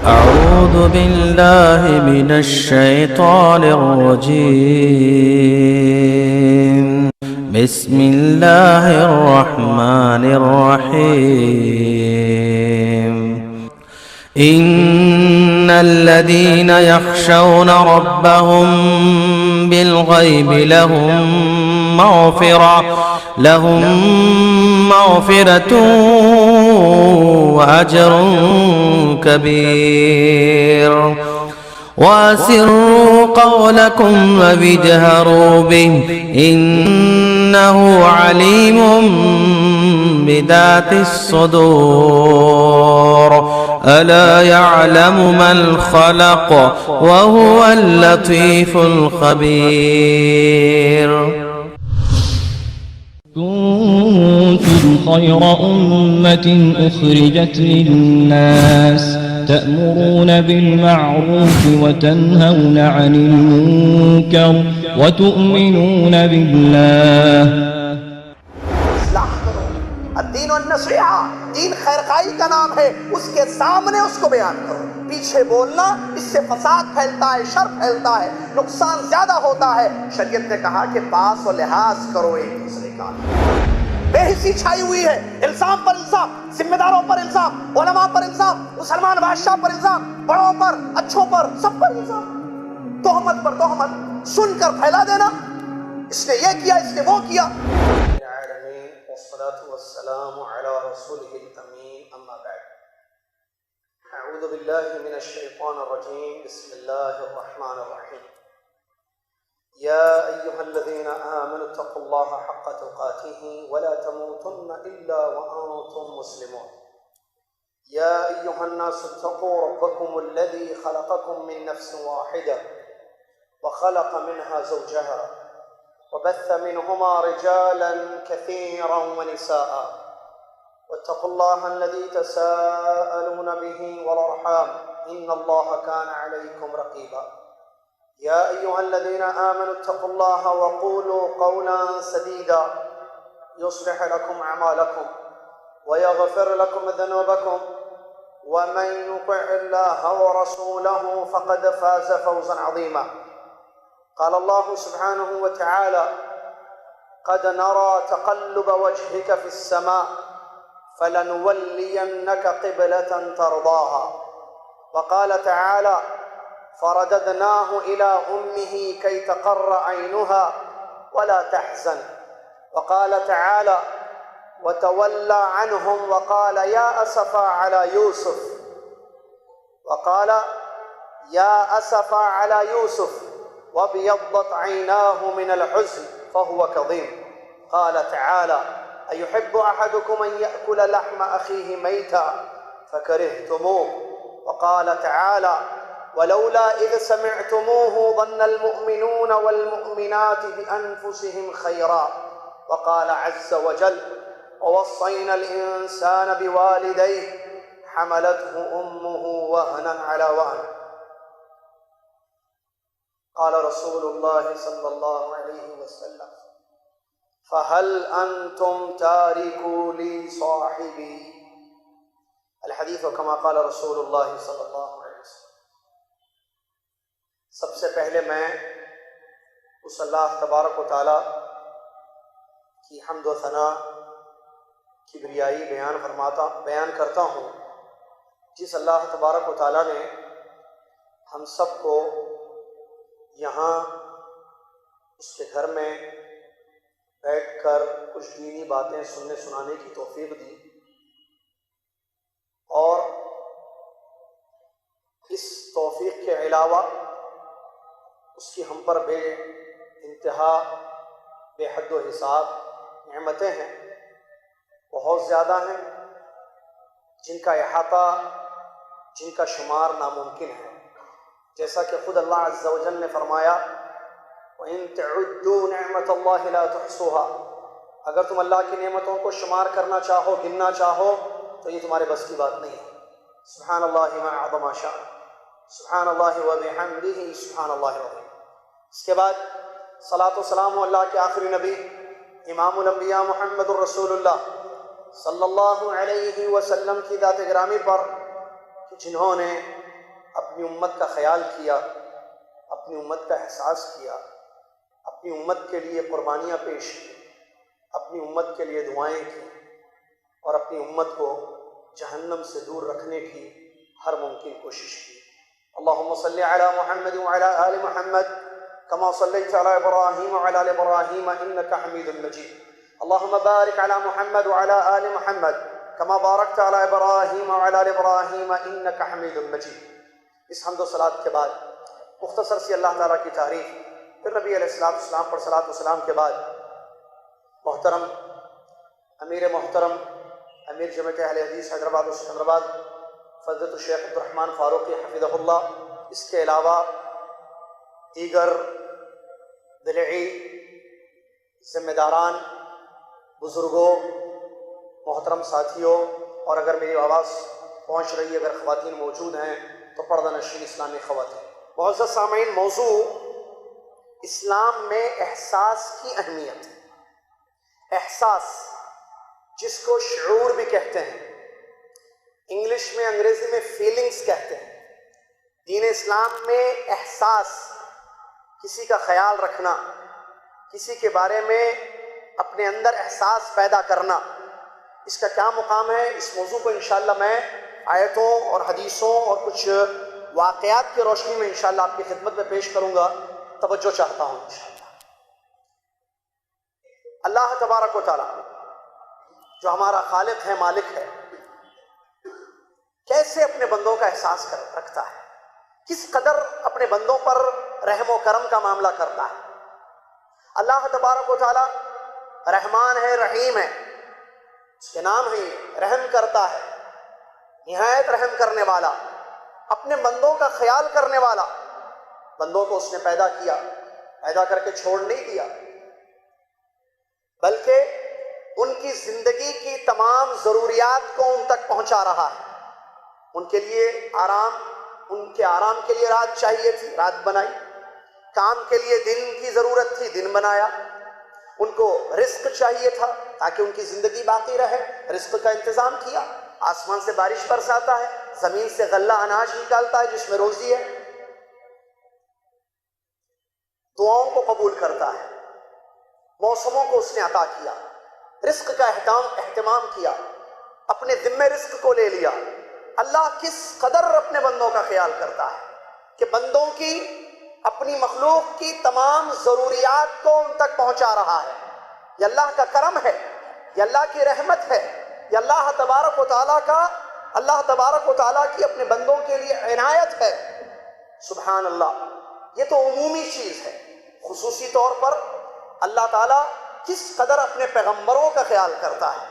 أعوذ بالله من الشيطان الرجيم. بسم الله الرحمن الرحيم. إن الذين يخشون ربهم بالغيب لهم مغفرة وأجر كبير. وأسروا قولكم واجهروا به إنه عليم بذات الصدور. ألا يعلم من خلق وهو اللطيف الخبير. كنتم خير أمة أخرجت للناس تأمرون بالمعروف وتنهون عن المنكر وتؤمنون بالله. اصلاح کرو. الدین والنصیحہ، دین خیر خواہی کا نام ہے، اس کے سامنے اس کو بیان کرو. پیچھے بولنا، اس سے فساد پھیلتا ہے، شر پھیلتا ہے، نقصان زیادہ ہوتا ہے. شریعت نے کہا کہ پاس و لحاظ کرو ایک دوسرے کا. بے حسی چھائی ہوئی ہے، الزام پر الزام، ذمہ داروں پر الزام، علماء پر الزام، مسلمان بادشاہ پر الزام، بڑوں پر، اچھوں پر، سب پر الزام، تہمت پر تہمت سن کر پھیلا دینا. اس نے یہ کیا، اس نے وہ کیا. والصلاة والسلام على رسوله الأمين. أما بعد، أعوذ بالله من الشيطان الرجيم. بسم الله الرحمن الرحيم. يا أيها الذين آمنوا اتقوا الله حق تقاته ولا تموتن إلا وأنتم مسلمون. يا أيها الناس اتقوا ربكم الذي خلقكم من نفس واحدة وخلق منها زوجها وبث منهما رجالا كثيرا ونساء واتقوا الله الذي تساءلون به والأرحام إن الله كان عليكم رقيبا. يا أيها الذين آمنوا اتقوا الله وقولوا قولا سديدا يصلح لكم أعمالكم ويغفر لكم ذنوبكم ومن يطع الله ورسوله فقد فاز فوزا عظيما. قال الله سبحانه وتعالى: قد نرى تقلب وجهك في السماء فلنولينك قبلة ترضاها. وقال تعالى: فرددناه إلى أمه كي تقر عينها ولا تحزن. وقال تعالى: وتولى عنهم وقال يا أسفا على يوسف. وقال يا أسفا على يوسف وابيضت عيناه من الحزن فهو كظيم. قال تعالى: أيحب أحدكم أن يأكل لحم أخيه ميتا فكرهتموه. وقال تعالى: ولولا إذ سمعتموه ظن المؤمنون والمؤمنات بأنفسهم خيرا. وقال عز وجل: ووصينا الإنسان بوالديه حملته أمه وهنا على وهن. قال رسول الله صلى الله عليه وسلم: فهل أنتم تاركوا لي صاحبي. الحديث كما قال رسول الله صلى الله عليه وسلم. سب سے پہلے میں اس اللہ تبارک و تعالی کی حمد و ثنا کبریائی بیان کرتا ہوں، جس اللہ تبارک و تعالی نے ہم سب کو یہاں اس کے گھر میں بیٹھ کر کچھ دینی باتیں سننے سنانے کی توفیق دی، اور اس توفیق کے علاوہ اس کی ہم پر بے انتہا بے حد و حساب نعمتیں ہیں، بہت زیادہ ہیں، جن کا احاطہ، جن کا شمار ناممکن ہے. جیسا کہ خود اللہ عز و جل نے فرمایا: وَإِن تَعُدُّوا نِعْمَةَ اللَّهِ لَا تُحْصُوهَا. اگر تم اللہ کی نعمتوں کو شمار کرنا چاہو، گننا چاہو، تو یہ تمہارے بس کی بات نہیں ہے. سبحان اللہ ما اعظم شأن، سبحان اللہ و بحمدہ، سبحان اللہ العظیم. اس کے بعد صلاۃ و سلام اللہ کے آخری نبی امام الانبیاء محمد الرسول اللہ صلی اللہ علیہ وسلم کی ذات گرامی پر، جنہوں نے اپنی امت کا خیال کیا، اپنی امت کا احساس کیا، اپنی امت کے لیے قربانیاں پیش کی، اپنی امت کے لیے دعائیں کی، اور اپنی امت کو جہنم سے دور رکھنے کی ہر ممکن کوشش کی۔ اللہم صلی علی محمد وعلی آل محمد کما صلیت علی ابراہیم وعلی آل ابراہیم انک حمید مجید۔ اللہم بارک علی محمد وعلی آل محمد کما بارکت علی ابراہیم وعلی آل ابراہیم انک حمید مجید۔ اس حمد و صلاۃ کے بعد مختصر سی اللہ تعالیٰ کی تعریف، پھر نبی علیہ السلام پر صلاۃ والسلام کے بعد محترم امیر جمعیت اہل حدیث حیدرآباد و سکندرآباد فضیلت الشیخ عبدالرحمن فاروقی حفظہ اللہ، اس کے علاوہ دیگر دلعی ذمہ داران، بزرگوں، محترم ساتھیوں، اور اگر میری آواز پہنچ رہی ہے، اگر خواتین موجود ہیں تو پردہ نشین اسلامی خواتین۔ معزز سامعین، موضوع اسلام میں احساس کی اہمیت۔ احساس جس کو شعور بھی کہتے ہیں، انگلش میں، انگریزی میں فیلنگز کہتے ہیں۔ دین اسلام میں احساس، کسی کا خیال رکھنا، کسی کے بارے میں اپنے اندر احساس پیدا کرنا، اس کا کیا مقام ہے؟ اس موضوع کو انشاءاللہ میں آیتوں اور حدیثوں اور کچھ واقعات کی روشنی میں انشاءاللہ آپ کی خدمت میں پیش کروں گا۔ توجہ چاہتا ہوں انشاءاللہ۔ اللہ تبارک و تعالی جو ہمارا خالق ہے، مالک ہے، کیسے اپنے بندوں کا احساس رکھتا ہے، کس قدر اپنے بندوں پر رحم و کرم کا معاملہ کرتا ہے۔ اللہ تبارک و تعالی رحمان ہے، رحیم ہے، اس کے نام ہے، رحم کرتا ہے، نہایت رحم کرنے والا، اپنے بندوں کا خیال کرنے والا۔ بندوں کو اس نے پیدا کیا، پیدا کر کے چھوڑ نہیں دیا، بلکہ ان کی زندگی کی تمام ضروریات کو ان تک پہنچا رہا ہے۔ ان کے لیے آرام، ان کے آرام کے لیے رات چاہیے تھی، رات بنائی، کام کے لیے دن کی ضرورت تھی، دن بنایا، ان کو رزق چاہیے تھا تاکہ ان کی زندگی باقی رہے، رزق کا انتظام کیا، آسمان سے بارش برساتا ہے، زمین سے غلہ اناج نکالتا ہے جس میں روزی ہے، دعاؤں کو قبول کرتا ہے، موسموں کو اس نے عطا کیا، رزق کا اہتمام کیا، اپنے ذمے رزق کو لے لیا۔ اللہ کس قدر اپنے بندوں کا خیال کرتا ہے کہ بندوں کی، اپنی مخلوق کی تمام ضروریات کو ان تک پہنچا رہا ہے۔ یہ اللہ کا کرم ہے، یہ اللہ کی رحمت ہے، یہ اللہ تبارک و تعالیٰ کی اپنے بندوں کے لیے عنایت ہے۔ سبحان اللہ، یہ تو عمومی چیز ہے۔ خصوصی طور پر اللہ تعالیٰ کس قدر اپنے پیغمبروں کا خیال کرتا ہے،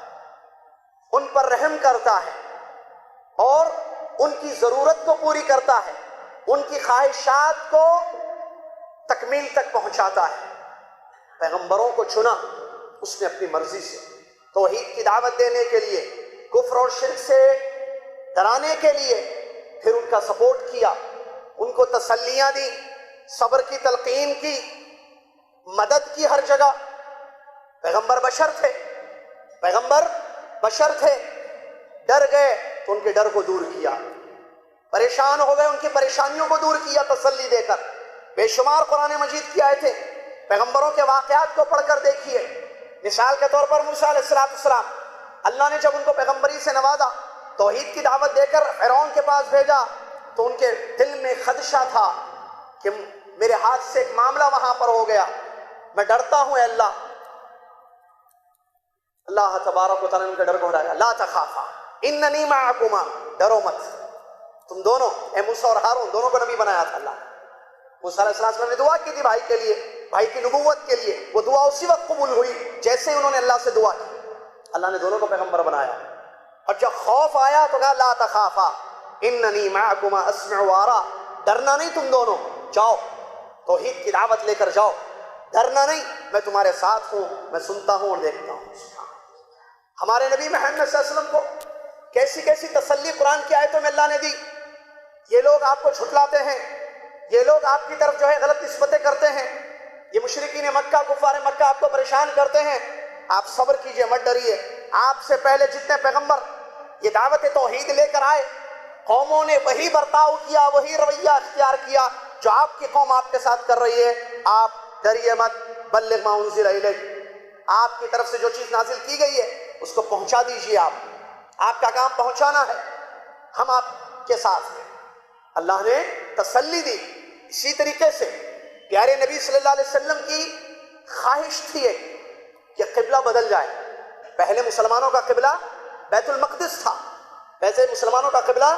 ان پر رحم کرتا ہے اور ان کی ضرورت کو پوری کرتا ہے، ان کی خواہشات کو تکمیل تک پہنچاتا ہے۔ پیغمبروں کو چنا اس نے اپنی مرضی سے، توحید کی دعوت دینے کے لیے، کفر اور شرک سے ڈرانے کے لیے، پھر ان کا سپورٹ کیا، ان کو تسلیاں دی، صبر کی تلقین کی، مدد کی ہر جگہ۔ پیغمبر بشر تھے، ڈر گئے تو ان کے ڈر کو دور کیا، پریشان ہو گئے ان کی پریشانیوں کو دور کیا تسلی دے کر۔ بے شمار قرآن مجید کی آیتیں، پیغمبروں کے واقعات کو پڑھ کر دیکھیے۔ مثال کے طور پر موسیٰ علیہ السلام، اللہ نے جب ان کو پیغمبری سے نوازا، توحید کی دعوت دے کر فرعون کے پاس بھیجا، تو ان کے دل میں خدشہ تھا کہ میرے ہاتھ سے ایک معاملہ وہاں پر ہو گیا، میں ڈرتا ہوں اے اللہ۔ اللہ تبارک و تعالیٰ نے ان کا ڈر کو ہٹایا، لا تخافا اننی معکما، ڈرو مت، تم دونوں، اے موسیٰ اور ہارون، دونوں کو نبی بنایا تھا اللہ نے۔ موسیٰ علیہ السلام نے دعا کی تھی بھائی کے لیے، بھائی کی نبوت کے لیے، وہ دعا اسی وقت قبول ہوئی جیسے انہوں نے اللہ سے دعا کی، اللہ نے دونوں کو پیغمبر بنایا۔ اور جب خوف آیا تو کہا لا تخافا اننی معکما اسمع وارا، ڈرنا نہیں تم دونوں، جاؤ توحید کی دعوت لے کر جاؤ، ڈرنا نہیں، میں تمہارے ساتھ ہوں، میں سنتا ہوں اور دیکھتا ہوں۔ ہمارے نبی محمد صلی اللہ علیہ وسلم کو کیسی کیسی تسلی قرآن کی آیتوں میں اللہ نے دی۔ یہ لوگ آپ کو جھٹلاتے ہیں، یہ لوگ آپ کی طرف جو ہے غلط نسبتیں کرتے ہیں، یہ مشرکین مکہ، کفار مکہ آپ کو پریشان کرتے ہیں، آپ صبر کیجئے، مت ڈریے۔ آپ سے پہلے جتنے پیغمبر یہ دعوت توحید لے کر آئے، قوموں نے وہی برتاؤ کیا، وہی رویہ اختیار کیا جو آپ کی قوم آپ کے ساتھ کر رہی ہے۔ آپ ڈریے مت، بلغ ما انزل الیک، آپ کی طرف سے جو چیز نازل کی گئی ہے اس کو پہنچا دیجیے، آپ کا کام پہنچانا ہے، ہم آپ کے ساتھ ہیں۔ اللہ نے تسلی دی۔ اسی طریقے سے پیارے نبی صلی اللہ علیہ وسلم کی خواہش تھی کہ قبلہ بدل جائے۔ پہلے مسلمانوں کا قبلہ بیت المقدس تھا، ویسے مسلمانوں کا قبلہ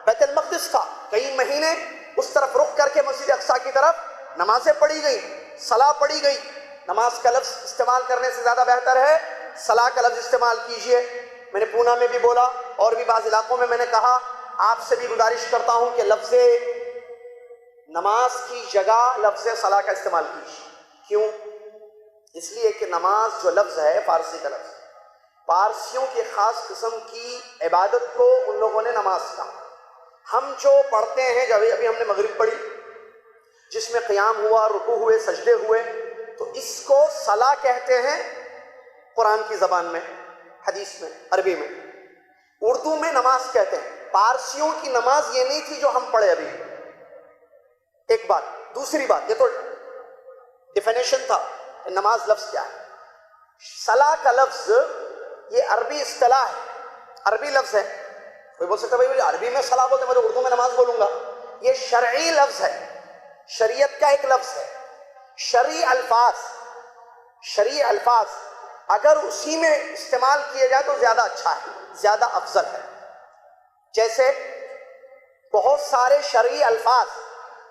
بیت المقدس تھا۔ کئی مہینے اس طرف رخ کر کے مسجد اقصیٰ کی طرف نمازیں پڑھی گئی، صلاح پڑھی گئی۔ نماز کا لفظ استعمال کرنے سے زیادہ بہتر ہے صلاح کا لفظ استعمال کیجئے۔ میں نے پونا میں بھی بولا اور بھی بعض علاقوں میں نے کہا، آپ سے بھی گزارش کرتا ہوں کہ لفظ نماز کی جگہ لفظ صلاح کا استعمال کیجیے۔ کیوں؟ اس لیے کہ نماز جو لفظ ہے فارسی کا لفظ، پارسیوں کی خاص قسم کی عبادت کو ان لوگوں نے نماز کہا۔ ہم جو پڑھتے ہیں، جب ابھی ہم نے مغرب پڑھی جس میں قیام ہوا، رکوع ہوئے، سجدے ہوئے، تو اس کو صلاح کہتے ہیں قرآن کی زبان میں، حدیث میں، عربی میں۔ اردو میں نماز کہتے ہیں۔ پارسیوں کی نماز یہ نہیں تھی جو ہم پڑھے ابھی۔ ایک بات۔ دوسری بات، یہ تو ڈیفینیشن تھا کہ نماز لفظ کیا ہے۔ صلاح کا لفظ یہ عربی اصطلاح ہے، عربی لفظ ہے۔ کوئی بول سکتا ہے بھائی عربی میں صلاح بولتے ہیں، میں تو اردو میں نماز بولوں گا۔ یہ شرعی لفظ ہے، شریعت کا ایک لفظ ہے۔ شرعی الفاظ اگر اسی میں استعمال کیے جائے تو زیادہ اچھا ہے، زیادہ افضل ہے۔ جیسے بہت سارے شرعی الفاظ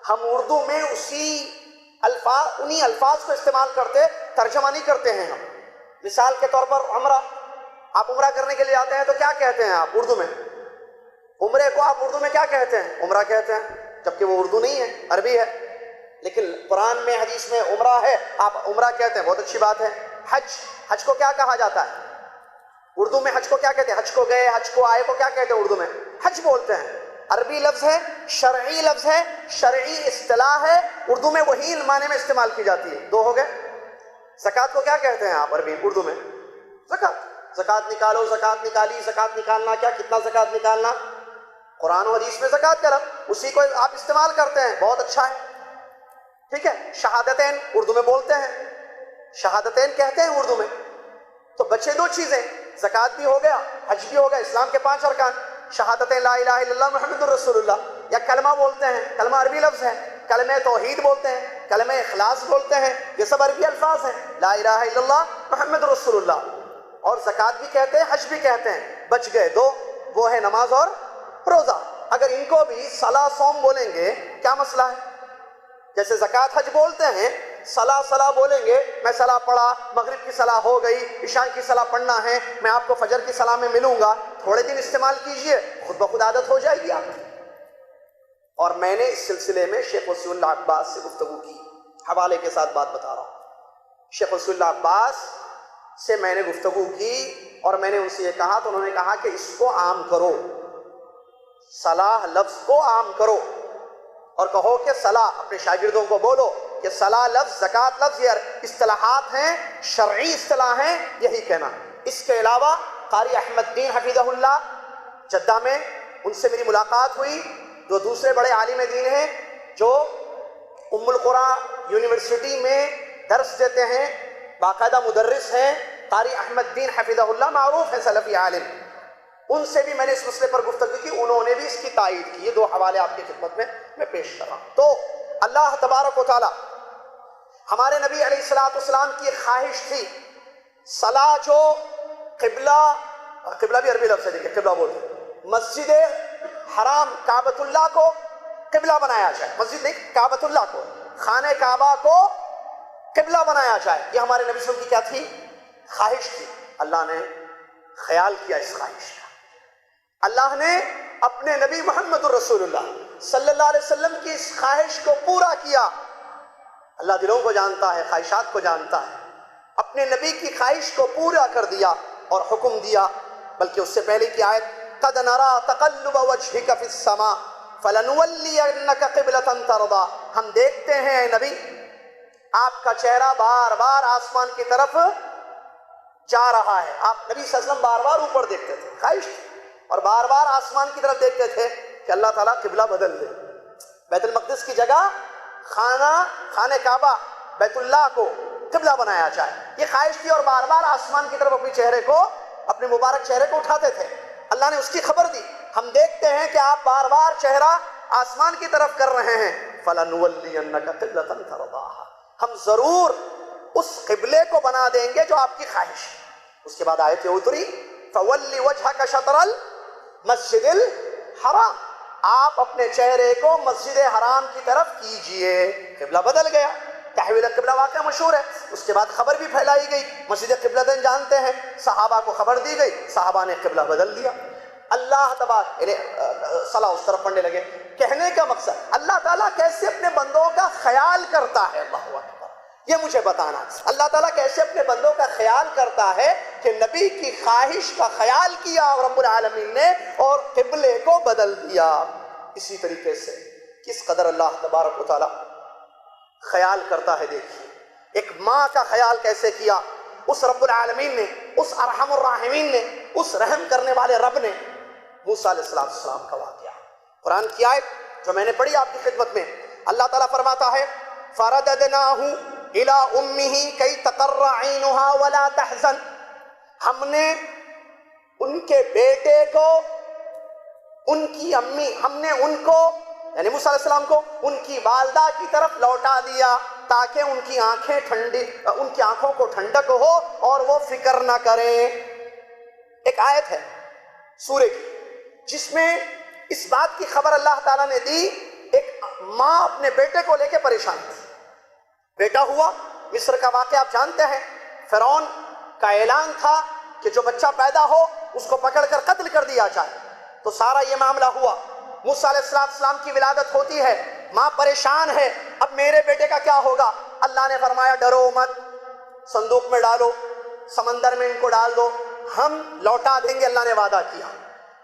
ہم اردو میں انہی الفاظ کو استعمال کرتے، ترجمہ نہیں کرتے ہیں ہم۔ مثال کے طور پر عمرہ، آپ عمرہ کرنے کے لیے آتے ہیں تو کیا کہتے ہیں آپ اردو میں؟ عمرے کو آپ اردو میں کیا کہتے ہیں؟ عمرہ کہتے ہیں، جبکہ وہ اردو نہیں ہے، عربی ہے۔ لیکن قرآن میں، حدیث میں عمرہ ہے، آپ عمرہ کہتے ہیں، بہت اچھی بات ہے۔ حج کو کیا کہا جاتا ہے اردو میں؟ حج کو کیا کہتے ہیں؟ حج کو گئے، حج کو آئے کو کیا کہتے ہیں اردو میں؟ حج بولتے ہیں۔ عربی لفظ ہے، شرعی لفظ ہے، شرعی اصطلاح ہے، اردو میں وہی معنی میں استعمال کی جاتی ہے۔ دو ہو گئے۔ زکوٰۃ کو کیا کہتے ہیں آپ عربی اردو میں؟ زکوٰۃ۔ زکوٰۃ نکالو، زکوٰۃ نکالی، زکوٰۃ نکالنا کیا، کتنا زکوٰۃ نکالنا؟ قرآن و حدیث میں زکوٰۃ کا لفظ، اسی کو آپ استعمال کرتے ہیں، بہت اچھا ہے، ٹھیک ہے۔ شہادتین اردو میں بولتے ہیں، شہادتین کہتے ہیں اردو میں۔ تو بچے دو چیزیں، زکوٰۃ بھی ہو گیا، حج بھی ہو گیا، اسلام کے 5 ارکان، شہادتین لا الہ الا اللہ محمد الرسول اللہ، یا کلمہ بولتے ہیں، کلمہ عربی لفظ ہے، کلمہ توحید بولتے ہیں، کلمہ اخلاص بولتے ہیں، یہ سب عربی الفاظ ہیں، لا الہ الا اللہ محمد رسول اللہ۔ اور زکوٰۃ بھی کہتے ہیں، حج بھی کہتے ہیں۔ بچ گئے دو، وہ ہے نماز اور روزہ۔ اگر ان کو بھی صلاح صوم بولیں گے کیا مسئلہ ہے؟ جیسے زکوٰۃ حج بولتے ہیں، صلاح بولیں گے، میں صلاح پڑھا، مغرب کی صلاح ہو گئی، عشاء کی صلاح پڑھنا ہے، میں آپ کو فجر کی صلاح میں ملوں گا، تھوڑے دن استعمال کیجئے، خود بخود عادت ہو جائے گی آپ کی۔ اور میں نے اس سلسلے میں شیخ وصی اللہ عباس سے گفتگو کی، حوالے کے ساتھ بات بتا رہا ہوں۔ شیخ وصی اللہ عباس سے میں نے گفتگو کی اور میں نے ان سے یہ کہا تو انہوں نے کہا کہ اس کو عام کرو، صلاح لفظ کو عام کرو، اور کہو کہ صلاح، اپنے شاگردوں کو بولو کہ صلاح لفظ، زکوٰۃ لفظ یہ اصطلاحات ہیں، شرعی اصطلاح ہیں، یہی کہنا۔ اس کے علاوہ قاری احمد دین حفیظہ اللہ جدہ میں، ان سے میری ملاقات ہوئی، جو دوسرے بڑے عالم دین ہیں، جو ام القرآ یونیورسٹی میں درس دیتے ہیں، باقاعدہ مدرس ہیں، قاری احمد دین حفیظہ اللہ، معروف ہے سلفی عالم۔ ان سے بھی میں نے اس مسئلے پر گفتگو کی، انہوں نے بھی اس کی تائید کی۔ یہ دو حوالے آپ کی خدمت میں پیش کر رہا ہوں۔ تو اللہ تبارک و تعالی، ہمارے نبی علیہ الصلوۃ والسلام کی خواہش تھی صلاح جو قبلہ بھی عربی لفظ ہے، دیکھیں قبلہ بولتے ہیں، مسجد حرام کعبۃ اللہ کو قبلہ بنایا جائے، مسجد نہیں، کعبۃ اللہ کو، خانہ کعبہ کو قبلہ بنایا جائے، یہ ہمارے نبی صلی اللہ علیہ وسلم کی کیا تھی؟ خواہش تھی۔ اللہ نے خیال کیا اس خواہش کا، اللہ نے اپنے نبی محمد الرسول اللہ صلی اللہ علیہ وسلم کی اس خواہش کو پورا کیا۔ اللہ دلوں کو جانتا ہے، خواہشات کو جانتا ہے، اپنے نبی کی خواہش کو پورا کر دیا اور حکم دیا۔ بلکہ اس سے پہلے کی آیت، قد نرى تقلب وجهك في السماء فلنولينك قبلة ترضى، ہم دیکھتے ہیں اے نبی آپ کا چہرہ بار بار آسمان کی طرف جا رہا ہے۔ آپ نبی صلی اللہ علیہ وسلم بار بار اوپر دیکھتے تھے، خواہش تھی، اور بار بار آسمان کی طرف دیکھتے تھے کہ اللہ تعالیٰ قبلہ بدل دے، بیت المقدس کی جگہ خانہ کعبہ بیت اللہ کو قبلہ بنایا جائے. یہ خواہش تھی اور بار بار آسمان کی طرف اپنے مبارک چہرے کو اٹھاتے تھے. اللہ نے اس کی خبر دی. ہم دیکھتے ہیں کہ آپ بار بار چہرہ آسمان کی طرف کر رہے ہیں. فَلَنُوَلِّيَنَّكَ قِبْلَةً تَرْضَاهَا، ہم ضرور اس قبلے کو بنا دیں گے جو آپ کی خواہش ہے. اس کے بعد آیت اتری فَوَلِّ وَجْهَكَ شَطْرَ الْمَسْجِدِ الْحَرَامِ، آپ اپنے چہرے کو مسجد حرام کی طرف کیجئے. قبلہ بدل گیا. تحویل قبلہ واقعہ مشہور ہے. اس کے بعد خبر بھی پھیلائی گئی. مسجد قبلتین جانتے ہیں، صحابہ کو خبر دی گئی، صحابہ نے قبلہ بدل دیا. اللہ تبارک صلاح اس طرف پڑھنے لگے. کہنے کا مقصد اللہ تعالیٰ کیسے اپنے بندوں کا خیال کرتا ہے. اللہ اکبر، یہ مجھے بتانا. اللہ تعالیٰ کیسے اپنے بندوں کا خیال کرتا ہے کہ نبی کی خواہش کا خیال کیا رب العالمین نے اور قبلے کو بدل دیا. اسی طریقے سے کس قدر اللہ تبارک و تعالیٰ خیال کرتا ہے. دیکھیے ایک ماں کا خیال کیسے کیا اس رب العالمین نے، اس ارحم الراحمین نے، اس رحم کرنے والے رب نے. موسیٰ علیہ السلام کا واقعہ قرآن کی آیت جو میں نے پڑھی آپ کی خدمت میں. اللہ تعالیٰ فرماتا ہے فَرَدَدْنَاهُ إِلَىٰ أُمِّهِ كَيْ تَقَرَّ عَيْنُهَا وَلَا تَحْزَنْ، ہم نے ان کے بیٹے کو، ان کی امی، ہم نے ان کو یعنی موسیٰ علیہ السلام کو ان کی والدہ کی طرف لوٹا دیا تاکہ ان کی آنکھوں کو ٹھنڈک ہو اور وہ فکر نہ کریں. ایک آیت ہے سورہ کی جس میں اس بات کی خبر اللہ تعالیٰ نے دی. ایک ماں اپنے بیٹے کو لے کے پریشان تھی. بیٹا ہوا، مصر کا واقعہ آپ جانتے ہیں. فرعون کا اعلان تھا کہ جو بچہ پیدا ہو اس کو پکڑ کر قتل کر دیا جائے. تو سارا یہ معاملہ ہوا. موسیٰ علیہ السلام کی ولادت ہوتی ہے. ماں پریشان ہے، اب میرے بیٹے کا کیا ہوگا. اللہ نے فرمایا ڈرو مت، صندوق میں ڈالو، سمندر میں ان کو ڈال دو، ہم لوٹا دیں گے. اللہ نے وعدہ کیا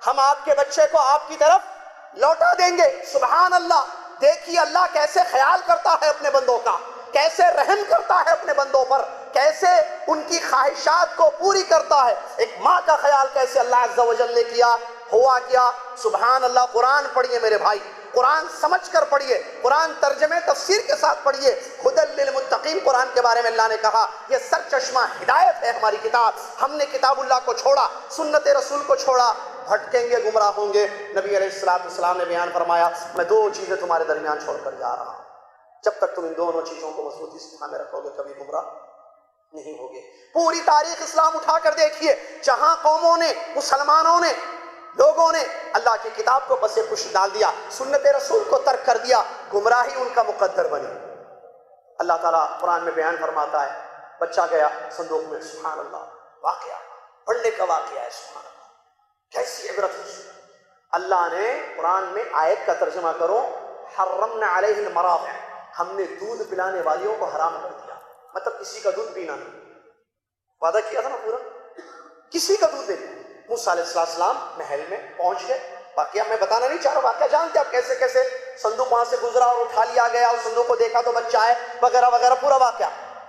ہم آپ کے بچے کو آپ کی طرف لوٹا دیں گے. سبحان اللہ. دیکھیے اللہ کیسے خیال کرتا ہے اپنے بندوں کا، کیسے رحم کرتا ہے اپنے بندوں پر، کیسے ان کی خواہشات کو پوری کرتا ہے. ایک ماں کا خیال کیسے اللہ عز و جل نے کیا. ہوا کیا سبحان اللہ. قرآن پڑھیے میرے بھائی، قرآن سمجھ کر پڑھیے، قرآن ترجمے تفسیر کے ساتھ پڑھیے. ہدی للمتقین قرآن کے بارے میں اللہ نے کہا یہ سرچشمہ ہدایت ہے ہماری کتاب. ہم نے کتاب اللہ کو چھوڑا، سنت رسول کو چھوڑا، بھٹکیں گے، گمراہ ہوں گے. نبی علیہ السلام نے بیان فرمایا میں دو چیزیں تمہارے درمیان چھوڑ کر جا رہا ہوں، جب تک تم ان دونوں چیزوں کو مضبوطی سے تھامے رکھو گے کبھی گمراہ نہیں ہوگے. پوری تاریخ اسلام اٹھا کر دیکھیے، جہاں قوموں نے، مسلمانوں نے، لوگوں نے اللہ کی کتاب کو بس کش ڈال دیا، سنت رسول کو ترک کر دیا، گمراہی ان کا مقدر بنی. اللہ تعالیٰ قرآن میں بیان فرماتا ہے بچہ گیا صندوق میں. سبحان اللہ. واقعہ پڑھنے کا واقعہ ہے. سبحان اللہ کیسی عبرت ہے. اللہ نے قرآن میں آیت کا ترجمہ کرو حرمنا علیہ المراضع، ہم نے دودھ پلانے والیوں کو حرام کر دیا. مطلب کسی کا دودھ پینا نہیں. وعدہ کیا تھا نا پورا، کسی کا دودھ نہیں. موسیٰ علیہ السلام محل میں پہنچ گئے. واقعہ میں بتانا نہیں چاہ رہا، واقعہ جانتے آپ کیسے کیسے صندوق وہاں سے گزرا اور اٹھا لیا گیا اور صندوق کو دیکھا تو بچہ ہے وغیرہ وغیرہ پورا واقعہ.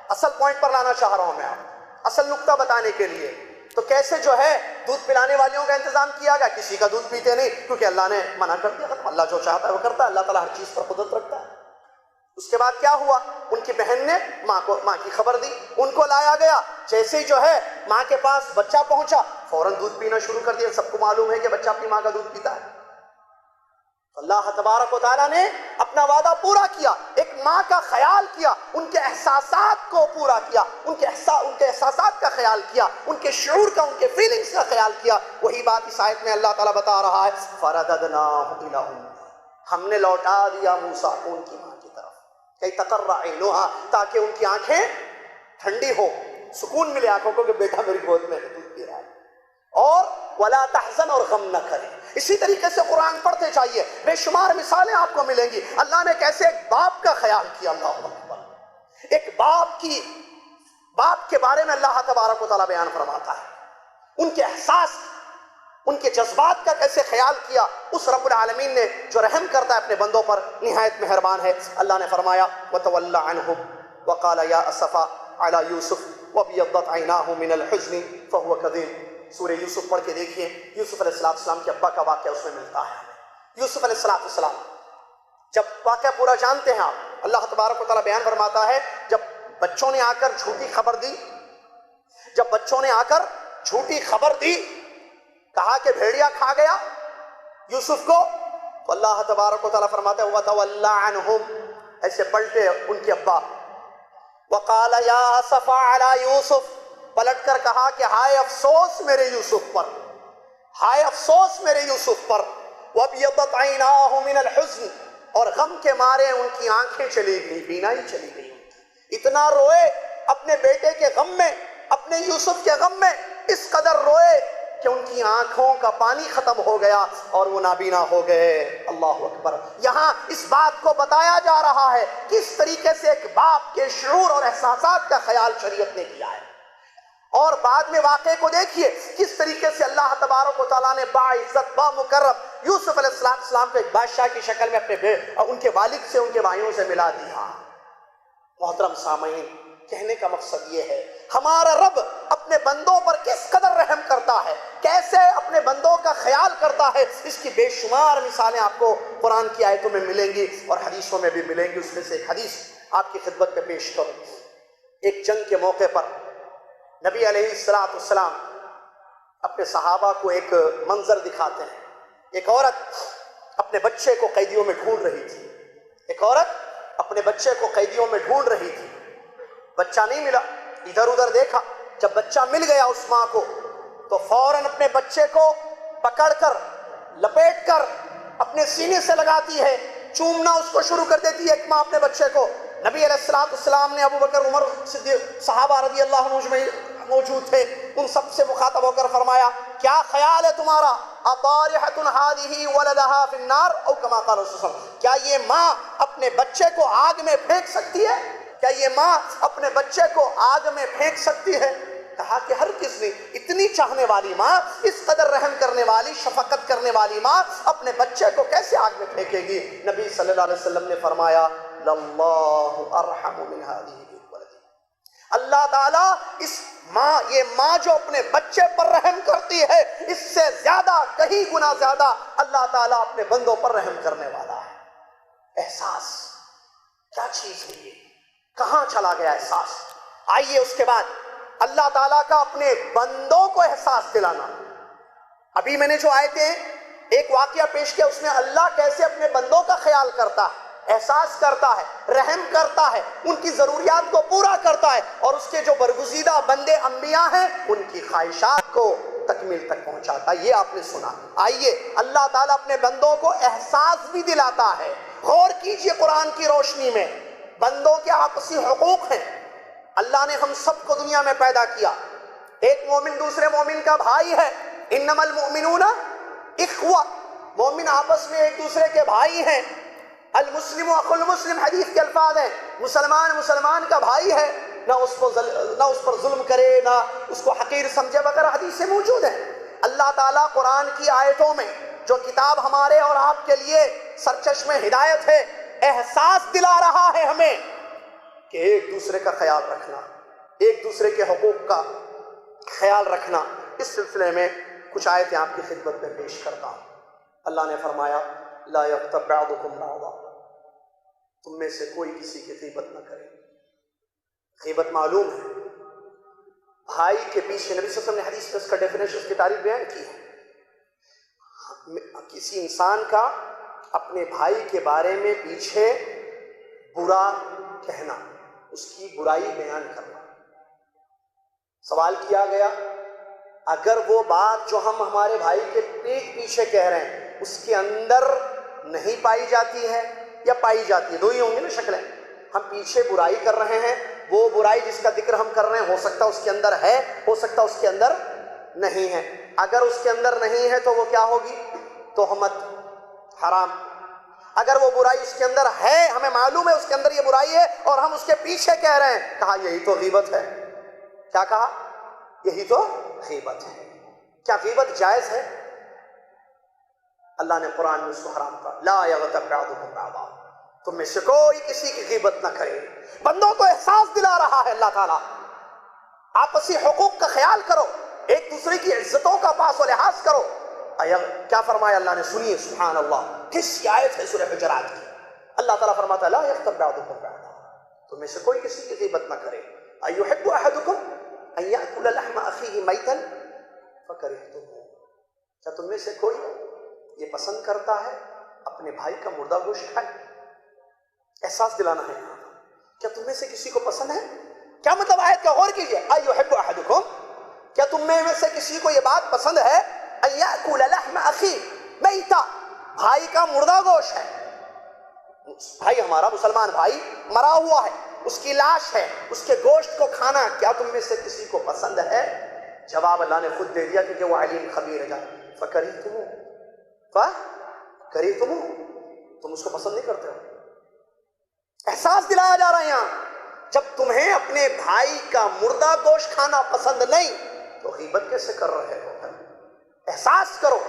اصل پوائنٹ پر لانا چاہ رہا ہوں میں آپ، اصل نقطہ بتانے کے لیے. تو کیسے جو ہے دودھ پلانے والیوں کا انتظام کیا گیا. کسی کا دودھ پیتے نہیں کیونکہ اللہ نے منع کر دیا. اللہ جو چاہتا ہے وہ کرتا ہے. اللہ تعالیٰ ہر چیز پر قدرت رکھتا ہے. اس کے بعد کیا ہوا، ان کی بہن نے ماں کی خبر دی، ان کو لایا گیا. جیسے ہی جو ہے ماں کے پاس بچہ پہنچا فوراً دودھ پینا شروع کر دیا. سب کو معلوم ہے کہ بچہ اپنی ماں کا دودھ پیتا ہے. اللہ تبارک و تعالیٰ نے اپنا وعدہ پورا کیا، ایک ماں کا خیال کیا، ان کے احساسات کو پورا کیا، ان کے احساسات کا خیال کیا، ان کے شعور کا، ان کے فیلنگز کا خیال کیا. وہی بات اس آیت میں اللہ تعالیٰ بتا رہا ہے فَرَدَدْنَاهُ إِلَىٰ أُمِّهِ، ہم نے لوٹا دیا موسیٰ کو ان کی ماں کی طرف. کئی تقرّ عَيْنُهَا، تاکہ ان کی آنکھیں ٹھنڈی ہو، سکون ملے آنکھوں کو کہ بیٹا میری گود میں دودھ پی رہا ہے. اور وَلَا تَحْزَنْ، اور غم نہ کرے. اسی طریقے سے قرآن پڑھتے جائیے، بے شمار مثالیں آپ کو ملیں گی. اللہ نے کیسے ایک باپ کا خیال کیا. اللہ اکبر. ایک باپ کے بارے میں اللہ تبارک و تعالیٰ بیان فرماتا ہے، ان کے احساس، ان کے جذبات کا کیسے خیال کیا. اس رب العالمین نے جو رحم کرتا ہے اپنے بندوں پر نہایت مہربان ہے. اللہ نے فرمایا وَتَوَلَّ عَنْهُمْ وَقَالَ يَا أَسَفَا عَلَى يُوسُفَ وَابْيَضَّتْ عَيْنَاهُ مِنَ الْحُزْنِ فَهُوَ كَظِيمٌ. سورہ یوسف پڑھ کے دیکھیے، یوسف علیہ السلام کے ابا کا واقعہ اس میں ملتا ہے. یوسف علیہ السلام جب واقعہ پورا جانتے ہیں آپ, اللہ تبارک و تعالیٰ بیان فرماتا ہے جب بچوں نے آ کر جھوٹی خبر دی, کہا کہ بھیڑیا کھا گیا یوسف کو, تو اللہ تبارک و تعالیٰ فرماتا ہے وَتَوَلَّى عَنْهُمْ, ایسے پلٹے ان کے ابا, وَقَالَ يَا أَسَفَا عَلَى يُوسُف, پلٹ کر کہا کہ ہائے افسوس میرے یوسف پر, وَابْيَضَّتْ عَيْنَاهُ مِنَ الْحُزْنِ, اور غم کے مارے ان کی آنکھیں چلی گئی, بینائی چلی گئی, اتنا روئے اپنے بیٹے کے غم میں, اپنے یوسف کے غم میں, اس قدر روئے کہ ان کی آنکھوں کا پانی ختم ہو گیا اور وہ نابینا ہو گئے. اللہ اکبر. یہاں اس بات کو بتایا جا رہا ہے کس طریقے سے ایک باپ کے شعور اور احساسات کا خیال شریعت نے کیا ہے, اور بعد میں واقعے کو دیکھیے کس طریقے سے اللہ تبارک و تعالیٰ نے باعزت بامکرم یوسف علیہ السلام کو ایک بادشاہ کی شکل میں اپنے ان کے والد سے, ان کے بھائیوں سے ملا دیا. محترم سامعین, کہنے کا مقصد یہ ہے ہمارا رب اپنے بندوں پر کس قدر رحم کرتا ہے, کیسے اپنے بندوں کا خیال کرتا ہے, اس کی بے شمار مثالیں آپ کو قرآن کی آیتوں میں ملیں گی اور حدیثوں میں بھی ملیں گی. اس میں سے ایک حدیث آپ کی خدمت میں پیش کروں. ایک جنگ کے موقع پر نبی علیہ السلام اپنے صحابہ کو ایک منظر دکھاتے ہیں. ایک عورت اپنے بچے کو قیدیوں میں ڈھونڈ رہی تھی, بچہ نہیں ملا, ادھر ادھر دیکھا, جب بچہ مل گیا اس ماں کو تو فوراً اپنے بچے کو پکڑ کر لپیٹ کر اپنے سینے سے لگاتی ہے, چومنا اس کو شروع کر دیتی ہے ایک ماں اپنے بچے کو. نبی علیہ السلام نے ابو بکر, عمر, صدیق, صحابہ رضی اللہ عنہ موجود تھے, ان سب سے مخاطب ہو کر فرمایا کیا خیال ہے تمہارا, اطارحۃ هذه ولدها فی النار او کما قال رسول اللہ, کیا یہ ماں اپنے بچے کو آگ میں پھینک سکتی ہے, کہا کہ ہرگز نہیں. اتنی چاہنے والی ماں, اس قدر رحم کرنے والی, شفقت کرنے والی ماں اپنے بچے کو کیسے آگ میں پھینکے گی. نبی صلی اللہ علیہ وسلم نے فرمایا للہ ارحم من هذه بولدی, اللہ تعالیٰ اس ماں, یہ ماں جو اپنے بچے پر رحم کرتی ہے, اس سے زیادہ, کہیں گنا زیادہ اللہ تعالیٰ اپنے بندوں پر رحم کرنے والا ہے. احساس کیا چیز ہے یہ, کہاں چلا گیا احساس؟ آئیے اس کے بعد اللہ تعالیٰ کا اپنے بندوں کو احساس دلانا. ابھی میں نے جو آیتیں ایک واقعہ پیش کیا اس میں اللہ کیسے اپنے بندوں کا خیال کرتا ہے, احساس کرتا ہے, رحم کرتا ہے, ان کی ضروریات کو پورا کرتا ہے, اور اس کے جو برگزیدہ بندے انبیاء ہیں ان کی خواہشات کو تکمیل تک پہنچاتا ہے. یہ آپ نے سنا. آئیے اللہ تعالیٰ اپنے بندوں کو احساس بھی دلاتا ہے. غور کیجئے قرآن کی روشنی میں, بندوں کے آپسی حقوق ہیں. اللہ نے ہم سب کو دنیا میں پیدا کیا, ایک مومن دوسرے مومن کا بھائی ہے. انما المؤمنون اخوہ, مومن آپس میں ایک دوسرے کے بھائی ہیں. المسلم اخو المسلم حدیث کے الفاظ ہیں, مسلمان کا بھائی ہے, نہ اس پر ظلم کرے, نہ اس کو حقیر سمجھے وغیرہ حدیث سے موجود ہے. اللہ تعالیٰ قرآن کی آیتوں میں جو کتاب ہمارے اور آپ کے لیے سرچشمہ ہدایت ہے, احساس دلا رہا ہے ہمیں کہ ایک دوسرے کا خیال رکھنا, ایک دوسرے کے حقوق کا خیال رکھنا. اس سلسلے میں کچھ آیتیں آپ کی خدمت میں پیش کرتا ہوں. اللہ نے فرمایا لا یغتب بعضکم بعضا, تم میں سے کوئی کسی کی غیبت نہ کرے. غیبت معلوم ہے بھائی کے پیچھے, نبی صلی اللہ علیہ وسلم نے حدیث میں اس کا ڈیفینیشن, اس کی تعریف بیان کی ہے. کسی انسان کا اپنے بھائی کے بارے میں پیچھے برا کہنا, اس کی برائی بیان کرنا. سوال کیا گیا اگر وہ بات جو ہم ہمارے بھائی کے پیٹ پیچھے کہہ رہے ہیں اس کے اندر نہیں پائی جاتی ہے یا پائی جاتی ہے, دو ہی ہوں گے نا شکلیں. ہم پیچھے برائی کر رہے ہیں, وہ برائی جس کا ذکر ہم کر رہے ہیں ہو سکتا اس کے اندر ہے, ہو سکتا اس کے اندر نہیں ہے. اگر اس کے اندر نہیں ہے تو وہ کیا ہوگی, تہمت, حرام. اگر وہ برائی اس کے اندر ہے, ہمیں معلوم ہے اس کے اندر یہ برائی ہے اور ہم اس کے پیچھے کہہ رہے ہیں, کہا یہی تو غیبت ہے. کیا کہا, یہی تو غیبت ہے. کیا غیبت جائز ہے؟ اللہ نے قرآن میں اس کو حرام کہا, لا یغتب بعضکم بعضا, تم میں سے کوئی کسی کی غیبت نہ کرے. بندوں کو احساس دلا رہا ہے اللہ تعالیٰ, آپسی حقوق کا خیال کرو, ایک دوسرے کی عزتوں کا پاس و لحاظ کرو. کیا فرمایا اللہ نے؟ سنیے سبحان اللہ، کس آیت ہے سورہ حجرات کی؟ اللہ تعالیٰ فرماتا ہے لا یغتب بعضکم بعضا، تم میں سے کوئی کسی کی غیبت نہ کرے. ایحب احدکم ان یاکل لحم اخیہ میتا فکرہتموہ، کیا تم میں سے کوئی یہ پسند کرتا ہے اپنے بھائی کا مردہ گوشت کھائے؟ احساس دلانا ہے. کیا تم میں سے کسی کو پسند ہے؟ کیا مطلب آیت کا؟ غور کیجئے. ایحب احدکم، کیا تم میں سے کسی کو یہ بات پسند ہے ان یاکل لحم اخیہ میتا، بھائی کا مردہ گوشت ہے، بھائی ہمارا مسلمان بھائی مرا ہوا ہے، اس کی لاش ہے، اس کے گوشت کو کھانا کیا تم میں سے کسی کو پسند ہے؟ جواب اللہ نے خود دے دیا کیونکہ وہ علیم خبیر ہے. فکرہتموہ، تم اس کو پسند نہیں کرتے ہو. احساس دلایا جا رہا ہے یہاں، جب تمہیں اپنے بھائی کا مردہ گوشت کھانا پسند نہیں تو غیبت کیسے کر رہے ہو؟ احساس کرو،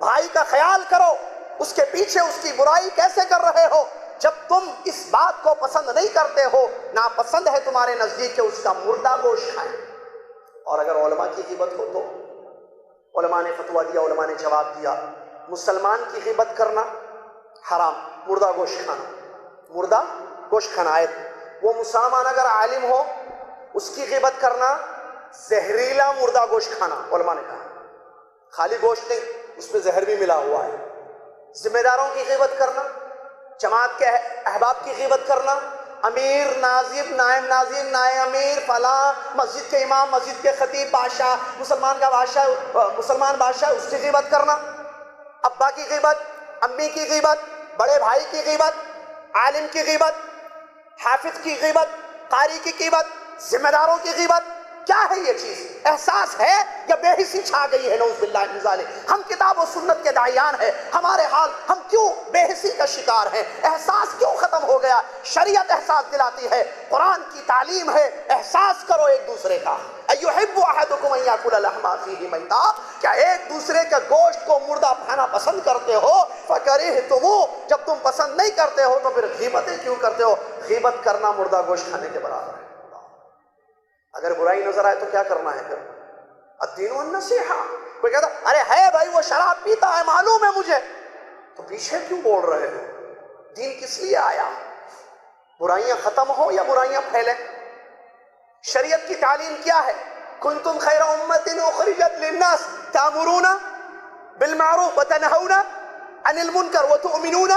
بھائی کا خیال کرو، اس کے پیچھے اس کی برائی کیسے کر رہے ہو جب تم اس بات کو پسند نہیں کرتے ہو. ناپسند ہے تمہارے نزدیک کہ اس کا مردہ گوشت کھائیں. اور اگر علماء کی غیبت ہو تو علماء نے فتویٰ دیا، علماء نے جواب دیا مسلمان کی غیبت کرنا حرام، مردہ گوشت کھانا، مردہ گوشت کھانا آیت. وہ مسلمان اگر عالم ہو اس کی غیبت کرنا زہریلا مردہ گوشت کھانا، علماء نے کہا خالی گوشت نہیں، اس میں زہر بھی ملا ہوا ہے. ذمہ داروں کی غیبت کرنا، جماعت کے احباب کی غیبت کرنا، امیر، ناظم، نائب ناظم، نائب امیر، فلاں، مسجد کے امام، مسجد کے خطیب، بادشاہ، مسلمان کا بادشاہ، مسلمان بادشاہ، اس کی غیبت کرنا، ابا کی غیبت، امی کی غیبت، بڑے بھائی کی غیبت، عالم کی غیبت، حافظ کی غیبت، قاری کی غیبت، ذمہ داروں کی غیبت. کیا ہے یہ چیز؟ احساس ہے یا بے حسی چھا گئی ہے؟ نعوذ باللہ من ذالک. ہم کتاب و سنت کے داعیان ہیں، ہمارے حال ہم کیوں بے حسی کا شکار ہیں؟ احساس کیوں ختم ہو گیا؟ شریعت احساس دلاتی ہے، قرآن کی تعلیم ہے، احساس کرو ایک دوسرے کا. ایحب احدکم ان یاکل لحم اخیہ میتا، کیا ایک دوسرے کا گوشت کو مردہ کھانا پسند کرتے ہو؟ فکرہتموہ، جب تم پسند نہیں کرتے ہو تو پھر غیبتیں کیوں کرتے ہو؟ غیبت کرنا مردہ گوشت کھانے کے برابر ہے. اگر برائی نظر آئے تو کیا کرنا ہے پھر؟ الدین والنصیحہ. کوئی کہتا ارے ہے بھائی وہ شراب پیتا ہے معلوم ہے مجھے، تو پیچھے کیوں بول رہے ہو؟ دین کس لیے آیا؟ برائیاں ختم ہو یا برائیاں پھیلیں؟ شریعت کی تعلیم کیا ہے؟ کنتم خیر امت اخرجت للناس تأمرون بالمعروف وتنہون عن المنکر وتؤمنون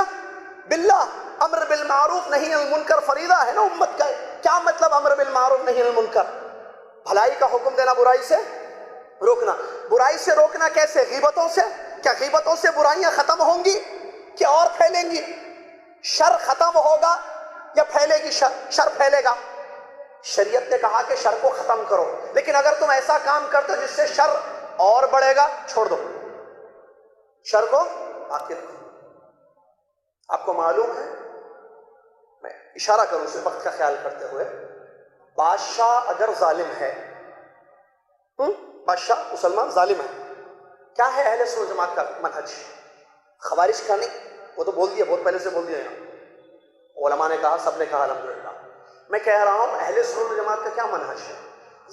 باللہ. امر بالمعروف نہیں المنکر فریضہ ہے نا امت کا. کیا مطلب امر بالمعروف نہیں المنکر؟ بھلائی کا حکم دینا، برائی سے روکنا. برائی سے روکنا کیسے؟ غیبتوں سے. کیا غیبتوں سے برائیاں ختم ہوں گی کہ اور پھیلیں گی؟ شر ختم ہوگا یا پھیلے گی؟ شر پھیلے گا. شریعت نے کہا کہ شر کو ختم کرو، لیکن اگر تم ایسا کام کرتے ہو جس سے شر اور بڑھے گا، چھوڑ دو، شر کو باقی رکھو. آپ کو معلوم ہے، میں اشارہ کروں سے وقت کا خیال کرتے ہوئے، بادشاہ اگر ظالم ہے، بادشاہ مسلمان ظالم ہے، کیا ہے اہل سنت جماعت کا منہج؟ خوارج کا نہیں، وہ تو بول دیا، بہت پہلے سے بول دیا یہاں، علماء نے کہا، سب نے کہا الحمدللہ. میں کہہ رہا ہوں اہل سنت جماعت کا کیا منہج ہے؟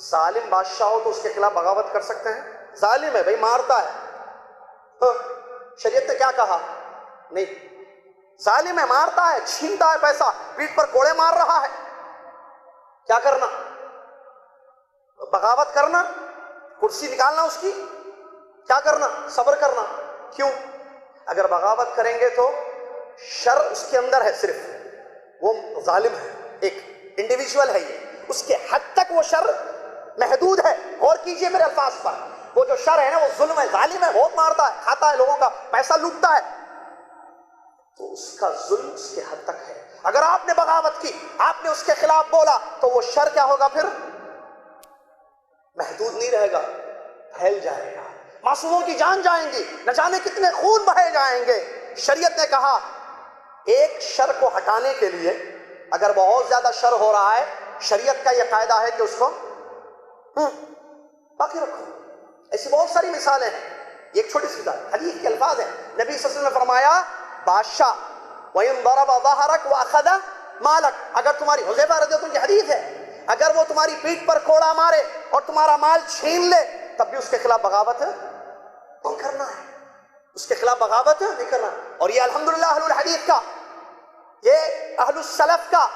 ظالم بادشاہ ہو تو اس کے خلاف بغاوت کر سکتے ہیں؟ ظالم ہے بھائی، مارتا ہے، شریعت نے کیا کہا؟ نہیں. ظالم ہے، مارتا ہے، چھینتا ہے پیسہ، پیٹھ پر کوڑے مار رہا ہے، کیا کرنا؟ بغاوت کرنا، کرسی نکالنا اس کی، کیا کرنا؟ صبر کرنا. کیوں؟ اگر بغاوت کریں گے تو شر اس کے اندر ہے، صرف وہ ظالم ہے، ایک انڈیویجول ہے، یہ اس کے حد تک وہ شر محدود ہے. غور کیجئے میرے الفاظ پر. وہ جو شر ہے نا وہ ظلم ہے، ظالم ہے، بہت مارتا ہے، کھاتا ہے لوگوں کا پیسہ، لوٹتا ہے، تو اس کا ظلم اس کے حد تک ہے. اگر آپ نے بغاوت کی، آپ نے اس کے خلاف بولا، تو وہ شر کیا ہوگا؟ پھر محدود نہیں رہے گا، پھیل جائے گا، معصوموں کی جان جائیں گی، نہ جانے کتنے خون بہے جائیں گے. شریعت نے کہا ایک شر کو ہٹانے کے لیے، اگر بہت زیادہ شر ہو رہا ہے، شریعت کا یہ قاعدہ ہے کہ اس کو باقی رکھو. ایسی بہت ساری مثالیں ہیں. ایک چھوٹی سی حدیث کے الفاظ ہیں. نبی صلی اللہ علیہ وسلم نے فرمایا بادشاہ وَإِن ضَرَبَ ظَهْرَكَ وَأَخَذَ مَالَكَ، اگر تمہاری، حذیفہ رضی اللہ عنہ کی حدیث ہے، اگر وہ تمہاری پیٹھ پر کوڑا مارے اور تمہارا مال چھین لے، تب بھی اس کے خلاف بغاوت نہیں کرنا ہے. اس کے خلاف بغاوت نہیں کرنا. اور یہ الحمدللہ اہل الحدیث کا، یہ اہل السلف کا،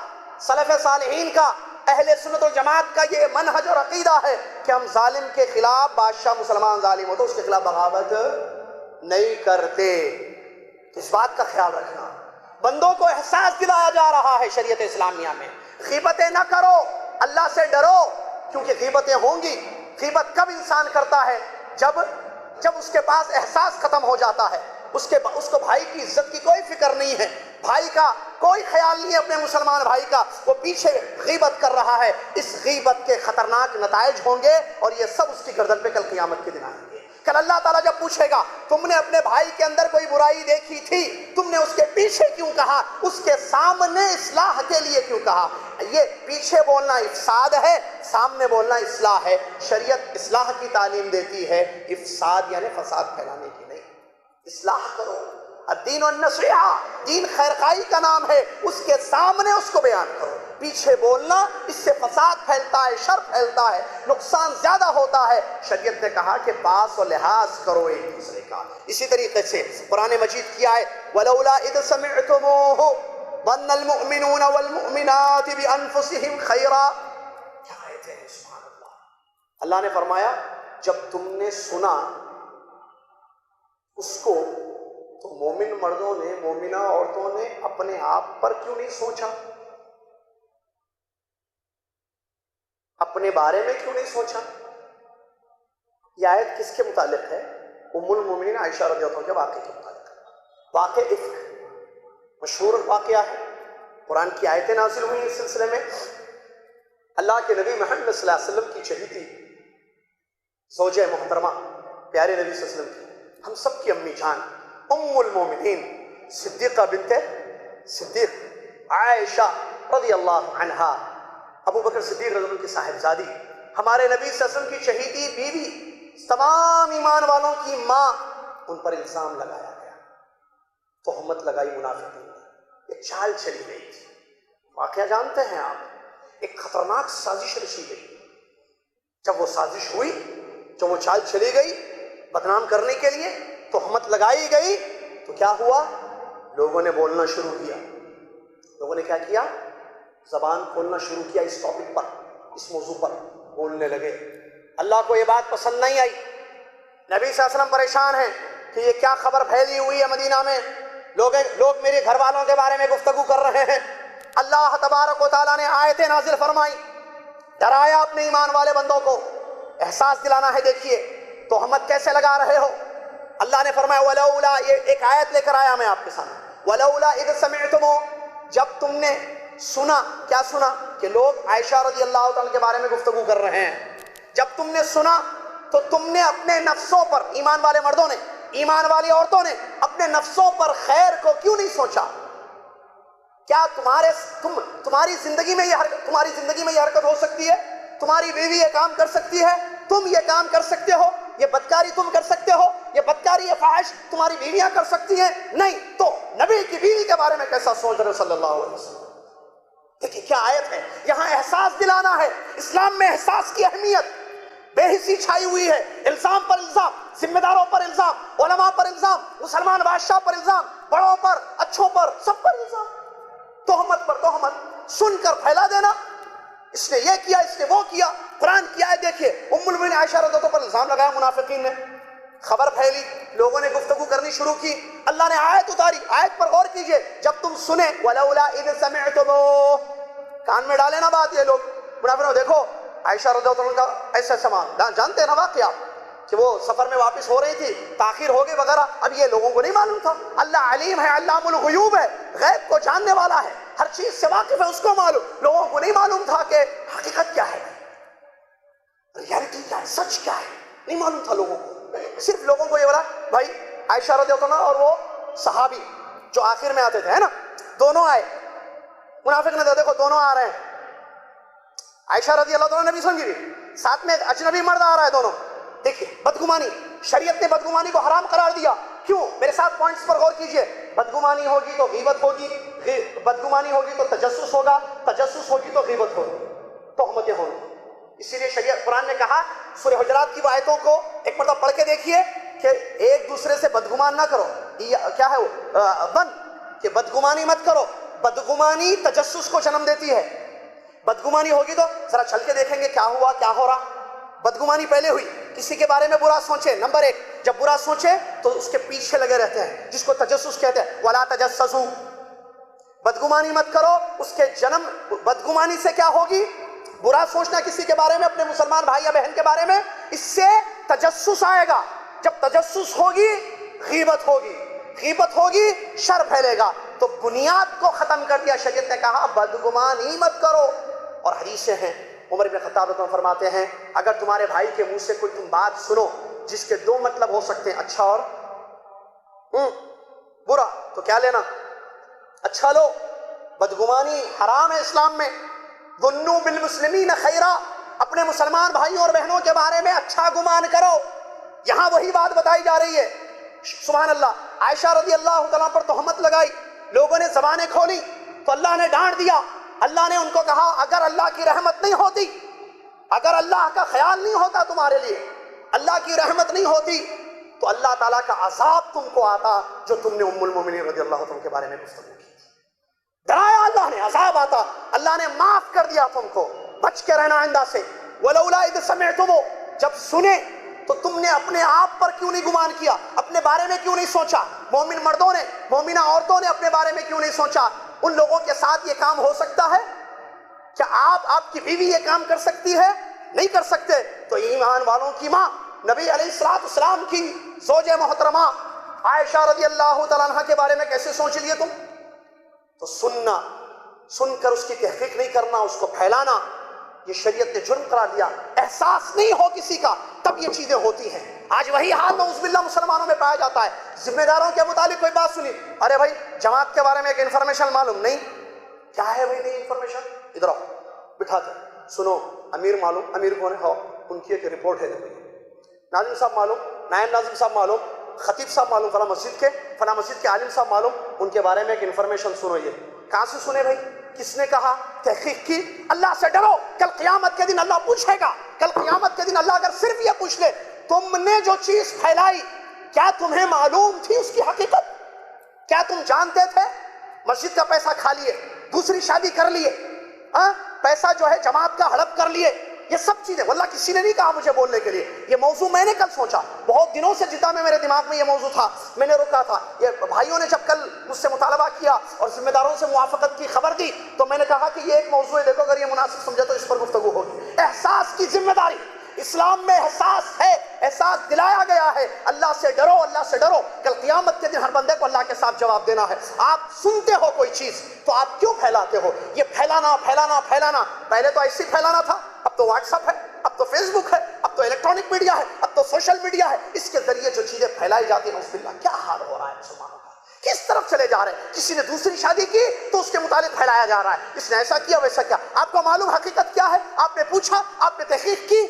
سلف صالحین کا، اہل سنت والجماعت کا یہ منہج اور عقیدہ ہے کہ ہم ظالم کے خلاف، بادشاہ مسلمان ظالم ہو تو اس کے خلاف بغاوت نہیں کرتے. اس بات کا خیال رکھنا. بندوں کو احساس دلایا جا رہا ہے شریعت اسلامیہ میں، غیبتیں نہ کرو، اللہ سے ڈرو، کیونکہ غیبتیں ہوں گی. غیبت کب انسان کرتا ہے؟ جب اس کے پاس احساس ختم ہو جاتا ہے، اس کو بھائی کی عزت کی کوئی فکر نہیں ہے، بھائی کا کوئی خیال نہیں ہے اپنے مسلمان بھائی کا، وہ پیچھے غیبت کر رہا ہے. اس غیبت کے خطرناک نتائج ہوں گے اور یہ سب اس کی گردن پہ کل قیامت کے دن آئیں گے. کل اللہ تعالیٰ جب پوچھے گا تم نے اپنے بھائی کے اندر کوئی برائی دیکھی تھی، تم نے اس کے پیچھے کیوں کہا، اس کے سامنے اصلاح کے لیے کیوں کہا؟ یہ پیچھے بولنا افساد ہے، سامنے بولنا اصلاح ہے. شریعت اصلاح کی تعلیم دیتی ہے، افساد یعنی فساد پھیلانے کی نہیں. اصلاح کرو. الدین والنصیحہ، دین خیرخواہی کا نام ہے، اس کے سامنے اس کو بیان کرو. پیچھے بولنا، اس سے فساد پھیلتا ہے، شر پھیلتا ہے، نقصان زیادہ ہوتا ہے. شریعت نے کہا کہ پاس و لحاظ کرو ایک دوسرے کا. اسی طریقے سے قرآن مجید کی آیت وَلَوْلَا إِذْ سَمِعْتُمُوهُ ظَنَّ الْمُؤْمِنُونَ وَالْمُؤْمِنَاتِ بِأَنفُسِهِمْ خَيْرًا. کیا آیت ہے، سبحان اللہ. اللہ نے فرمایا جب تم نے سنا اس کو تو مومن مردوں نے، مومنہ عورتوں نے اپنے آپ پر کیوں نہیں سوچا؟ اپنے بارے میں کیوں نہیں سوچا؟ یہ آیت کس کے متعلق ہے؟ ام المومنین عائشہ رضی اللہ عنہا کے واقعے کے متعلق. واقع افک مشہور واقعہ ہے، قرآن کی آیتیں نازل ہوئی اس سلسلے میں. اللہ کے نبی محمد صلی اللہ علیہ وسلم کی چہیتی زوجہ محترمہ پیارے نبی صلی اللہ علیہ وسلم کی، ہم سب کی امی جان، ام المومنین صدیقہ بنت صدیق عائشہ رضی اللہ عنہا، ابو بکر صدیق رضی اللہ عنہ کی صاحبزادی، ہمارے نبی صلی اللہ علیہ وسلم کی شہیدی بیوی، تمام ایمان والوں کی ماں. ان پر الزام لگایا گیا، تہمت لگائی منافقین نے، ایک چال چلی گئی تھی. واقعہ جانتے ہیں آپ، ایک خطرناک سازش رچی گئی. جب وہ سازش ہوئی، جب وہ چال چلی گئی بدنام کرنے کے لیے، تہمت لگائی گئی، تو کیا ہوا؟ لوگوں نے بولنا شروع کیا. لوگوں نے کیا کیا؟ زبان کھولنا شروع کیا اس ٹاپک پر، اس موضوع پر بولنے لگے. اللہ کو یہ بات پسند نہیں آئی. نبی صلی اللہ علیہ وسلم پریشان ہیں کہ یہ کیا خبر پھیلی ہوئی ہے مدینہ میں، لوگ میرے گھر والوں کے بارے میں گفتگو کر رہے ہیں. اللہ تبارک و تعالیٰ نے آیتیں نازل فرمائی، ڈرایا اپنے ایمان والے بندوں کو، احساس دلانا ہے. دیکھیے تہمت کیسے لگا رہے ہو. اللہ نے فرمایا وَلَوْلَا، یہ ایک آیت لے کر آیا میں آپ کے سامنے، وَلَوْلَا إِذْ سَمِعْتُمُوهُ، جب تم نے سنا. کیا سنا؟ کہ لوگ عائشہ رضی اللہ تعالیٰ کے بارے میں گفتگو کر رہے ہیں. جب تم نے سنا تو تم نے اپنے نفسوں پر، ایمان والے مردوں نے، ایمان والی عورتوں نے اپنے نفسوں پر خیر کو کیوں نہیں سوچا؟ کیا تمہاری زندگی میں یہ حرکت ہو سکتی ہے؟ تمہاری بیوی یہ کام کر سکتی ہے، تم یہ کام کر سکتے ہو، یہ بدکاری تم کر سکتے ہو، یہ بدکاری، یہ فحش تمہاری بیویاں کر سکتی ہیں؟ نہیں. تو نبی کی بیوی کے بارے میں کیسا سوچ رہے صلی اللہ علیہ وسلم؟ دیکھیے کیا آیت ہے، یہاں احساس دلانا ہے. اسلام میں احساس کی اہمیت، بے حسی چھائی ہوئی ہے. الزام پر الزام، ذمہ داروں پر الزام، علماء پر الزام، مسلمان بادشاہ پر الزام، بڑوں پر، اچھوں پر، سب پر الزام. تہمت پر تہمت سن کر پھیلا دینا، اس نے یہ کیا، اس نے وہ کیا. قرآن کی آیت دیکھیے، ام المؤمنین عائشہ رضی اللہ عنہا پر الزام لگایا منافقین نے، خبر پھیلی، لوگوں نے گفتگو کرنی شروع کی. اللہ نے آیت اتاری. آیت پر غور کیجئے، جب تم سنیں وَلَوْلَا إِذْ سَمِعْتُمُوهُ، کان میں ڈالے نا بات. یہ لوگ منافقوں، دیکھو عائشہ رضی اللہ عنہا کا ایسا سامان جانتے ہیں نا واقعہ کہ وہ سفر میں واپس ہو رہی تھی، تاخیر ہو گئی وغیرہ. اب یہ لوگوں کو نہیں معلوم تھا. اللہ علیم ہے، علام الغیوب ہے، غیب کو جاننے والا ہے، ہر چیز سے واقف ہے، اس کو معلوم. لوگوں کو نہیں معلوم تھا کہ حقیقت کیا ہے، ریالٹی کیا ہے، سچ کیا ہے، نہیں معلوم تھا لوگوں کو. صرف لوگوں کو یہ بولا بھائی عائشہ رضی اللہ عنہا اور وہ صحابی جو آخر میں آتے تھے، ہے نا، دونوں آئے. منافق نے دیکھو دونوں آ رہے ہیں، عائشہ رضی اللہ عنہا نبی سمجھی بھی، ساتھ میں اجنبی مرد آ رہا ہے دونوں. دیکھیے بدگمانی، شریعت نے بدگمانی کو حرام قرار دیا. کیوں؟ میرے ساتھ پوائنٹس پر غور کیجئے. بدگمانی ہوگی تو غیبت ہوگی، بدگمانی ہوگی تو تجسس ہوگا، تجسس ہوگی تو غیبت ہوگی، تہمتیں ہوں گی. اسی لیے شریعت قرآن نے کہا، سورہ حجرات کی آیتوں کو ایک مرتبہ پڑھ کے دیکھیے کہ ایک دوسرے سے بدگمان نہ کرو. کیا ہے وہ بن کہ بدگمانی مت کرو. بدگمانی تجسس کو جنم دیتی ہے. بدگمانی ہوگی تو ذرا چل کے دیکھیں گے کیا ہوا کیا ہو رہا. بدگمانی پہلے ہوئی, کسی کے بارے میں برا سوچے. نمبر ایک, جب برا سوچے تو اس کے پیچھے لگے رہتے ہیں, جس کو تجسس کہتے ہیں. وَلَا تَجَسَّسُوا, بدگمانی مت کرو. اس کے جنم بدگمانی سے کیا ہوگی؟ برا سوچنا کسی کے بارے میں, اپنے مسلمان بھائی یا بہن کے بارے میں, اس سے تجسس آئے گا. جب تجسس ہوگی غیبت ہوگی, غیبت ہوگی شر پھیلے گا. تو بنیاد کو ختم کر دیا. شریعت نے کہا بدگمانی مت کرو. اور حدیثیں ہیں, عمر بن خطاب رضی اللہ عنہ فرماتے ہیں اگر تمہارے بھائی کے منہ سے کوئی تم بات سنو جس کے دو مطلب ہو سکتے ہیں, اچھا اور برا, تو کیا لینا؟ اچھا لو. بدگمانی حرام ہے اسلام میں. ظنوا بالمسلمین خیرا, اپنے مسلمان بھائیوں اور بہنوں کے بارے میں اچھا گمان کرو. یہاں وہی بات بتائی جا رہی ہے. سبحان اللہ. عائشہ رضی اللہ تعالیٰ پر تہمت لگائی, لوگوں نے زبانیں کھولی تو اللہ نے ڈانٹ دیا. اللہ نے ان کو کہا اگر اللہ کی رحمت نہیں ہوتی, اگر اللہ کا خیال نہیں ہوتا تمہارے لیے, اللہ کی رحمت نہیں ہوتی تو اللہ تعالیٰ کا عذاب تم کو آتا جو تم نے ام المومنین رضی اللہ عنہ کے بارے میں گفتگو کی. ڈرایا اللہ نے, عذاب آتا. اللہ نے معاف کر دیا تم کو. بچ کے رہنا آئندہ سے. وَلَوْلَا إِذْ سَمِعْتُمُ, جب سنے تو تم نے اپنے آپ پر کیوں نہیں گمان کیا, اپنے بارے میں کیوں نہیں سوچا؟ مومن مردوں نے, مومنہ عورتوں نے اپنے بارے میں کیوں نہیں سوچا؟ ان لوگوں کے ساتھ یہ کام ہو سکتا ہے کیا؟ آپ کی بیوی یہ کام کر سکتی ہے؟ نہیں کر سکتے. تو ایمان والوں کی ماں نبی علیہ السلام کی زوج محترمہ عائشہ رضی اللہ تعالیٰ عنہ کے بارے میں کیسے سوچ لیے تم؟ تو سننا, سن کر اس کی تحقیق نہیں کرنا, اس کو پھیلانا, یہ شریعت نے جرم قرار دیا. احساس نہیں ہو کسی کا تب یہ چیزیں ہوتی ہیں. آج وہی حال نعوذ باللہ مسلمانوں میں پایا جاتا ہے. ذمہ داروں کے متعلق کوئی بات سنی, ارے بھائی جماعت کے بارے میں ایک انفارمیشن معلوم نہیں. کیا ہے بھائی نہیں انفارمیشن؟ ادھر آؤ, بٹھا کر سنو. امیر معلوم, امیر کون ہے؟ ہاں ان کی ایک رپورٹ ہے. دیکھو ناظم صاحب معلوم, نائب ناظم صاحب معلوم, خطیب صاحب معلوم, فلاں مسجد کے عالم صاحب معلوم, ان کے بارے میں ایک انفارمیشن سنو. یہ کہاں سے سنے بھائی؟ کس نے کہا؟ تحقیق کی. اللہ سے ڈرو, کل قیامت کے دن اللہ پوچھے گا. کل قیامت کے دن اللہ اگر صرف یہ پوچھ لے تم نے جو چیز پھیلائی کیا تمہیں معلوم تھی اس کی حقیقت؟ کیا تم جانتے تھے؟ مسجد کا پیسہ کھا لیے, دوسری شادی کر لیے, پیسہ جو ہے جماعت کا ہڑپ کر لیے, یہ سب چیزیں. واللہ کسی نے نہیں کہا مجھے بولنے کے لیے. یہ موضوع میں نے کل سوچا, بہت دنوں سے جتا میں میرے دماغ میں یہ موضوع تھا, میں نے رکا تھا. یہ بھائیوں نے جب کل مجھ سے مطالبہ کیا اور ذمہ داروں سے موافقت کی خبر دی تو میں نے کہا کہ یہ ایک موضوع ہے, دیکھو اگر یہ مناسب سمجھے تو اس پر گفتگو ہوگی. احساس کی ذمہ داری اسلام میں احساس ہے, احساس دلایا گیا ہے. اللہ سے ڈرو, اللہ سے ڈرو. کل قیامت کے دن ہر بندے کو اللہ کے ساتھ جواب دینا ہے. آپ سنتے ہو کوئی چیز تو آپ کیوں پھیلاتے ہو؟ یہ پھیلانا پھیلانا پھیلانا, پہلے تو ایسے پھیلانا تھا, اب تو واٹس ایپ ہے, اب تو فیس بک ہے, اب تو الیکٹرانک میڈیا ہے, اب تو سوشل میڈیا ہے. اس کے ذریعے جو چیزیں پھیلائی جاتی ہیں, اس باللہ کیا حال ہو رہا ہے مسلمانوں کا, کس طرف چلے جا رہے ہیں. کسی نے دوسری شادی کی تو اس کے متعلق پھیلایا جا رہا ہے, اس نے ایسا کیا ویسا کیا. آپ کو معلوم حقیقت کیا ہے؟ آپ نے پوچھا, آپ نے تحقیق کی.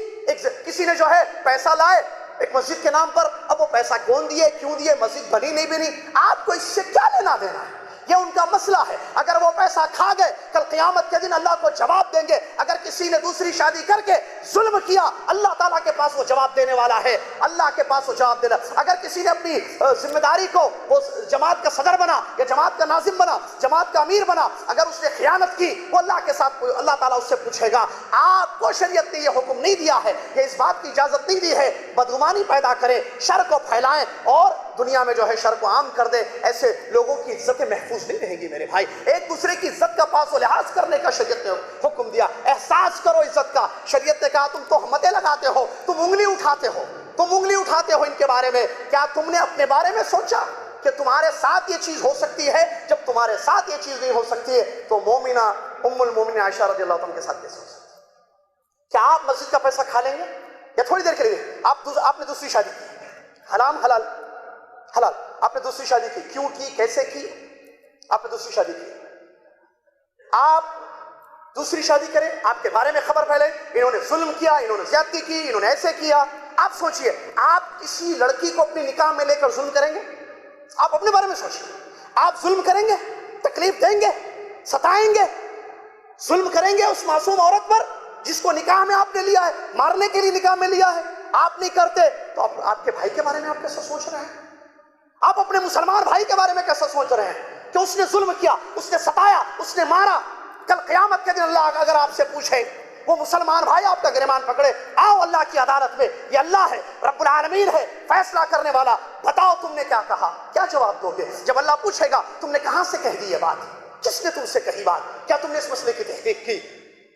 کسی نے جو ہے پیسہ لائے ایک مسجد کے نام پر, اب وہ پیسہ کون دیے, کیوں دیے, مسجد بنی نہیں بنی, آپ کو اس سے کیا لینا دینا ہے؟ یہ ان کا مسئلہ ہے. اگر وہ پیسہ کھا گئے کل قیامت کے دن اللہ کو جواب دیں گے. اگر کسی نے دوسری شادی کر کے ظلم کیا, اللہ تعالیٰ کے پاس وہ جواب دینے والا ہے, اللہ کے پاس وہ جواب دینا. اگر کسی نے اپنی ذمہ داری کو, وہ جماعت کا صدر بنا یا جماعت کا ناظم بنا, جماعت کا امیر بنا, اگر اس نے خیانت کی وہ اللہ کے ساتھ, اللہ تعالیٰ اس سے پوچھے گا. آپ کو شریعت نے یہ حکم نہیں دیا ہے, یہ اس بات کی اجازت نہیں دی ہے بدگمانی پیدا کرے, شر کو پھیلائیں اور دنیا میں جو ہے شر کو عام کر دے. ایسے لوگوں کی عزتیں محفوظ نہیں رہیں گی میرے بھائی. ایک دوسرے کی عزت کا پاس و لحاظ کرنے کا شریعت نے حکم دیا. احساس کرو عزت کا. شریعت نے کہا تم تہمتیں لگاتے ہو, تم انگلی اٹھاتے ہو, تم انگلی اٹھاتے ہو ان کے بارے میں. کیا تم نے اپنے بارے میں سوچا کہ تمہارے ساتھ یہ چیز ہو سکتی ہے؟ جب تمہارے ساتھ یہ چیز نہیں ہو سکتی ہے تو مومنہ ام المومنین عائشہ رضی اللہ عنہ کے ساتھ کیسے ہو سکتی ہے؟ کیا آپ مسجد کا پیسہ کھا لیں گے یا تھوڑی دیر کے لیے؟ آپ نے دوسری شادی کی, حرام حلال حلال. آپ نے دوسری شادی کی, کیوں کی, کیسے کی؟ آپ نے دوسری شادی کی. آپ دوسری شادی کریں, آپ کے بارے میں خبر پھیلے, انہوں نے ظلم کیا, انہوں نے زیادتی کی, انہوں نے ایسے کیا. آپ سوچئے, آپ کسی لڑکی کو اپنی نکاح میں لے کر ظلم کریں گے؟ آپ اپنے بارے میں سوچئے. آپ ظلم کریں گے, تکلیف دیں گے, ستائیں گے, ظلم کریں گے اس معصوم عورت پر جس کو نکاح میں آپ نے لیا ہے, مارنے کے لیے نکاح میں لیا ہے. آپ نہیں کرتے تو آپ کے بھائی کے بارے میں آپ کیسا سوچ رہے ہیں؟ آپ اپنے مسلمان بھائی کے بارے میں کیسا سوچ رہے ہیں کہ اس نے ظلم کیا، اس نے ستایا، اس نے مارا؟ کل قیامت کے دن اللہ اگر آپ سے پوچھے، وہ مسلمان بھائی آپ کا گریبان پکڑے، آؤ اللہ کی عدالت میں، یہ اللہ ہے، رب العالمین ہے، فیصلہ کرنے والا، بتاؤ تم نے کیا کہا؟ کیا جواب دو گے جب اللہ پوچھے گا تم نے کہاں سے کہہ دی یہ بات؟ کس نے تم سے کہی بات؟ کیا تم نے اس مسئلے کی تحقیق کی؟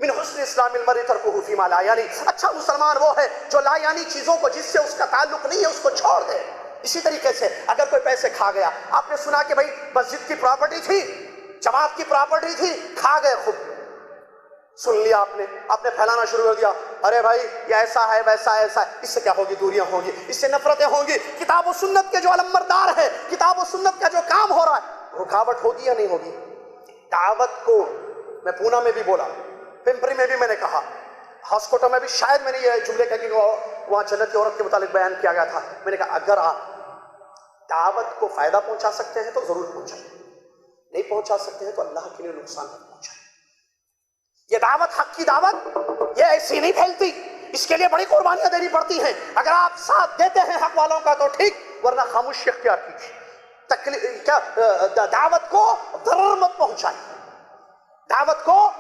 من حسن اسلام المرء ترکہ فیما لا یعنی، اچھا مسلمان وہ ہے جو لا یعنی چیزوں کو، جس سے اس کا تعلق نہیں ہے، اس کو چھوڑ دے۔ اسی طریقے سے اگر کوئی پیسے کھا گیا، آپ نے سنا کہ بھائی مسجد کی پراپرٹی تھی، جماعت کی پراپرٹی تھی، کھا گئے خود، سن لیا آپ نے پھیلانا شروع کر دیا، ارے بھائی یہ ایسا ہے ویسا ہے ایسا ہے، اس سے کیا ہوگی؟ دوریاں ہوں گی، اس سے نفرتیں ہوں گی۔ کتاب و سنت کے جو علمبردار ہے، کتاب و سنت کا جو کام ہو رہا ہے، رکاوٹ ہوگی یا نہیں ہوگی؟ دعوت کو میں پونا میں بھی بولا، پمپری میں بھی میں نے کہا، ہاسکوٹو میں بھی شاید میں نے یہ جملے کہا کہ وہاں جنت کی عورت کے متعلق بیان کیا گیا تھا، میں نے کہا اگر آپ دعوت کو فائدہ پہنچا سکتے ہیں تو ضرور پہنچائیں، نہیں پہنچا سکتے ہیں تو اللہ کے لیے نقصان مت پہنچائیں۔ یہ دعوت، حق کی دعوت، یہ ایسی نہیں پھیلتی، اس کے لیے بڑی قربانیاں دینی پڑتی ہیں۔ اگر آپ ساتھ دیتے ہیں حق والوں کا تو ٹھیک، ورنہ خاموشی اختیار کیجیے۔ دعوت کو ضرر مت پہنچائیں، دعوت کو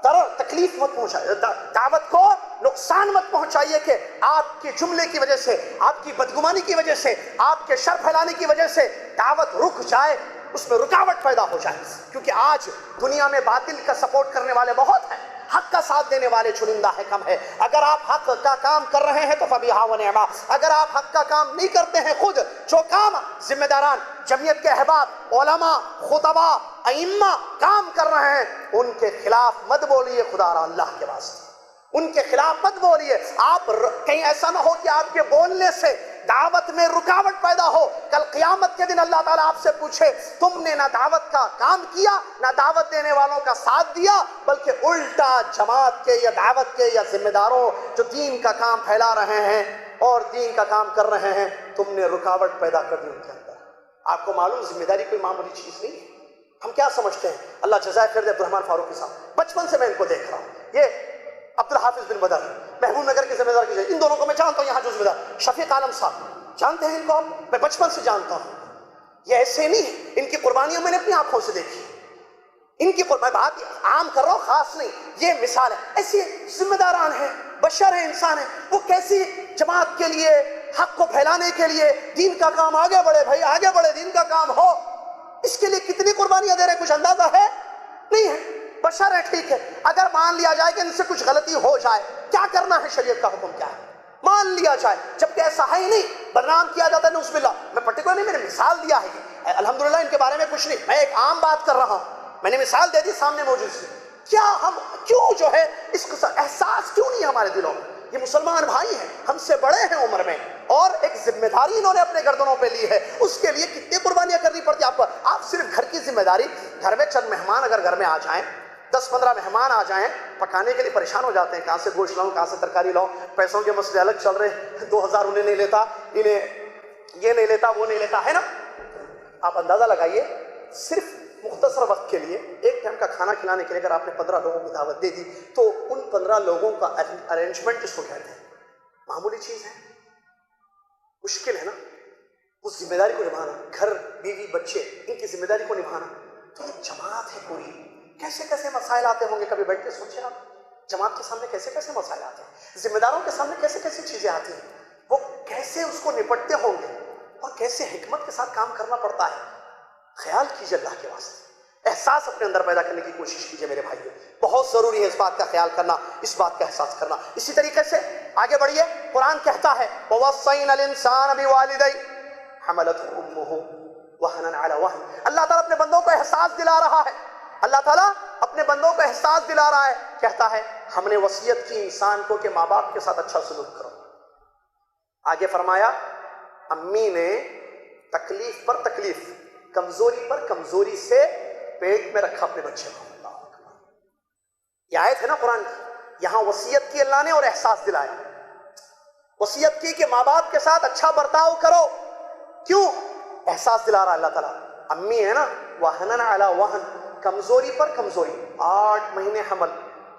ضرر تکلیف مت پہنچائیے، دعوت کو نقصان مت پہنچائیے کہ آپ کے جملے کی وجہ سے، آپ کی بدگمانی کی وجہ سے، آپ کے شر پھیلانے کی وجہ سے دعوت رک جائے، اس میں رکاوٹ پیدا ہو جائے۔ کیونکہ آج دنیا میں باطل کا سپورٹ کرنے والے بہت ہیں، حق کا ساتھ دینے والے چنندہ ہے، کم ہے۔ اگر آپ حق کا کام کر رہے ہیں تو فبیہا و نعما، اگر آپ حق کا کام نہیں کرتے ہیں، خود جو کام ذمہ داران، جمعیت کے احباب، علماء، خطباء، ائمہ کام کر رہے ہیں، ان کے خلاف مت بولیے، خدا را اللہ کے واسطے ان کے خلاف مت بولیے۔ آپ کہیں ایسا نہ ہو کہ آپ کے بولنے سے دعوت میں رکاوٹ پیدا ہو، کل قیامت کے دن اللہ تعالیٰ آپ سے پوچھے تم نے نہ دعوت کا کام کیا، نہ دعوت دینے والوں کا ساتھ دیا، بلکہ الٹا جماعت کے یا دعوت کے یا ذمہ داروں جو دین کا کام پھیلا رہے ہیں اور دین کا کام کر رہے ہیں، تم نے رکاوٹ پیدا کر دی ان کے اندر۔ آپ کو معلوم ذمہ داری کوئی معمولی چیز نہیں ہے۔ ہم کیا سمجھتے ہیں؟ اللہ جزائے خیر دے عبدالرحمن فاروقی صاحب، بچپن سے میں ان کو دیکھ رہا ہوں، یہ عبدالحافظ بن بدر محبوب نگر کے ذمہ دار کی، ان دونوں کو میں جانتا ہوں، یہاں جو ذمہ دار شفیق عالم صاحب جانتے ہیں ان کو، میں بچپن سے جانتا ہوں۔ یہ ایسے نہیں ہے، ان کی قربانیاں میں نے اپنی آنکھوں سے دیکھی، ان کی قربانی بات عام کر رہا ہوں، خاص نہیں، یہ مثال ہے۔ ایسے ذمہ داران ہیں، بشر ہیں، انسان ہیں، وہ کیسی جماعت کے لیے، حق کو پھیلانے کے لیے، دین کا کام آگے بڑھے، بھائی آگے بڑھے، دین کا کام ہو، اس کے لیے کتنی قربانیاں دے رہے ہیں، کچھ اندازہ ہے؟ نہیں ہے، بشر ہے، ٹھیک ہے۔ اگر مان لیا جائے کہ ان سے کچھ غلطی ہو جائے، کیا کرنا ہے؟ شریعت کا حکم کیا ہے؟ مان لیا جائے، جبکہ ایسا ہے ہی نہیں، بدنام کیا جاتا ہے، نعوذ باللہ۔ میں پرٹیکولر نہیں، میں نے مثال دیا ہے، الحمدللہ ان کے بارے میں کچھ نہیں، میں ایک عام بات کر رہا ہوں، میں نے مثال دے دی سامنے موجود سے۔ کیا ہم کیوں جو ہے اس کا احساس کیوں نہیں ہے ہمارے دلوں میں؟ یہ مسلمان بھائی ہیں، ہم سے بڑے ہیں عمر میں، اور ایک ذمہ داری انہوں نے اپنے گردنوں پہ لی ہے، اس کے لیے کتنی قربانیاں کرنی پڑتی ہیں آپ کو۔ آپ صرف گھر کی ذمہ داری، گھر میں چند مہمان اگر گھر میں آ جائیں، 10-15 مہمان آ جائیں، پکانے کے لیے پریشان ہو جاتے ہیں، کہاں سے گوشت لاؤں، کہاں سے ترکاری لاؤں، پیسوں کے مسئلے الگ چل رہے ہیں، 2000 انہیں نہیں لیتا، انہیں یہ نہیں لیتا، وہ نہیں لیتا ہے نا۔ آپ اندازہ لگائیے، صرف مختصر وقت کے لیے، ایک ٹائم کا کھانا کھلانے کے لیے اگر آپ نے 15 لوگوں کی دعوت دے دی، تو ان 15 لوگوں کا ارینجمنٹ جس کو کہتے ہیں، معمولی چیز ہے؟ مشکل ہے نا، اس ذمہ داری کو نبھانا، گھر، بیوی، بچے، ان کی ذمہ داری کو نبھانا، تو یہ جماعت ہے پوری۔ کیسے کیسے مسائل آتے ہوں گے، کبھی بیٹھ کے سوچیں آپ، جماعت کے سامنے کیسے کیسے مسائل آتے ہیں، ذمہ داروں کے سامنے کیسے کیسے چیزیں آتی ہیں، وہ کیسے اس کو نپٹتے ہوں گے، اور کیسے حکمت کے ساتھ کام کرنا پڑتا ہے۔ خیال کیجئے اللہ کے واسطے، احساس اپنے اندر پیدا کرنے کی کوشش کیجئے میرے بھائیو، بہت ضروری ہے اس بات کا خیال کرنا، اس بات کا احساس کرنا۔ اسی طریقے سے آگے بڑھیے، قرآن کہتا ہے وَوَصَّيْنَا الْإِنسَانَ بِوَالِدَيْهِ حَمَلَتْهُ أُمُّهُ وَهْنًا عَلَى وَهْنٍ۔ اللہ تعالیٰ اپنے بندوں کو احساس دلا رہا ہے، اللہ تعالیٰ اپنے بندوں کو احساس دلا رہا ہے، کہتا ہے ہم نے وصیت کی انسان کو کہ ماں باپ کے ساتھ اچھا سلوک کرو۔ آگے فرمایا امی نے تکلیف پر تکلیف، کمزوری پر کمزوری سے پیٹ میں رکھا اپنے بچے کو۔ اللہ اکبر، یہ آیت ہے نا قرآن کی، یہاں وصیت کی اللہ نے اور احساس دلایا، وصیت کی کہ ماں باپ کے ساتھ اچھا برتاؤ کرو، کیوں؟ احساس دلا رہا اللہ تعالیٰ۔ امی ہے نا، وہنن علی وہن، کمزوری پر کمزوری، 8 مہینے حمل،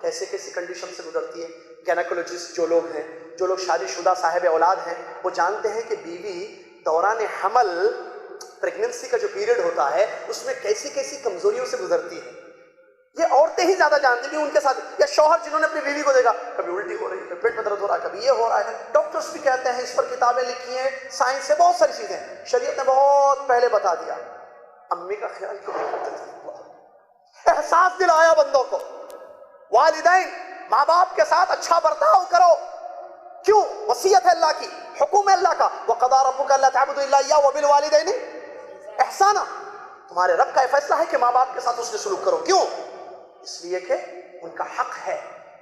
کیسے کیسی کنڈیشن سے گزرتی ہے، گینیکولوجسٹ جو لوگ ہیں، جو لوگ شادی شدہ صاحب اولاد ہیں، وہ جانتے ہیں کہ بیوی دوران حمل، پریگننسی کا جو پیریڈ ہوتا ہے، اس میں کیسی کیسی کمزوریوں سے گزرتی ہے۔ یہ عورتیں ہی زیادہ جانتی ہیں ان کے ساتھ، یا شوہر جنہوں نے اپنی بیوی کو دیکھا کبھی الٹی ہو رہی ہے، کبھی پیٹ میں درد ہو رہا ہے، کبھی یہ ہو رہا ہے۔ ڈاکٹرز بھی کہتے ہیں، اس پر کتابیں لکھی ہیں، سائنس سے بہت ساری چیزیں، شریعت نے بہت پہلے بتا دیا۔ امی کا خیال کیوں نہیں کرتے تھے؟ احساس دلایا بندوں کو، والدین ماں باپ کے ساتھ اچھا برتاؤ کرو۔ کیوں؟ وصیت ہے اللہ کی، حکم ہے اللہ کا، وَقَضَىٰ رَبُّكَ أَلَّا تَعْبُدُوا إِلَّا إِيَّاهُ وَبِالْوَالِدَيْنِ إِحْسَانًا۔ تمہارے رب کا یہ فیصلہ ہے کہ ماں باپ کے ساتھ اس نے سلوک کرو۔ کیوں؟ اس لیے کہ ان کا حق ہے۔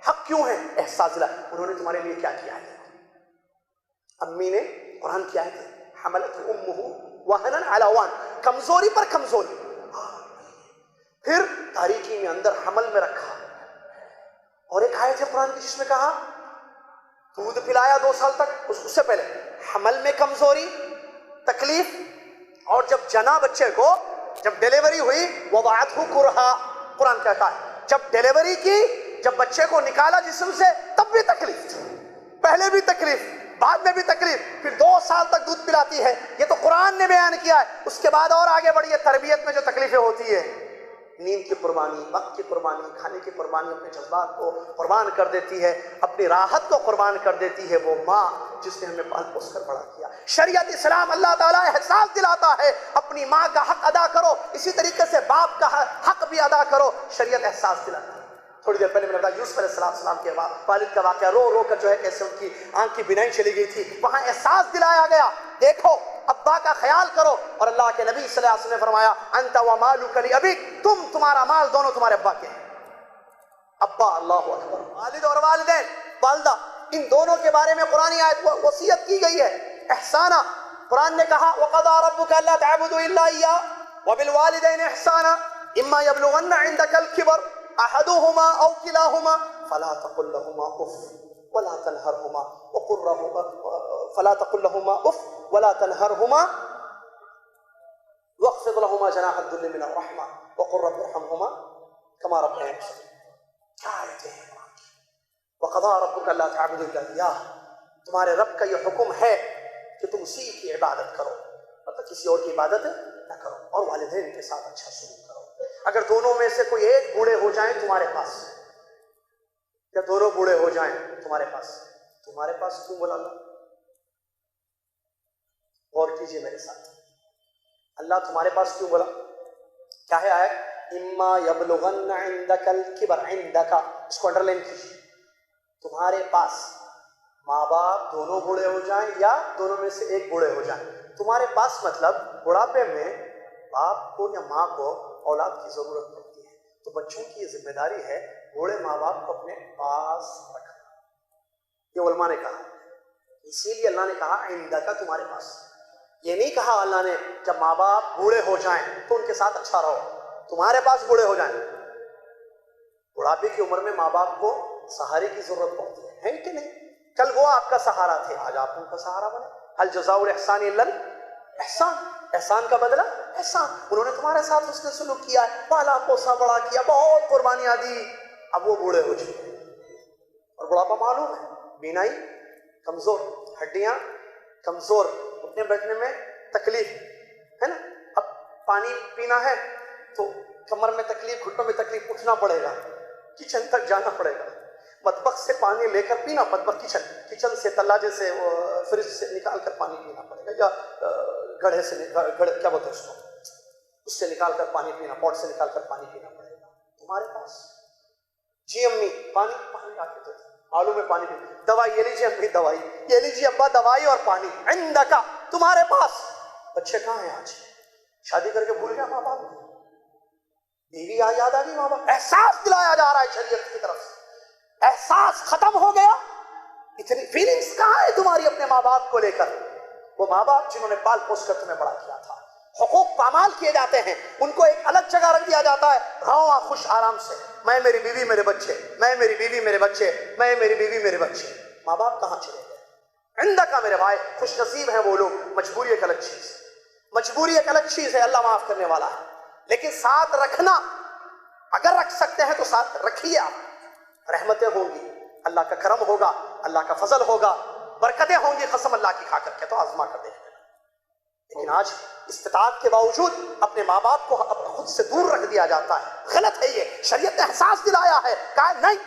حق کیوں ہے؟ احساس دلا، انہوں نے تمہارے لیے کیا کیا ہے۔ امی نے قرآن کی آیت ہے، حملت امہ وہنا علی وہن، کمزوری پر کمزوری، پھر تاریکی میں اندر حمل میں رکھا۔ اور ایک آیت ہے قرآن کی جس میں کہا دودھ پلایا 2 سال تک، اس سے پہلے حمل میں کمزوری، تکلیف، اور جب جنا بچے کو، جب ڈیلیوری ہوئی، وضعتہ کرہا، قرآن کہتا ہے جب ڈیلیوری کی، جب بچے کو نکالا جسم سے، تب بھی تکلیف، پہلے بھی تکلیف، بعد میں بھی تکلیف، پھر 2 سال تک دودھ پلاتی ہے۔ یہ تو قرآن نے بیان کیا ہے۔ اس کے بعد اور آگے بڑھی ہے، تربیت میں جو تکلیفیں ہوتی ہے، نیند کی قربانی، وقت کی قربانی، کھانے کی قربانی، اپنے جذبات کو قربان کر دیتی ہے، اپنی راحت کو قربان کر دیتی ہے وہ ماں جس نے ہمیں پال پوس کر بڑا کیا۔ شریعت اسلام اللہ تعالیٰ احساس دلاتا ہے اپنی ماں کا حق ادا کرو، اسی طریقے سے باپ کا حق بھی ادا کرو، شریعت احساس دلاتا ہے۔ تھوڑی دیر پہلے میں نے بتایا یوسف علیہ السلام کے والد کا واقعہ، رو رو کر جو ہے کیسے ان کی آنکھ کی بینائی چلی گئی تھی، وہاں احساس دلایا گیا، دیکھو ابا کا خیال کرو۔ اور اللہ کے نبی صلی اللہ علیہ وسلم نے فرمایا انت ومالک لابیک، تمہارا مال دونوں تمہارے ابا کے ہیں۔ ابا، اللہ اکبر، والد اور والدین، والدہ، ان دونوں کے بارے میں قرآن آیت وصیت کی گئی ہے۔ احسانا، قرآن نے کہا وَقَضَىٰ رَبُّكَ أَلَّا تَعْبُدُوا إِلَّا إِيَّاهُ وَبِالْوَالِدَيْنِ إِحْسَانًا إِمَّا يَبْلُغَنَّ عِندَكَ الْكِبَرَ أَحَدُهُمَا أَوْ كِلَاهُمَا فَلَا تَقُل لَّهُمَا أُفٍّ وَلَا تَنْهَرْهُمَا وَاخْفِضْ لَهُمَا جَنَاحَ الذُّلِّ مِنَ الرَّحْمَةِ وَقُل رَّبِّ ارْحَمْهُمَا كَمَا رَبَّيَانِي صَغِيرًا۔ کیا آیت ہے؟ وَقَضَىٰ رَبُّكَ أَلَّا تَعْبُدُوا إِلَّا إِيَّاهُ، تمہارے رب کا یہ حکم ہے کہ تم اسی کی عبادت کرو، مطلب کسی اور کی عبادت نہ کرو، اور والدین کے ساتھ اچھا سلوک کرو۔ اگر دونوں میں سے کوئی ایک بوڑھے ہو جائیں تمہارے پاس، یا دونوں بوڑھے ہو جائیں تمہارے پاس کیوں بولا اللہ؟ غور کیجئے میرے ساتھ، اللہ تمہارے پاس کیوں بولا؟ کیا ہے آیت؟ اما یبلغن عندک الکبر، عندک، اس کو انڈرلائن کیجئے، تمہارے پاس ماں باپ دونوں بوڑھے ہو جائیں یا دونوں میں سے ایک بوڑھے ہو جائیں۔ تمہارے پاس مطلب بڑھاپے میں باپ کو یا ماں کو اولاد کی ضرورت پڑتی ہے، تو بچوں کی یہ ذمہ داری ہے بوڑھے ماں باپ کو اپنے پاس رکھنا۔ یہ علماء نے کہا، اسی لیے اللہ نے کہا عندک، تمہارے پاس۔ یہ نہیں کہا اللہ نے جب ماں باپ بوڑھے ہو جائیں تو ان کے ساتھ اچھا رہو، تمہارے پاس بوڑھے ہو جائیں۔ بڑھاپے کی عمر میں ماں باپ کو سہارے کی ضرورت پڑتی ہے کہ نہیں؟ کل وہ آپ کا سہارا تھے، آج آپ ان کا سہارا بنے۔ هل جزاء الاحسان الا الاحسان، احسان کا بدلہ احسان۔ انہوں نے تمہارے ساتھ حسن سلوک کیا ہے، پالا پوسا بڑا کیا، بہت قربانیاں دی، اب وہ بوڑھے ہو چکے اور بڑھاپا معلوم ہے، بینائی کمزور، ہڈیاں کمزور، اٹھنے بیٹھنے میں تکلیف ہے نا۔ اب پانی پینا ہے تو کمر میں تکلیف، گھٹنوں میں تکلیف، اٹھنا پڑے گا، کچن تک جانا پڑے گا، مطبخ سے پانی لے کر پینا، مطبخ کچن سے تلاجے سے فریج سے نکال کر پانی پینا پڑے گا، یا گڑھے سے کیا بولتے ہیں اس کو، اس سے نکال کر پانی پینا، پوٹ سے نکال کر پانی پینا پڑے گا۔ تمہارے پاس جی امی پانی آ کے دو، معلوم ہے پانی پی، دوائی یہ لیجیے امی، دوائی یہ لیجیے ابا، دوائی اور پانی عندکا، تمہارے پاس۔ بچے کہاں ہیں آج؟ شادی کر کے بھول گیا ماں باپ، بیوی یاد آ گئی ماں باپ، احساس دلایا جا رہا ہے شریعت کی طرف سے، احساس ختم ہو گیا، اتنی فیلنگز کہاں ہے تمہاری اپنے ماں باپ کو لے کر؟ وہ ماں باپ جنہوں نے پال پوس کر تمہیں بڑا کیا تھا، حقوق پامال کیے جاتے ہیں، ان کو ایک الگ جگہ رکھ دیا جاتا ہے، رہو خوش آرام سے، میں میری بیوی میرے بچے، میں میری بیوی میرے بچے، میں میری بیوی میرے بچے۔ ماں باپ کہاں چلے گئے؟ عندکا میرے بھائی، خوش نصیب ہیں وہ لوگ۔ مجبوری ایک الگ چیز، مجبوری ایک الگ چیز ہے، اللہ معاف کرنے والا ہے، لیکن ساتھ رکھنا اگر رکھ سکتے ہیں تو ساتھ رکھیے، آپ رحمتیں ہوں گی، اللہ کا کرم ہوگا، اللہ کا فضل ہوگا، برکتیں ہوں گی، قسم اللہ کی کھا کر کے تو آزما کر دیکھ لینا۔ لیکن آج استطاعت کے باوجود اپنے ماں باپ کو خود سے دور رکھ دیا جاتا ہے، غلط ہے یہ۔ شریعت نے احساس دلایا ہے، کہا نہیں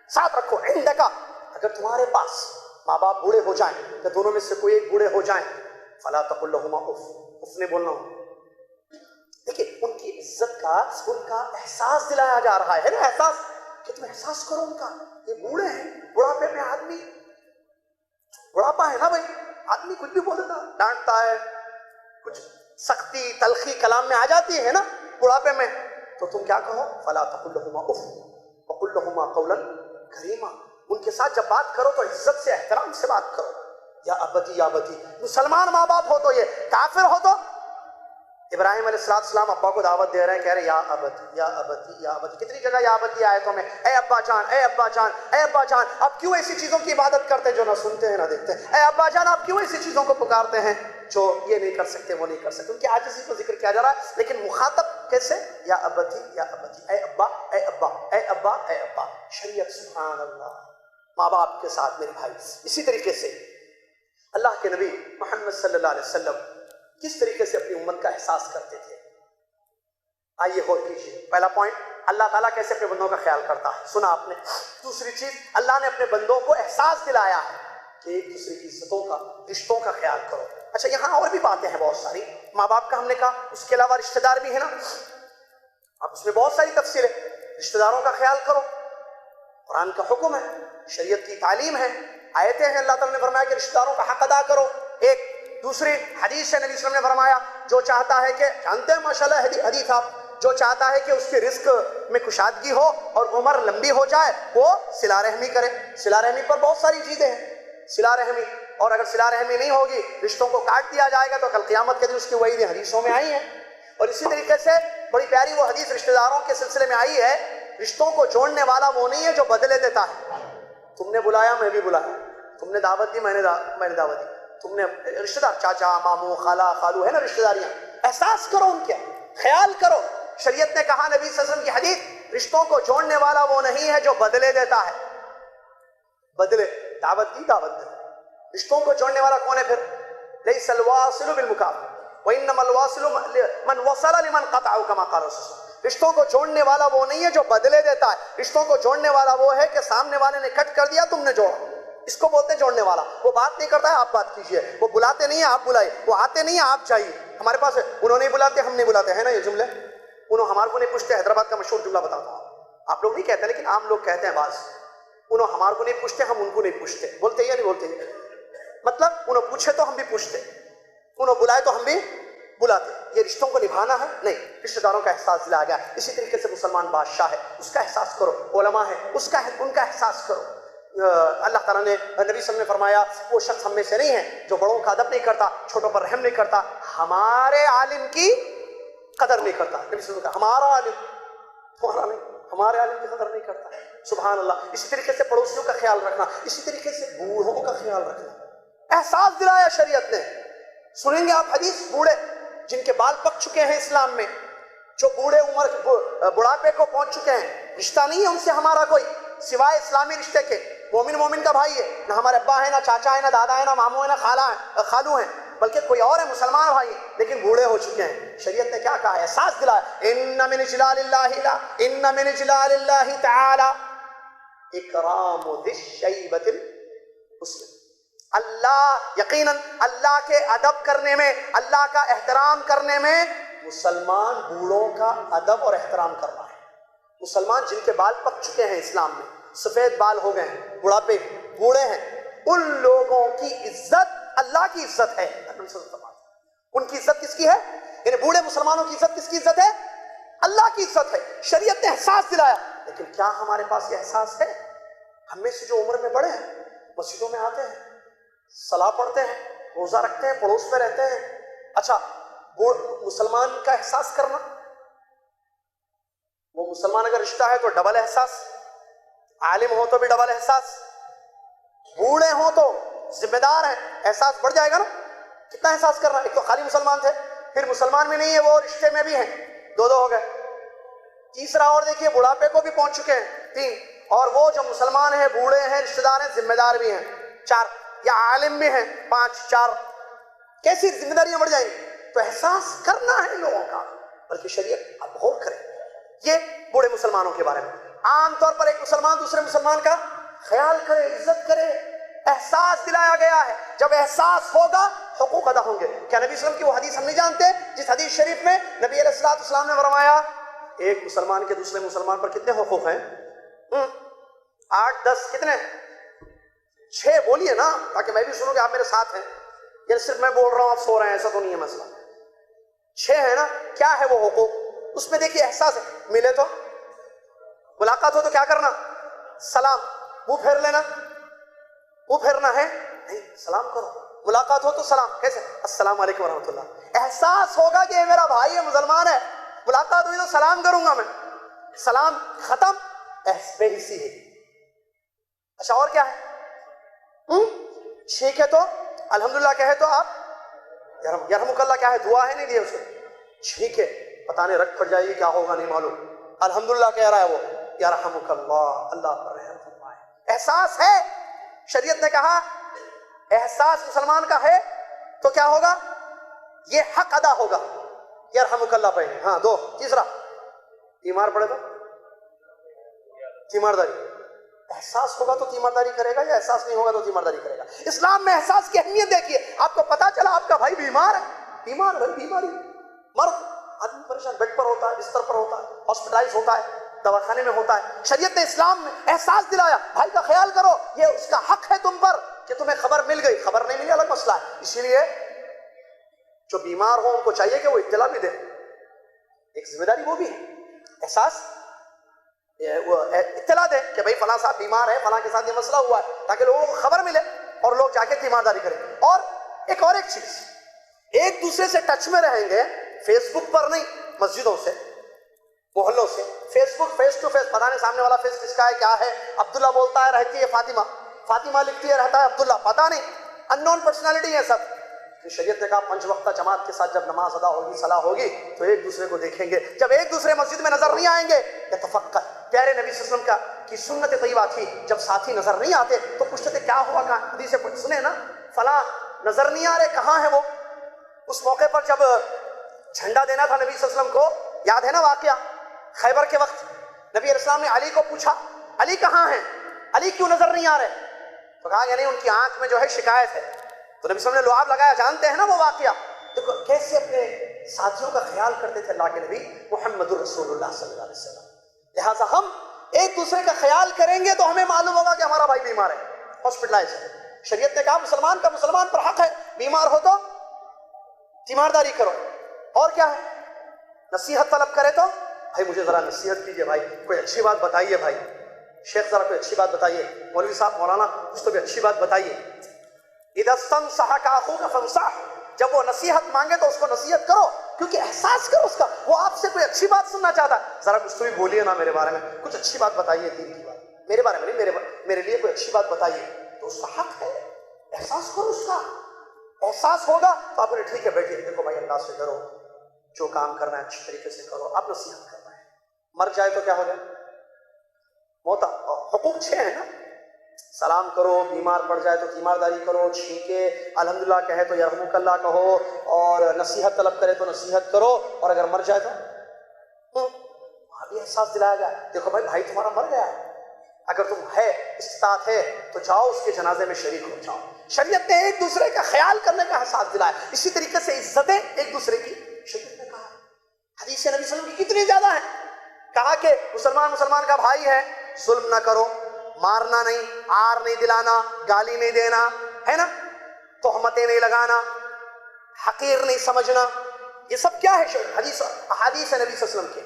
ساتھ رکھو، عندک، اگر تمہارے پاس ماں باپ بوڑھے ہو جائیں یا دونوں میں سے کوئی ایک بوڑھے ہو جائیں، فلا تقل لہما اف، اف نے بولنا ہو۔ دیکھیں ان کی عزت کا، ان کا احساس دلایا جا رہا ہے نا، احساس کہ تم احساس کرو ان کا، یہ بوڑھے ہیں، بڑھاپے میں آدمی، بڑھاپا ہے نا بھائی، آدمی کچھ بھی بولتا ڈانٹتا ہے، کچھ سختی تلخی کلام میں آ جاتی ہے نا بڑھاپے میں، تو تم کیا کہو؟ فلا تقل لہما اف وقل لہما قولا کریما، ان کے ساتھ جب بات کرو تو عزت سے احترام سے بات کرو۔ یا ابتی یا ابتی، مسلمان ماں باپ ہو تو یہ، کافر ہو تو ابراہیم علیہ السلام ابا کو دعوت دے رہے ہیں، کہہ رہے یا ابتی یا ابتی یا ابتی، کتنی جگہ یا ابتی آیتوں میں، اے ابا جان اے ابا جان اے ابا جان۔ اب کیوں ایسی چیزوں کی عبادت کرتے ہیں جو نہ سنتے ہیں نہ دیکھتے ہیں؟ اے ابا جان آپ کیوں ایسی چیزوں کو پکارتے ہیں جو یہ نہیں کر سکتے وہ نہیں کر سکتے؟ ان کی عاجزی کو ذکر کیا جا رہا ہے، لیکن مخاطب کیسے؟ یا ابتی یا ابتی، اے ابا اے ابا اے ابا اے ابا۔ شریعت سبحان اللہ، ماں باپ کے ساتھ میرے بھائی اسی طریقے سے اللہ کے نبی محمد صلی اللہ علیہ وسلم کس طریقے سے اپنی امت کا احساس کرتے تھے۔ آئیے غور کیجیے، پہلا پوائنٹ، اللہ تعالیٰ کیسے اپنے بندوں کا خیال کرتا ہے، سنا آپ نے۔ دوسری چیز، اللہ نے اپنے بندوں کو احساس دلایا ہے کہ ایک دوسرے کی عزتوں کا، رشتوں کا خیال کرو۔ اچھا یہاں اور بھی باتیں ہیں بہت ساری، ماں باپ کا ہم نے کہا، اس کے علاوہ رشتہ دار بھی ہے نا، اب اس میں بہت ساری تفصیل ہے۔ رشتہ داروں کا خیال کرو، قرآن کا حکم ہے، شریعت کی تعلیم ہے، آیتیں ہیں، اللہ تعالیٰ نے فرمایا کہ رشتہ داروں کا حق ادا کرو۔ ایک دوسری حدیث ہے، نبی صلی اللہ علیہ وسلم نے فرمایا جو چاہتا ہے کہ، جانتے ہیں ماشاءاللہ حدیث آپ، جو چاہتا ہے کہ اس کے رزق میں کشادگی ہو اور عمر لمبی ہو جائے وہ صلہ رحمی کرے۔ صلہ رحمی پر بہت ساری چیزیں ہیں، صلہ رحمی، اور اگر صلہ رحمی نہیں ہوگی، رشتوں کو کاٹ دیا جائے گا تو کل قیامت کے دن اس کی وعیدیں حدیثوں میں آئی ہیں۔ اور اسی طریقے سے بڑی پیاری وہ حدیث رشتہ داروں کے سلسلے میں آئی ہے، رشتوں کو جوڑنے والا وہ نہیں ہے جو بدلے دیتا ہے۔ تم نے بلایا میں بھی بلایا، تم نے دعوت دی میں نے دعوت دی، تم نے رشتہ دار چاچا ماموں خالہ خالو ہے نا رشتہ داریاں، احساس کرو ان کے، خیال کرو۔ شریعت نے کہا، نبی صلی اللہ علیہ وسلم کی حدیث، رشتوں کو جوڑنے والا وہ نہیں ہے جو بدلے دیتا ہے۔ بدلے، دعوت دی دعوت دے، رشتوں کو جوڑنے والا کون ہے پھر؟ لیس الواصل بالمکافئ وانما الواصل من وصل لمن قطعه كما قال رسول اللہ۔ رشتوں کو جوڑنے والا وہ نہیں ہے جو بدلے دیتا ہے، رشتوں کو جوڑنے والا وہ ہے کہ سامنے والے نے کٹ کر دیا تم نے جوڑا، اس کو بولتے ہیں جوڑنے والا۔ وہ بات نہیں کرتا ہے آپ بات کیجئے، وہ بلاتے نہیں ہیں آپ بلائیے، وہ آتے نہیں ہیں آپ جائیے۔ ہمارے پاس ہے، انہوں نہیں بلاتے ہم نہیں بلاتے، ہے نا یہ جملے، انہوں ہمارے کو نہیں پوچھتے۔ حیدرآباد کا مشہور جملہ بتاتا ہوں، آپ لوگ نہیں کہتے لیکن عام لوگ کہتے ہیں بعض، انہوں ہمارے کو نہیں پوچھتے ہم ان کو نہیں پوچھتے، بولتے یا نہیں بولتے؟ مطلب انہوں پوچھے تو ہم بھی پوچھتے، انہوں بلائے تو ہم بھی بلاتے۔ یہ رشتوں کو نبھانا ہے نہیں، رشتہ داروں کا احساس دلایا گیا۔ اسی طریقے سے مسلمان بادشاہ ہے، اس کا احساس کرو، علماء ہے ان کا احساس کرو۔ اللہ تعالیٰ نے، نبی صلی اللہ علیہ وسلم نے فرمایا وہ شخص ہم میں سے نہیں ہے جو بڑوں کا ادب نہیں کرتا، چھوٹوں پر رحم نہیں کرتا، ہمارے عالم کی قدر نہیں کرتا۔ نبی صلی اللہ علیہ وسلم نے کہا ہمارا عالم، تمہارا نہیں، ہمارے عالم کی قدر نہیں کرتا، سبحان اللہ۔ اسی طریقے سے پڑوسیوں کا خیال رکھنا، اسی طریقے سے بوڑھوں کا خیال رکھنا، احساس دلایا شریعت نے۔ سنیں گے آپ حدیث، بوڑھے جن کے بال پک چکے ہیں اسلام میں، جو بوڑھے عمر بڑھاپے کو پہنچ چکے ہیں، رشتہ نہیں ہے ان سے ہمارا کوئی سوائے اسلامی رشتے کے، مومن کا بھائی ہے، نہ ہمارے ابا ہے نہ چاچا ہے نہ دادا ہے نہ ماموں ہے نہ خالو ہیں، بلکہ کوئی اور ہے مسلمان بھائی لیکن بوڑھے ہو چکے ہیں۔ شریعت نے کیا کہا ہے؟ احساس دلایا، ان من اجلال اللہ تعالی اکرام ذی الشیبۃ المسلم۔ اللہ، یقیناً اللہ کے ادب کرنے میں، اللہ کا احترام کرنے میں مسلمان بوڑھوں کا ادب اور احترام کرنا ہے۔ مسلمان جن کے بال پک چکے ہیں اسلام میں، سفید بال ہو گئے ہیں، بڑھاپے بوڑھے ہیں، ان لوگوں کی عزت اللہ کی عزت ہے۔ ان کی عزت کس کی ہے؟ یعنی بوڑھے مسلمانوں کی عزت کس کی عزت ہے؟ اللہ کی عزت ہے۔ شریعت نے احساس دلایا، لیکن کیا ہمارے پاس یہ احساس ہے؟ ہم میں سے جو عمر میں بڑے ہیں، مسجدوں میں آتے ہیں، صلاح پڑھتے ہیں، روزہ رکھتے ہیں، پڑوس میں رہتے ہیں، اچھا مسلمان کا احساس کرنا، وہ مسلمان اگر رشتہ ہے تو ڈبل احساس، عالم ہو تو بھی ڈبل احساس، بوڑھے ہوں تو ذمہ دار ہیں، احساس بڑھ جائے گا نا۔ کتنا احساس کرنا؟ ایک تو خالی مسلمان تھے، پھر مسلمان بھی نہیں ہے وہ رشتے میں بھی ہیں، دو ہو گئے، تیسرا اور دیکھیے بڑھاپے کو بھی پہنچ چکے ہیں، 3، اور وہ جو مسلمان ہیں، بوڑھے ہیں، رشتہ دار ہیں، ذمہ دار بھی ہیں 4، یا عالم بھی ہیں 5، 4، کیسی ذمہ داریاں بڑھ جائیں گی؟ تو احساس کرنا ہے لوگوں کا، بلکہ شریعت اب غور کرے. یہ بوڑھے مسلمانوں کے بارے میں. عام طور پر ایک مسلمان دوسرے مسلمان کا خیال کرے، عزت کرے، احساس دلایا گیا ہے. جب احساس ہوگا حقوق ادا ہوں گے. کیا نبی صلی اللہ علیہ وسلم کی وہ حدیث ہم نہیں جانتے جس حدیث شریف میں نبی علیہ الصلوۃ والسلام نے فرمایا ایک مسلمان کے دوسرے مسلمان پر کتنے حقوق ہیں؟ 8، 10، کتنے؟ 6 بولیے نا، تاکہ میں بھی سنوں کہ آپ میرے ساتھ ہیں. یہ صرف میں بول رہا ہوں آپ سو رہے ہیں، ایسا تو نہیں ہے مسئلہ. 6 ہے نا. کیا ہے وہ حقوق؟ اس میں دیکھیے احساس ہے. ملے تو ملاقات ہو تو کیا کرنا؟ سلام. منہ پھیر لینا، منہ پھیرنا ہے نہیں، سلام کرو. ملاقات ہو تو سلام. کیسے؟ السلام علیکم ورحمۃ اللہ. احساس ہوگا کہ یہ میرا بھائی ہے، مسلمان ہے، ملاقات ہوئی تو سلام کروں گا میں. سلام ختم، بے حسی ہے. اچھا اور کیا ہے؟ ٹھیک ہے تو الحمدللہ کہے تو آپ یرحمک اللہ کیا ہے؟ دعا ہے نہیں دی اسے. ٹھیک ہے، پتہ نہیں رکھ پڑ جائے گی، کیا ہوگا نہیں معلوم. الحمدللہ کہہ رہا ہے وہ، یرحمک اللہ، اللہ پر رحم فرمائے. احساس ہے. شریعت نے کہا احساس مسلمان کا ہے تو کیا ہوگا؟ یہ حق ادا ہوگا. یرحمک اللہ پڑھیں. ہاں 2. تیسرا، تیمار پڑے تو تیمارداری. احساس ہوگا تو تیمارداری کرے گا، یا احساس نہیں ہوگا تو تیمارداری کرے گا؟ اسلام میں احساس کی اہمیت دیکھیے. آپ کو پتا چلا آپ کا بھائی بیمار ہے، بیمار بھائی، بیماری، مرض، آدمی پریشان، بیڈ پر ہوتا ہے، بستر پر ہوتا ہے، ہاسپٹلائز ہوتا ہے، دواخانے میں ہوتا ہے. شریعت نے اسلام میں احساس دلایا بھائی کا خیال کرو، یہ اس کا حق ہے تم پر کہ تمہیں خبر مل گئی. خبر نہیں ملی الگ مسئلہ ہے. اسی لیے جو بیمار ہو ان کو چاہیے کہ وہ اطلاع بھی دے. ایک ذمہ داری وہ بھی ہے، احساس وہ اطلاع دے کہ بھائی فلاں صاحب بیمار ہے، فلاں کے ساتھ یہ مسئلہ ہوا ہے، تاکہ لوگوں کو خبر ملے اور لوگ جا کے تیمارداری کریں. اور ایک چیز، ایک دوسرے سے ٹچ میں رہیں گے، فیس بک پر نہیں، مسجدوں سے، محلوں سے. Facebook face to face, پتہ نہیں سامنے والا فیس کس کا ہے، کیا ہے. عبداللہ بولتا ہے رہتی ہے فاطمہ، فاطمہ لکھتی ہے رہتا ہے عبداللہ، پتہ نہیں، ان نون پرسنالٹی ہے سب. شریعت نے کہا 5 وقتہ جماعت کے ساتھ جب نماز ادا ہوگی، صلاح ہوگی تو ایک دوسرے کو دیکھیں گے. جب ایک دوسرے مسجد میں نظر نہیں آئیں گے یتفقد. پیارے نبی صلی اللہ علیہ وسلم کی سنت طیبہ تھی، جب ساتھی نظر نہیں آتے تو پوچھتے تھے کیا ہوا، کہاں حدیث سنے نا، فلاں نظر نہیں آ رہے، کہاں ہے وہ. اس موقع پر جب جھنڈا دینا تھا نبی صلی اللہ علیہ وسلم کو، یاد ہے نا واقعہ، خیبر کے وقت نبی علیہ السلام نے علی کو پوچھا علی کہاں ہیں، علی کیوں نظر نہیں آ رہے؟ تو کہا یعنی ان کی آنکھ میں جو ہے شکایت ہے. تو نبی صلی اللہ علیہ وسلم نے لعاب لگایا. جانتے ہیں نا وہ واقعہ. دیکھو کیسے اپنے ساتھیوں کا خیال کرتے تھے اللہ کے نبی محمد الرسول اللہ صلی اللہ علیہ وسلم. لہٰذا ہم ایک دوسرے کا خیال کریں گے تو ہمیں معلوم ہوگا کہ ہمارا بھائی بیمار ہے، ہاسپٹلائز ہے. شریعت نے کہا مسلمان کا مسلمان پر حق ہے، بیمار ہو تو تیمارداری کرو. اور کیا ہے؟ نصیحت طلب کرے تو بھائی مجھے ذرا نصیحت کیجیے، بھائی کوئی اچھی بات بتائیے، بھائی شیخ ذرا کوئی اچھی بات بتائیے، مولوی صاحب، مولانا کچھ تو بھی اچھی بات بتائیے. اذا استنصحك اخوك فانصح، جب وہ نصیحت مانگے تو اس کو نصیحت کرو، کیونکہ احساس کرو اس کا، وہ آپ سے کوئی اچھی بات سننا چاہتا ہے. ذرا کچھ تو بھی بولیے نا میرے بارے میں، کچھ اچھی بات بتائیے، دین کی بات، میرے بارے میں نہیں، میرے لیے کوئی اچھی بات بتائیے. تو اس کا حق ہے، احساس کرو اس کا. احساس ہوگا تو آپ نے ٹھیک ہے بیٹھیے، دیکھو بھائی اللہ سے ڈرو، جو کام کرنا ہے اچھی طریقے سے کرو. آپ نصیحت کرنا ہے. مر جائے تو کیا ہو جائے؟ موت. حقوق 6 ہیں نا، سلام کرو، بیمار پڑ جائے تو تیمارداری کرو، چھینکے الحمدللہ کہے تو یرحمک اللہ کہو، اور نصیحت طلب کرے تو نصیحت کرو، اور اگر مر جائے تو وہاں بھی احساس دلایا گیا. دیکھو بھائی بھائی تمہارا مر گیا ہے، اگر تم ہے استطاعت ہے تو جاؤ اس کے جنازے میں شریک ہو جاؤ. شریعت نے ایک دوسرے کا خیال کرنے کا احساس دلایا. اسی طریقے سے عزتیں ایک دوسرے کی شریعت نے کہا. حدیث نبی صلی اللہ علیہ وسلم کی کتنی زیادہ ہیں. کہا کہ مسلمان کا بھائی ہے، ظلم نہ کرو، مارنا نہیں، آر نہیں دلانا، گالی نہیں دینا، ہے نا، تہمتیں نہیں لگانا، حقیر نہیں سمجھنا. یہ سب کیا ہے؟ حدیث احادیث نبی صلی اللہ علیہ وسلم کے.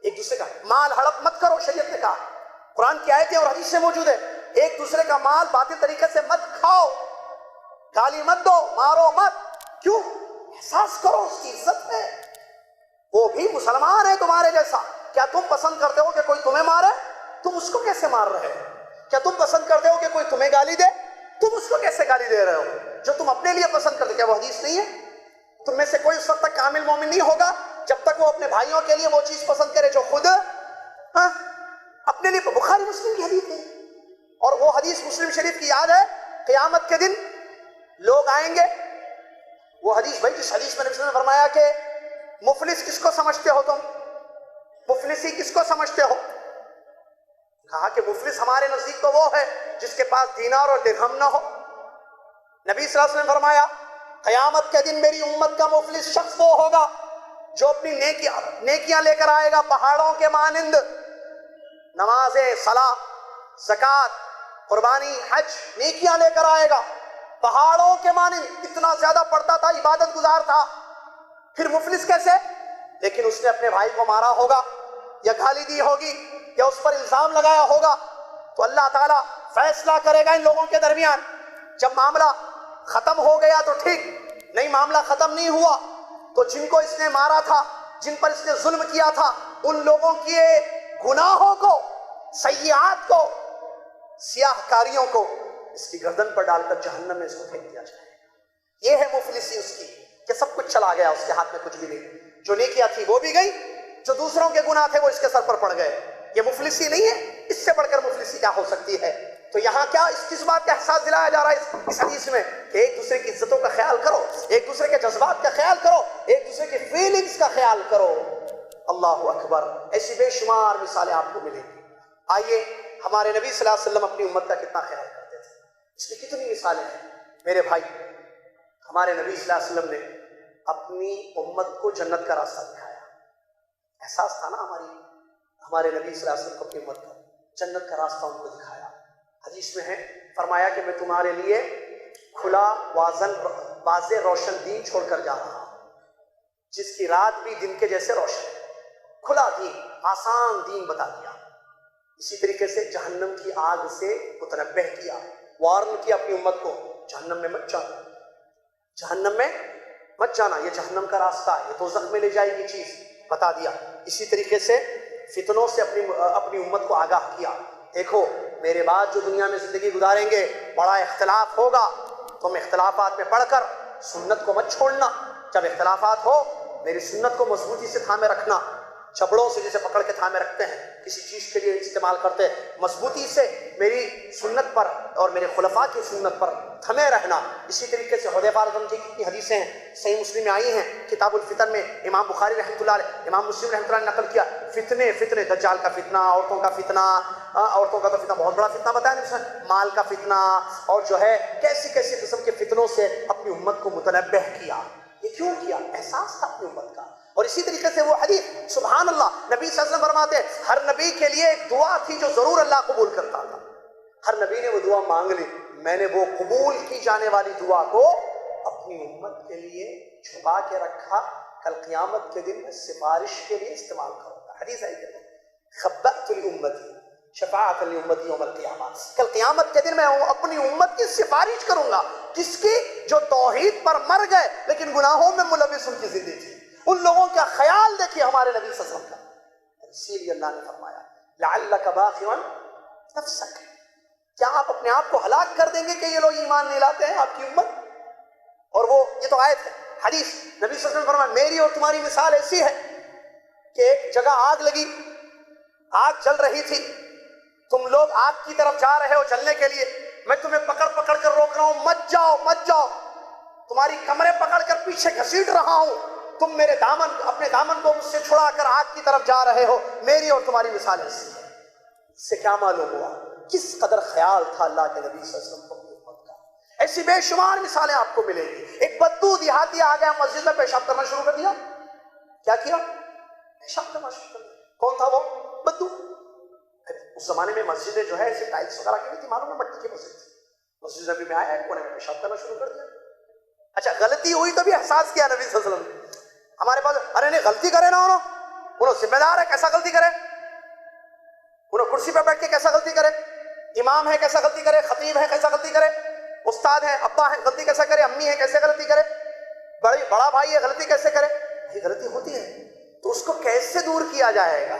ایک دوسرے کا مال ہڑپ مت کرو، شریعت نے کہا. قرآن کی آیتیں اور حدیث سے موجود ہے. ایک دوسرے کا مال باطل طریقے سے مت کھاؤ، گالی مت دو، مارو مت. کیوں؟ احساس کرو اس کی عزت ہے، وہ بھی مسلمان ہے تمہارے جیسا. کیا تم پسند کرتے ہو کہ کوئی تمہیں مارے؟ تم اس کو کیسے مار رہے ہو؟ کیا تم پسند کرتے ہو کہ کوئی تمہیں گالی دے؟ تم اس کو کیسے گالی دے رہے ہو؟ جو تم اپنے لیے پسند کرتے، کیا وہ حدیث نہیں ہے؟ تم میں سے کوئی اس وقت تک کامل مومن نہیں ہوگا جب تک وہ اپنے بھائیوں کے لیے وہ چیز پسند کرے جو خود اپنے اپنے لیے بخاری مسلم کی حدیث ہے، اور وہ حدیث مسلم شریف کی یاد ہے، قیامت کے دن لوگ آئیں گے، وہ حدیث بھائی جس حدیث میں نبی صلی اللہ علیہ وسلم نے فرمایا کہ مفلس کس کو سمجھتے ہو تم، مفلسی کس کو سمجھتے ہو؟ کہا کہ مفلس ہمارے نزدیک تو وہ ہے جس کے پاس دینار اور درہم نہ ہو۔ نبی صلی اللہ علیہ وسلم نے فرمایا قیامت کے دن میری امت کا مفلس شخص وہ ہوگا جو اپنی نیکیاں لے کر آئے گا پہاڑوں کے مانند، نمازیں، صلاۃ، زکوٰۃ، قربانی، حج، نیکیاں لے کر آئے گا پہاڑوں کے مانند، اتنا زیادہ پڑھتا تھا، عبادت گزار تھا۔ پھر مفلس کیسے؟ لیکن اس نے اپنے بھائی کو مارا ہوگا یا گالی دی ہوگی یا اس پر الزام لگایا ہوگا، تو اللہ تعالیٰ فیصلہ کرے گا ان لوگوں کے درمیان۔ جب معاملہ ختم ہو گیا تو ٹھیک، نہیں معاملہ ختم نہیں ہوا تو جن کو اس نے مارا تھا، جن پر اس نے ظلم کیا تھا، ان لوگوں کے گناہوں کو، سیئات کو، سیاہ کاریوں کو اس کی گردن پر ڈال کر جہنم میں اس کو پھینک دیا جائے گا۔ یہ ہے مفلسی اس کی، کہ سب کچھ چلا گیا، اس کے ہاتھ میں کچھ بھی نہیں، جو نیکیاں تھی وہ بھی گئی، جو دوسروں کے گناہ تھے وہ اس کے سر پر پڑ گئے۔ یہ مفلسی نہیں ہے، اس سے بڑھ کر مفلسی کیا ہو سکتی ہے؟ تو یہاں کیا اس بات کا احساس دلایا جا رہا ہے اس حدیث میں کہ ایک دوسرے کی عزتوں کا خیال کرو، ایک دوسرے کے جذبات کا خیال کرو، ایک دوسرے کی فیلنگز کا خیال کرو۔ اللہ اکبر، ایسی بے شمار مثالیں آپ کو ملیں گی۔ آئیے ہمارے نبی صلی اللہ علیہ وسلم اپنی امت کا کتنا خیال کرتے تھے، اس کی کتنی مثالیں ہیں میرے بھائی۔ ہمارے نبی صلی اللہ علیہ وسلم نے اپنی امت کو جنت کا راستہ دکھایا، احساس تھا نا ہمارے نبی صلی اللہ علیہ وسلم کو اپنی امت کا جنت کا راستہ ان کو دکھایا۔ حدیث میں ہے، فرمایا کہ میں تمہارے لیے کھلا واضح روشن دین چھوڑ کر جا رہا ہوں، جس کی رات بھی دن کے جیسے روشن ہے، کھلا دین، آسان دین بتا دیا۔ اسی طریقے سے جہنم کی آگ سے متنبہ کیا، وارن کیا اپنی امت کو، جہنم میں مت جانا، جہنم میں مت جانا، یہ جہنم کا راستہ ہے، یہ دوزخ میں لے جائے گی چیز، بتا دیا۔ اسی طریقے سے فتنوں سے اپنی امت کو آگاہ کیا۔ دیکھو میرے بعد جو دنیا میں زندگی گزاریں گے بڑا اختلاف ہوگا، تم اختلافات میں پڑھ کر سنت کو مت چھوڑنا، جب اختلافات ہو میری سنت کو مضبوطی سے تھامے رکھنا، چپڑوں سے جسے پکڑ کے تھامے رکھتے ہیں، کسی چیز کے لیے استعمال کرتے ہیں، مضبوطی سے میری سنت پر اور میرے خلفاء کی سنت پر تھمے رہنا۔ اسی طریقے سے حذیفہ رضی اللہ عنہ کی کتنی حدیثیں ہیں، صحیح مسلم میں آئی ہیں، کتاب الفتن میں امام بخاری رحمۃ اللہ علیہ، امام مسلم رحمۃ اللہ علیہ نے نقل کیا، فتنے، دجال کا فتنہ، عورتوں کا فتنہ، عورتوں کا تو فتنہ بہت بڑا فتنہ بتایا نہیں، مال کا فتنہ، اور جو ہے کیسی قسم کے فتنوں سے اپنی امت کو متنبہ کیا۔ یہ کیوں کیا؟ احساس تھا اپنی امت کا۔ اور اسی طریقے سے وہ حدیث، سبحان اللہ، نبی صلی اللہ علیہ وسلم فرماتے ہیں ہر نبی کے لیے ایک دعا تھی جو ضرور اللہ قبول کرتا تھا، ہر نبی نے وہ دعا مانگ لی، میں نے وہ قبول کی جانے والی دعا کو اپنی امت کے لیے چھپا کے رکھا، کل قیامت کے دن میں سفارش کے لیے استعمال کروں گا۔ حدیث ہے کہ خبأت لامتی شفاعت لامتی یوم القیامہ، کل قیامت کے دن میں اپنی امت کی سفارش کروں گا، جس کی جو توحید پر مر گئے لیکن گناہوں میں ملوث ان کی زندگی تھی، ان لوگوں کا خیال دیکھیے ہمارے نبی صلی اللہ علیہ وسلم کا۔ اسی لیے اللہ نے فرمایا لعلک باخع نفسک، کیا آپ اپنے آپ کو ہلاک کر دیں گے کہ یہ لوگ ایمان نہیں لاتے ہیں، آپ کی امت؟ اور وہ یہ تو آیت ہے، حدیث نبی صلی اللہ علیہ وسلم نے فرمایا میری اور تمہاری مثال ایسی ہے کہ ایک جگہ آگ لگی، آگ جل رہی تھی، تم لوگ آگ کی طرف جا رہے ہو جلنے کے لیے، میں تمہیں پکڑ کر روک رہا ہوں، مت جاؤ، تمہاری کمریں پکڑ کر پیچھے گھسیٹ رہا ہوں، تم اپنے دامن کو مجھ سے چھڑا کر آگ کی طرف جا رہے ہو، میری اور تمہاری مثال ایسی ہے۔ اس سے کیا معلوم ہوا کس قدر خیال تھا اللہ کے نبی صلی اللہ علیہ وسلم کو اپنی امت کا۔ ایسی بے شمار مثالیں آپ کو ملیں گی۔ ایک بدو دیہاتی آ گیا مسجد میں، پیشاب کرنا شروع کر دیا۔ کیا کیا؟ پیشاب کرنا شروع کر دیا۔ کون تھا وہ بدو؟ اس زمانے میں مسجدیں جو ہے ایسے ٹائلس وغیرہ کی نہیں تھی، معلوم ہے مٹی کی مسجد تھی، مسجد نبی میں آیا کونے میں پیشاب کرنا شروع کر دیا۔ اچھا غلطی ہوئی تو بھی احساس کیا نبی صلی اللہ علیہ وسلم نے، ہمارے پاس ارے نہیں غلطی کرے نا انہوں ذمہ دار ہے، کیسا غلطی کرے، انہوں کرسی پہ بیٹھ کے کیسا غلطی کرے، امام ہے کیسا غلطی کرے، خطیب ہے کیسا غلطی کرے، استاد ہے، ابا ہے غلطی کیسا کرے، امی ہے کیسے غلطی کرے، بڑا بھائی ہے غلطی کیسے کرے، یہ غلطی ہوتی ہے تو اس کو کیسے دور کیا جائے گا۔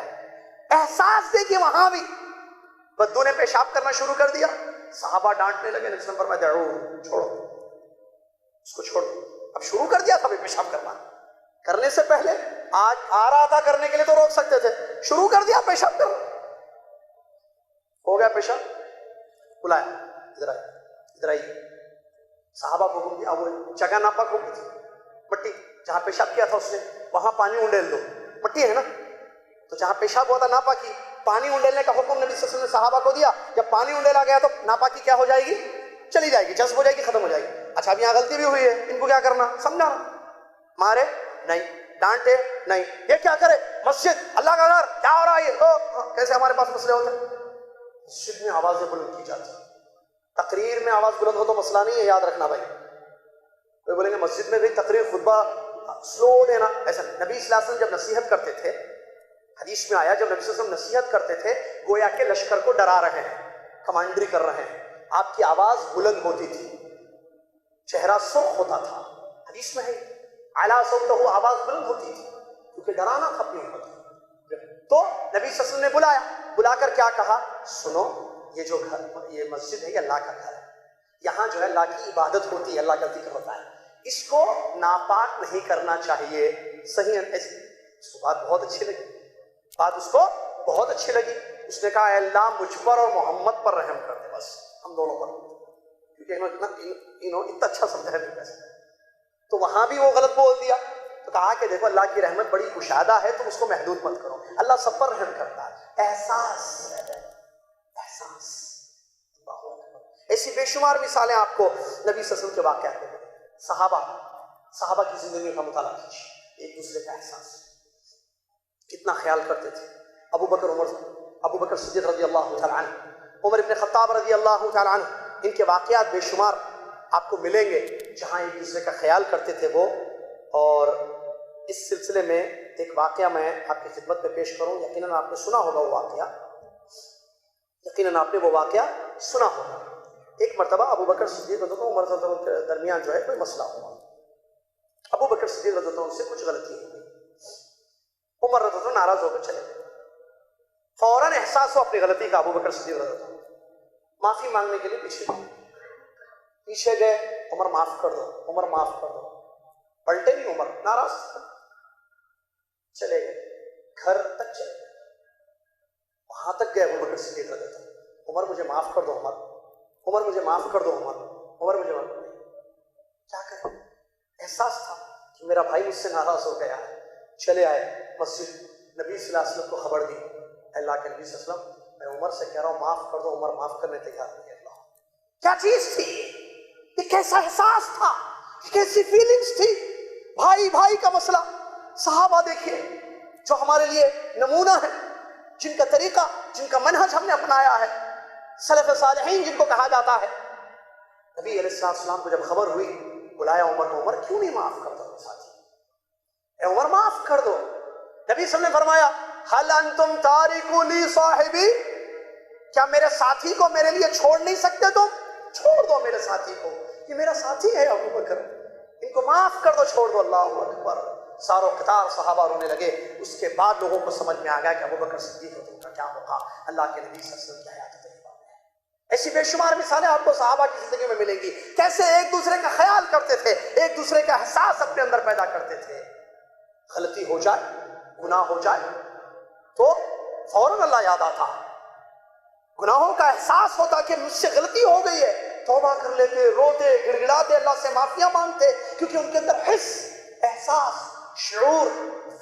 احساس دے کہ وہاں بھی بدو نے پیشاب کرنا شروع کر دیا، صحابہ ڈانٹنے لگے، نبی صلی اللہ علیہ وسلم فرمایا چھوڑو اس کو، چھوڑو۔ اب شروع کر دیا تھا پیشاب کرنا، کرنے سے پہلے آج آ رہا تھا کرنے کے لیے تو روک سکتے تھے، شروع کر دیا پیشاب کرنا۔ پیشاب؟ بلایا، ادھر آئیے، ادھر آئیے. صحابہ کو حکم دیا، وہ جگہ ناپاک ہو گئی تھی، مٹی جہاں پیشاب کیا تھا اس نے وہاں پانی انڈیل دو. مٹی ہے نا، تو جہاں پیشاب ہوا تھا ناپاکی، پانی انڈیلنے کا حکم نبی صلی اللہ علیہ وسلم نے صحابہ کو دیا. جب پانی انڈیلا گیا تو ناپاکی کیا ہو جائے گی؟ چلی جائے گی، جذب ہو جائے گی، ختم ہو جائے گی. اچھا اب یہاں غلطی بھی ہوئی ہے، ان کو کیا کرنا؟ سمجھانا. مارے نہیں، ڈانٹے نہیں، یہ کیا کرے؟ مسجد اللہ کا گھر، کیا ہو رہا ہے یہ؟ کیسے ہمارے پاس مسئلے ہوتے ہیں؟ مسجد میں آوازیں بلند کی جاتی، تقریر میں آواز بلند ہو تو مسئلہ نہیں ہے، یاد رکھنا بھائی. وہ بولیں گے مسجد میں بھی تقریر خطبہ سلو دینا، ایسا نہیں. نبی صلی اللہ علیہ وسلم جب نصیحت کرتے تھے، حدیث میں آیا جب نبی صلی اللہ علیہ وسلم نصیحت کرتے تھے گویا کہ لشکر کو ڈرا رہے ہیں، کمانڈری کر رہے ہیں. آپ کی آواز بلند ہوتی تھی، چہرہ سرخ ہوتا تھا. حدیث میں ہے اعلیٰ صوتہ، آواز بلند ہوتی تھی کیونکہ ڈرانا تھا اپنی امت کو. تو نبی صلی اللہ علیہ وسلم نے بلایا، بلا کر کیا کہا؟ سنو، یہ جو گھر، یہ مسجد ہے، یہ اللہ کا گھر ہے، یہاں جو ہے اللہ کی عبادت ہوتی ہے، اللہ کا ذکر ہوتا ہے، اس کو ناپاک نہیں کرنا چاہیے. صحیح ہے؟ اس کو بات بہت اچھی لگی، بات اس کو بہت اچھی لگی. اس نے کہا اے اللہ مجھ پر اور محمد پر رحم کر دے، بس ہم دونوں پر، کیونکہ انہوں اتنا اچھا سمجھا ہے ویسے. تو وہاں بھی وہ غلط بول دیا. تو کہا کہ دیکھو اللہ کی رحمت بڑی کشادہ ہے، تم اس کو محدود مت کرو، اللہ سب پر رحم کرتا ہے. احساس، احساس. ایسی بے شمار مثالیں آپ کو نبی صلی اللہ علیہ وسلم کے واقعات میں. صحابہ کی زندگی کا مطالعہ کیجیے، ایک دوسرے کا احساس کتنا خیال کرتے تھے. ابو بکر صدیق رضی اللہ تعالیٰ عنہ، عمر ابن خطاب رضی اللہ تعالیٰ عنہ، ان کے واقعات بے شمار آپ کو ملیں گے جہاں ایک دوسرے کا خیال کرتے تھے وہ. اور اس سلسلے میں ایک واقعہ میں آپ کی خدمت میں پیش کروں. یقیناً آپ نے سنا ہوگا وہ واقعہ، یقیناً آپ نے وہ واقعہ سنا ہوگا. ایک مرتبہ ابو بکر صدیق رضی اللہ عنہ عمر رضی اللہ عنہ کے درمیان جو ہے کوئی مسئلہ ہوا. ابو بکر صدیق رضی اللہ عنہ سے کچھ غلطی ہو گئی، عمر رضی اللہ عنہ ناراض ہو کر چلے گئے. فوراً احساس ہو اپنی غلطی کا، ابو بکر صدیق رضی اللہ عنہ معافی مانگنے کے لیے پیچھے گئے. عمر معاف کر دو، عمر معاف کر دو. پلٹے نہیں، عمر ناراض چلے گئے، گھر تک چلے گئے، وہاں تک گئے. ابو بکر صدیق رضی اللہ عنہ، عمر مجھے معاف کر دو، عمر مجھے معاف کر دو، عمر مجھے معاف کر دو. کیا کریں؟ احساس تھا کہ میرا بھائی مجھ سے ناراض ہو گیا ہے. چلے آئے مسجد، نبی صلی اللہ علیہ وسلم کو خبر دی. اللہ کے نبی صلی اللہ علیہ وسلم، میں عمر سے کہہ رہا ہوں معاف کر دو. عمر معاف کرنے تیار نہیں. اللہ کیا چیز تھی یہ؟ کیسا احساس تھا، کیسی فیلنگز تھی؟ بھائی کا مسئلہ. صحابہ دیکھیے جو ہمارے لیے نمونہ ہے، جن کا طریقہ، جن کا منہج ہم نے اپنایا ہے، سلف صالحین جن کو کہا جاتا ہے. نبی علیہ السلام کو جب خبر ہوئی بلایا عمر کو. عمر کیوں نہیں معاف کرتا ساتھی؟ اے عمر معاف کر دو. نبی صلی اللہ علیہ وسلم نے فرمایا حل انتم تارکو لی صاحبی، کیا میرے ساتھی کو میرے لیے چھوڑ نہیں سکتے تم؟ چھوڑ دو میرے ساتھی کو، یہ میرا ساتھی ہے ابو بکر، ان کو معاف کر دو، چھوڑ دو. اللہ اکبر. ساروں قطار صحابہ رونے لگے. اس کے بعد لوگوں کو سمجھ میں آ گیا کہ ابو بکر صدیق کا کیا موقع اللہ کے نبی صلی اللہ علیہ وسلم کی حیات طیبہ میں. ایسی بے شمار مثالیں آپ کو صحابہ کی زندگی میں ملیں گی، کیسے ایک دوسرے کا خیال کرتے تھے، ایک دوسرے کا احساس اپنے اندر پیدا کرتے تھے. غلطی ہو جائے، گناہ ہو جائے تو فوراً اللہ یاد آتا، گناہوں کا احساس ہوتا کہ مجھ سے غلطی ہو گئی ہے، توبہ کر لیتے، روتے، گڑ گڑاتے، اللہ سے معافیاں مانگتے، کیونکہ ان کے اندر حس، احساس، شعور،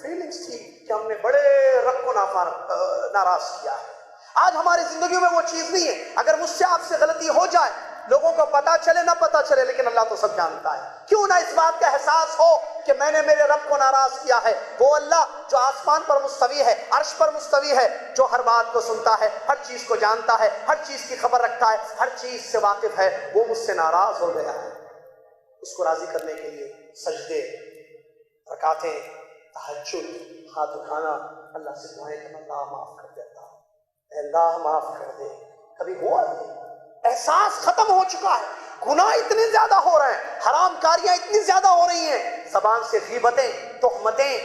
فیلنگز تھی کہ ہم نے بڑے رب کو ناراض کیا ہے. آج ہماری زندگیوں میں وہ چیز نہیں ہے. اگر مجھ سے آپ سے غلطی ہو جائے، لوگوں کو پتا چلے نہ پتا چلے، لیکن اللہ تو سب جانتا ہے. کیوں نہ اس بات کا احساس ہو کہ میں نے میرے رب کو ناراض کیا ہے. وہ اللہ جو آسمان پر مستوی ہے، عرش پر مستوی ہے، جو ہر بات کو سنتا ہے، ہر چیز کو جانتا ہے، ہر چیز کی خبر رکھتا ہے، ہر چیز سے واقف ہے، وہ مجھ سے ناراض ہو گیا ہے. اس کو راضی کرنے کے لیے سجدے، رکعتیں، تہجد، ہاتھ اٹھانا، اللہ سے دعائیں کرنا، اللہ معاف کر دیتا، اللہ معاف کر دے. کبھی ہوا نہیں؟ احساس ختم ہو چکا ہے. گناہ اتنے زیادہ ہو رہے ہیں، حرام کاریاں اتنی زیادہ ہو رہی ہیں، زبان سے غیبتیں، تہمتیں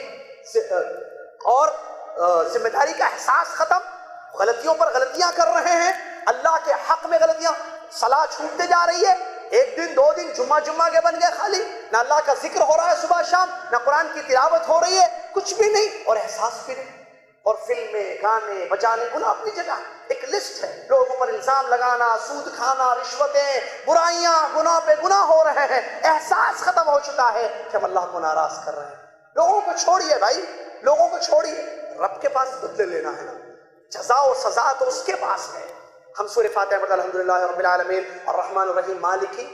اور ذمہ داری کا احساس ختم. غلطیوں پر غلطیاں کر رہے ہیں، اللہ کے حق میں غلطیاں. صلاح چھوٹتے جا رہی ہے، ایک دن دو دن جمعہ کے بن گئے خالی، نہ اللہ کا ذکر ہو رہا ہے صبح شام، نہ قرآن کی تلاوت ہو رہی ہے، کچھ بھی نہیں، اور احساس بھی نہیں. اور فلمیں، گانے بجانے، گناہ اپنی جگہ، ایک لسٹ ہے، لوگوں پر الزام لگانا، سود کھانا، رشوتیں، برائیاں، گناہ پہ گناہ ہو رہے ہیں، احساس ختم ہو چکا ہے کہ ہم اللہ کو ناراض کر رہے ہیں۔ لوگوں کو چھوڑیے بھائی، لوگوں کو چھوڑیے، رب کے پاس بدلے لینا ہے نا، جزا و سزا تو اس کے پاس ہے۔ ہم سورہ فاتحہ پڑھتے ہیں الحمدللہ رب العالمین الرحمن الرحیم مالکی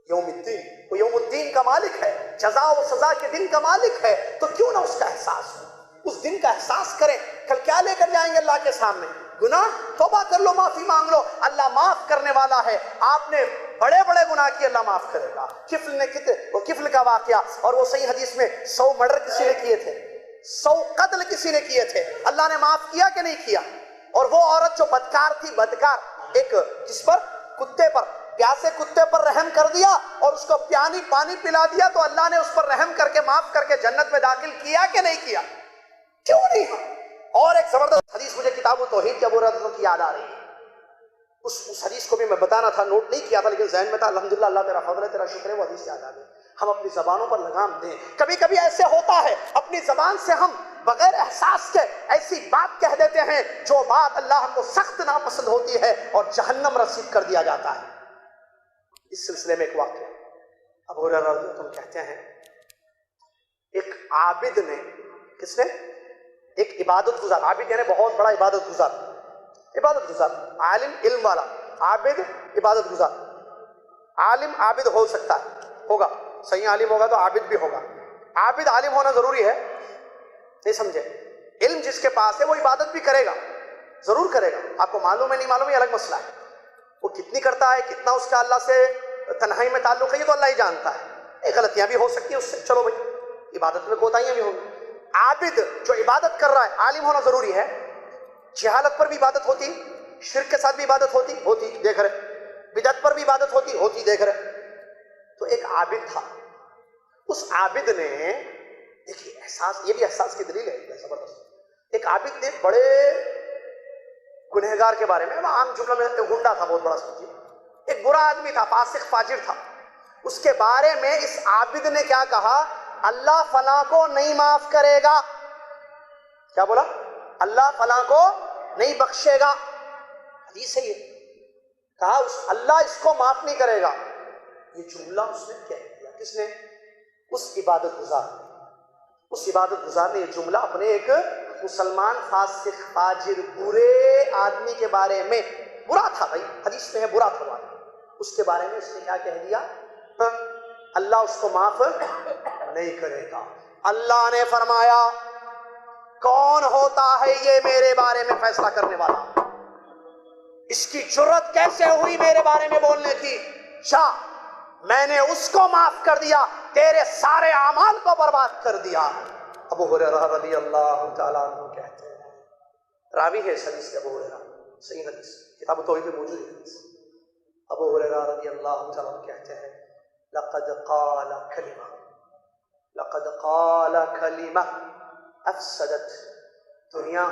یوم الدین، وہ یوم الدین کا مالک ہے، جزا و سزا کے دن کا مالک ہے، تو کیوں نہ اس کا احساس ہو، اس دن کا احساس کریں۔ کل کیا لے کر جائیں گے اللہ کے سامنے؟ گناہ؟ توبہ کر لو، معافی مانگ لو، اللہ معاف کرنے والا ہے۔ آپ نے بڑے بڑے گناہ کیے، اللہ معاف کرے گا۔ کفل نے وہ کفل کا واقعہ، اور وہ صحیح حدیث میں 100 مرڈر کسی نے کیے تھے، 100 قتل کسی نے کیے تھے، اللہ نے معاف کیا کہ نہیں کیا؟ اور وہ عورت جو بدکار تھی، بدکار، ایک جس پر کتے پر، پیاسے کتے پر رحم کر دیا اور اس کو پانی پلا دیا، تو اللہ نے اس پر رحم کر کے معاف کر کے جنت میں داخل کیا کہ نہیں کیا؟ کیوں نہیں؟ اور ایک زبردست حدیث مجھے کتاب التوحید کے ابو ہریرہ کی یاد آ رہی ہے، اس حدیث کو بھی میں بتانا تھا، نوٹ نہیں کیا تھا لیکن ذہن میں تھا، الحمدللہ اللہ تیرا فضل ہے، تیرا شکر ہے، وہ حدیث یاد آ گئی۔ ہم اپنی زبانوں پر لگام دیں۔ کبھی کبھی ایسے ہوتا ہے اپنی زبان سے ہم بغیر احساس کے ایسی بات کہہ دیتے ہیں جو بات اللہ کو سخت ناپسند ہوتی ہے اور جہنم رسید کر دیا جاتا ہے۔ اس سلسلے میں ایک واقعہ، ابو ہریرہ رضی اللہ عنہ کہتے ہیں ایک عابد نے، کس نے؟ ایک عبادت گزار، عابد یعنی بہت بڑا عبادت گزار، عالم علم والا، عابد عبادت گزار۔ عالم عابد ہو سکتا ہے، ہوگا، صحیح عالم ہوگا تو عابد بھی ہوگا۔ عابد عالم ہونا ضروری ہے، نہیں سمجھے؟ علم جس کے پاس ہے وہ عبادت بھی کرے گا، ضرور کرے گا۔ آپ کو معلوم ہے نہیں معلوم، یہ الگ مسئلہ ہے، وہ کتنی کرتا ہے، کتنا اس کا اللہ سے تنہائی میں تعلق ہے، یہ تو اللہ ہی جانتا ہے۔ غلطیاں بھی ہو سکتی ہیں اس سے، چلو بھائی، عبادت میں کوتاہیاں بھی ہوں گی۔ عابد جو عبادت کر رہا ہے، عالم ہونا ضروری ہے۔ جہالت پر بھی عبادت ہوتی، شرک کے ساتھ بھی عبادت ہوتی دیکھ رہے، بدعت پر بھی عبادت ہوتی دیکھ رہے۔ تو ایک عابد تھا، اس عابد نے، دیکھیے احساس، یہ بھی احساس کی دلیل ہے زبردست۔ ایک عابد نے بڑے گنہگار کے بارے میں، عام جملہ میں گنڈا تھا، بہت بڑا سمجھیے، ایک برا آدمی تھا، فاسق فاجر تھا، اس کے بارے میں اس عابد نے کیا کہا؟ اللہ فلاں کو نہیں معاف کرے گا۔ کیا بولا؟ اللہ فلاں کو نہیں بخشے گا، حدیث ہے یہ، کہا اللہ اس کو معاف نہیں کرے گا۔ یہ جملہ اس نے کہہ دیا، کس نے؟ اس عبادت گزار نے یہ جملہ اپنے ایک مسلمان فاسق فاجر برے آدمی کے بارے میں، برا تھا بھائی، حدیث میں ہے برا تھا، اس کے بارے میں اس نے کیا کہہ دیا؟ اللہ اس کو معاف نہیں کرے گا۔ اللہ نے فرمایا کون ہوتا ہے یہ میرے بارے میں فیصلہ کرنے والا؟ اس کی جرت کیسے ہوئی میرے بارے میں بولنے کی؟ شاہ میں نے اس کو معاف کر دیا، تیرے سارے اعمال کو برباد کر دیا۔ ابو ہریرہ رضی اللہ تعالیٰ عنہ کہتے ہیں، راوی ہے اس حدیث کے ابو ہریرہ، صحیح حدیث کتاب التوحید میں موجود ہے حدیث۔ ابو ہریرہ رضی اللہ تعالیٰ عنہ کہتے ہیں لقد قال کلمہ افسدت دنیا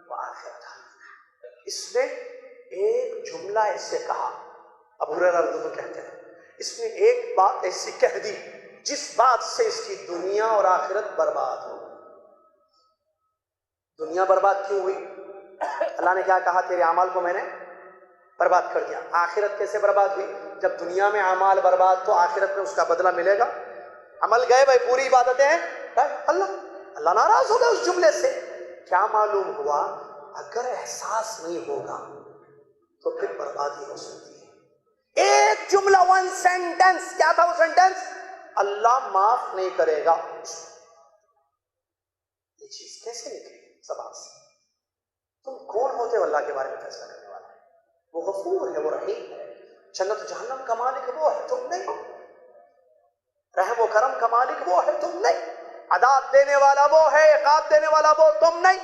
و آخرتہ۔ اس نے ایک جملہ ایسے کہا، ابو ہریرہ رضی اللہ عنہ کہتے ہیں اس نے ایک بات ایسی کہہ دی جس بات سے اس کی دنیا اور آخرت برباد ہو۔ دنیا برباد کیوں ہوئی؟ اللہ نے کیا کہا؟ تیرے اعمال کو میں نے برباد کر دیا۔ آخرت کیسے برباد ہوئی؟ جب دنیا میں اعمال برباد تو آخرت میں اس کا بدلہ ملے گا۔ عمل گئے بھائی، پوری عبادتیں ہیں، اللہ ناراض ہوگا اس جملے سے۔ کیا معلوم ہوا؟ اگر احساس نہیں ہوگا تو پھر بربادی ہو سکتی ہے۔ ایک جملہ، ون سینٹنس، کیا تھا وہ سینٹنس؟ اللہ معاف نہیں کرے گا۔ یہ چیز کیسے نکلی زبان سے؟ تم کون ہوتے ہو اللہ کے بارے میں فیصلہ کرنے والا؟ وہ غفور ہے، وہ رحیم ہے، جنت و جہنم کا مالک وہ ہے، تم نہیں۔ رحم و کرم کا مالک وہ ہے، تم نہیں۔ عذاب دینے والا وہ ہے، عقاب دینے والا وہ، تم نہیں۔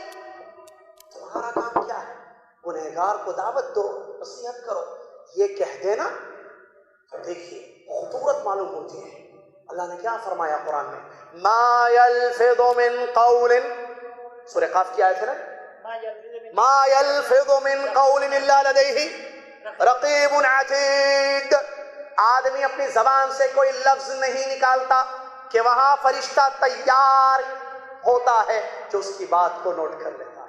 تمہارا کام کیا ہے؟ گنہگار کو دعوت دو، نصیحت کرو۔ یہ کہہ دینا تو دیکھیے خطورت معلوم ہوتی ہے۔ اللہ نے کیا فرمایا قرآن میں؟ ما یلفظ من قول، سورہ قاف کی آیت ہے نا، ما یلفظ من قول الا لدیہ رقیب عتید۔ آدمی اپنی زبان سے کوئی لفظ نہیں نکالتا کہ وہاں فرشتہ تیار ہوتا ہے جو اس کی بات کو نوٹ کر لیتا۔